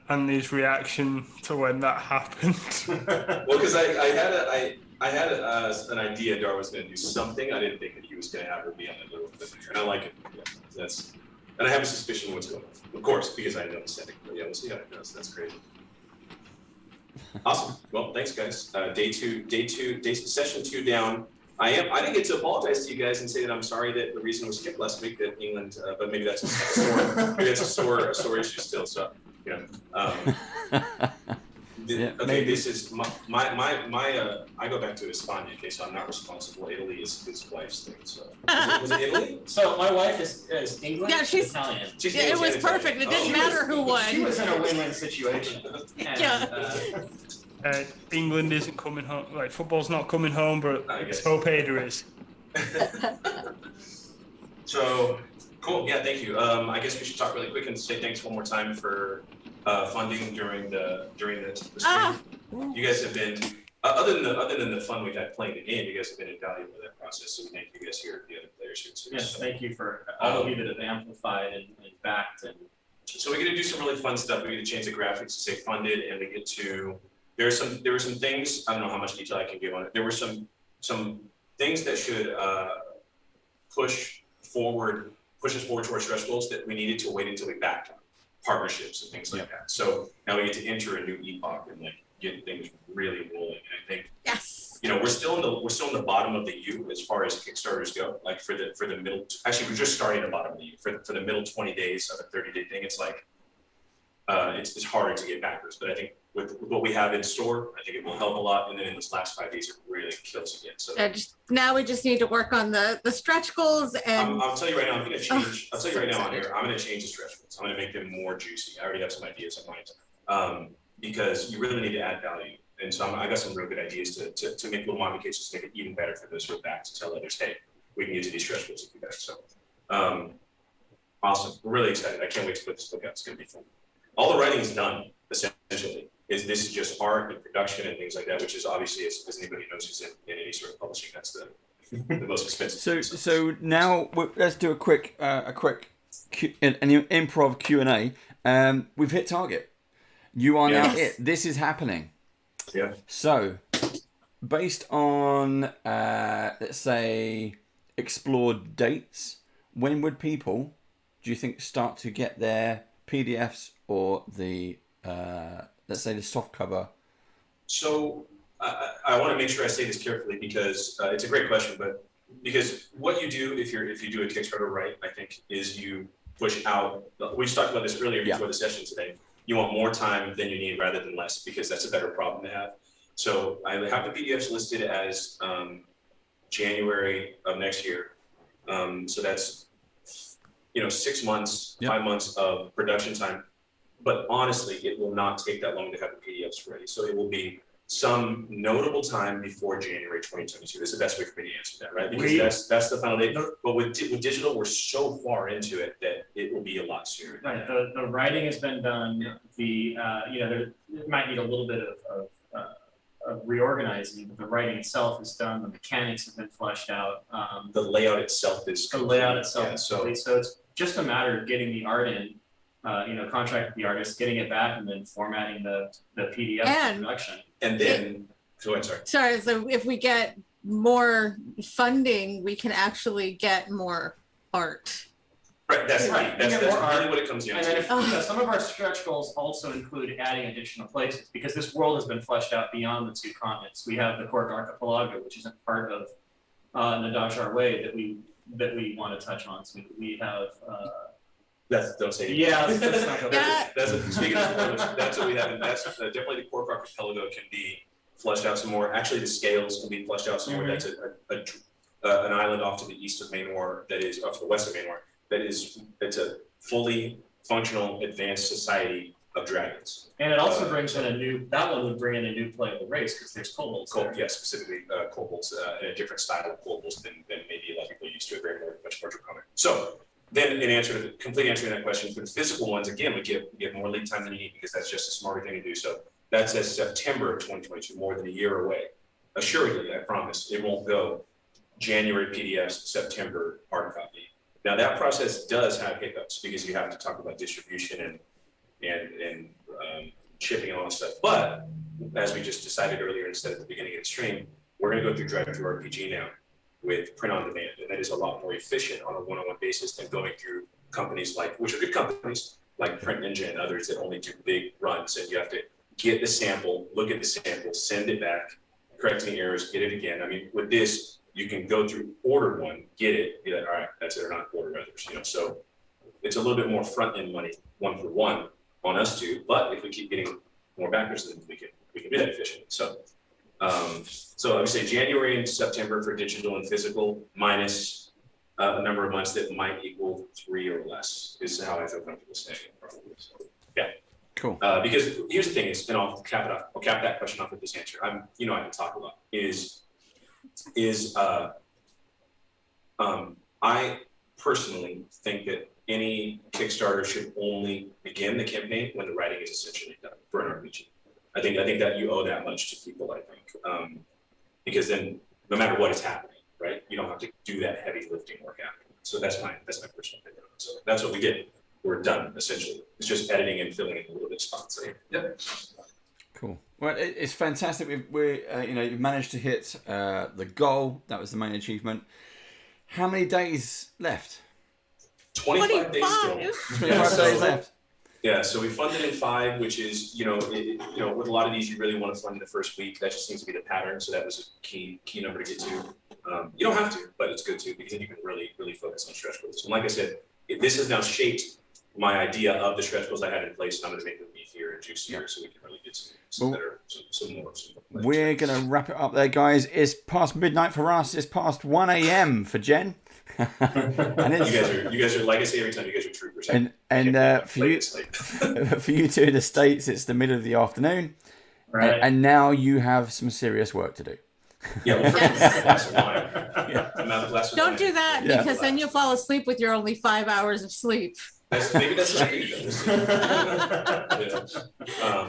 Andy's reaction to when that happened. Well, because I had an idea Dar was going to do something. I didn't think that he was going to have her be on the little cliffhanger, and I like it. Yeah, and I have a suspicion what's going on. Of course, because I know the setting. But yeah, we'll see how it goes. That's crazy. Awesome. Well, thanks, guys. Session 2 down. I didn't get to apologize to you guys and say that I'm sorry that the reason was skipped last week that England, but maybe that's a sore issue still. So, maybe. This is my I go back to España, okay, so I'm not responsible. Italy is his wife's thing. So was it Italy? So my wife is English. Yeah, she's Italian. It was perfect. It didn't matter who won. She was in a win-win situation. And, England isn't coming home. Like football's not coming home, but I let's guess. hope Ada is. So, cool, yeah, thank you. I guess we should talk really quick and say thanks one more time for funding during the stream. You guys have been, other than the fun we've had playing the game, you guys have been invaluable in that process, so we thank you guys here, the other players here too. Yes, So, thank you for all of you that have amplified and backed and. so we get to do some really fun stuff. We get to change the graphics to say funded, and we get to, there were some things, I don't know how much detail I can give on it. There were some things that should push us forward to our stretch goals that we needed to wait until we backed on, partnerships and things like that. So now we get to enter a new epoch and like get things really rolling. And I think, Yes. you know, we're still in the bottom of the U as far as Kickstarters go. Like for the middle, actually we're just starting at the bottom of the U. For the middle 20 days of a 30-day thing, it's like it's harder to get backers. But I think with what we have in store, I think it will help a lot. And then in this last 5 days, it really kills again. So Now we just need to work on the stretch goals and I'll tell you right now, I'm gonna change. I'll tell you so right now on excited. here, I'm gonna change the stretch goals. I'm gonna make them more juicy. I already have some ideas in mind, because you really need to add value. And so I got some real good ideas to make little modifications to make it even better for those who are back to tell others, hey, we can get to these stretch goals if you guys. So, awesome. We're really excited. I can't wait to put this book out. It's gonna be fun. All the writing is done essentially. This is just art and production and things like that, which is obviously, as anybody knows who's in any sort of publishing, that's the most expensive. So now let's do a quick an improv Q&A. We've hit target. You are now it. This is happening. Yeah. So, based on let's say explored dates, when would people, do you think, start to get their PDFs or the let's say the soft cover? So I want to make sure I say this carefully because it's a great question, but because what you do if you do a Kickstarter right, I think, is you push out. We talked about this earlier before the session today. You want more time than you need rather than less because that's a better problem to have. So I have the PDFs listed as January of next year. So that's 6 months, 5 months of production time. But honestly, it will not take that long to have the PDFs ready. So it will be some notable time before January 2022. That's the best way for me to answer that, right? Because that's the final date. But with digital, we're so far into it that it will be a lot sooner. Right. The writing has been done. It might need a little bit of reorganizing, but the writing itself is done. The mechanics have been fleshed out. The layout itself is complete. So it's just a matter of getting the art in. Contract with the artist, getting it back, and then formatting the PDF for production. And then, go ahead, sorry. Sorry, so if we get more funding, we can actually get more art. Right, that's Right. That's more art. really what it comes down And to. then some of our stretch goals also include adding additional places because this world has been fleshed out beyond the 2 continents. We have the Cork Archipelago, which isn't part of Nadajar Way that we want to touch on. So we have. Don't say anything. Yeah, that's not good. Speaking of spoilers, that's what we have. And that's definitely the Cork Archipelago can be fleshed out some more. Actually, the scales can be fleshed out some more. That's an island off to the east of Mainor, that is off to the west of Mainor. It's a fully functional, advanced society of dragons. And it also brings in that one would bring in a new playable race because there's kobolds. Yes, specifically kobolds, in a different style of kobolds than maybe a lot of people used to. Much more draconic. So. Then complete answer to that question, for the physical ones, again, we give more lead time than you need because that's just a smarter thing to do. So that says September of 2022, more than a year away. Assuredly, I promise, it won't go January PDFs, September hard copy. Now that process does have hiccups because you have to talk about distribution and shipping and all that stuff. But as we just decided earlier and said at the beginning of the stream, we're going to go through Drive-Thru RPG now with print on demand, and that is a lot more efficient on a one-on-one basis than going through companies which are good companies like Print Ninja and others that only do big runs, and you have to get the sample, look at the sample, send it back, correct any errors, get it again. I mean, with this, you can go through, order one, get it, be like, all right, that's it, or not order others. So it's a little bit more front-end money, 1-for-1 on us two, but if we keep getting more backers, then we can do that efficiently. So I would say January and September for digital and physical, minus a number of months that might equal 3 or less is how I feel comfortable saying it. Probably. So, yeah. Cool. Because here's the thing is, and I'll cap that question off with this answer. I can talk a lot. I personally think that any Kickstarter should only begin the campaign when the writing is essentially done for an RPG. I think that you owe that much to people. I think because then no matter what is happening, right, you don't have to do that heavy lifting work after. So that's my personal opinion. So that's what we did. We're done essentially. It's just editing and filling in a little bit of spots. So, yep. Cool. Well, it's fantastic. You've managed to hit the goal. That was the main achievement. How many days left? 25 days still. 25 days left. Yeah, so we funded in 5, which is, with a lot of these, you really want to fund in the first week. That just seems to be the pattern. So that was a key number to get to. You don't have to, but it's good to, because then you can really, really focus on stretch goals. And like I said, this has now shaped my idea of the stretch goals I had in place, and I'm going to make them beefier and juicier so we can really get some more. We're going to wrap it up there, guys. It's past midnight for us. It's past 1 a.m. for Jen. And you guys are, like I say every time, you guys are troopers. And for you two in the States, it's the middle of the afternoon. Right. And now you have some serious work to do. Yeah, well, glass of wine. Don't do that because then you'll fall asleep with your only 5 hours of sleep. Maybe that's what I need.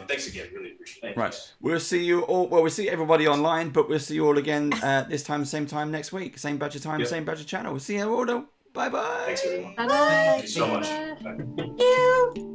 Thanks again. Really appreciate it. Right. We'll see you all. Well, we'll see everybody online, but we'll see you all again this time, same time next week. Same budget time, same budget channel. We'll see you all. Bye bye. Thanks, everyone. Bye-bye. Thank you so much. Bye. Thank you.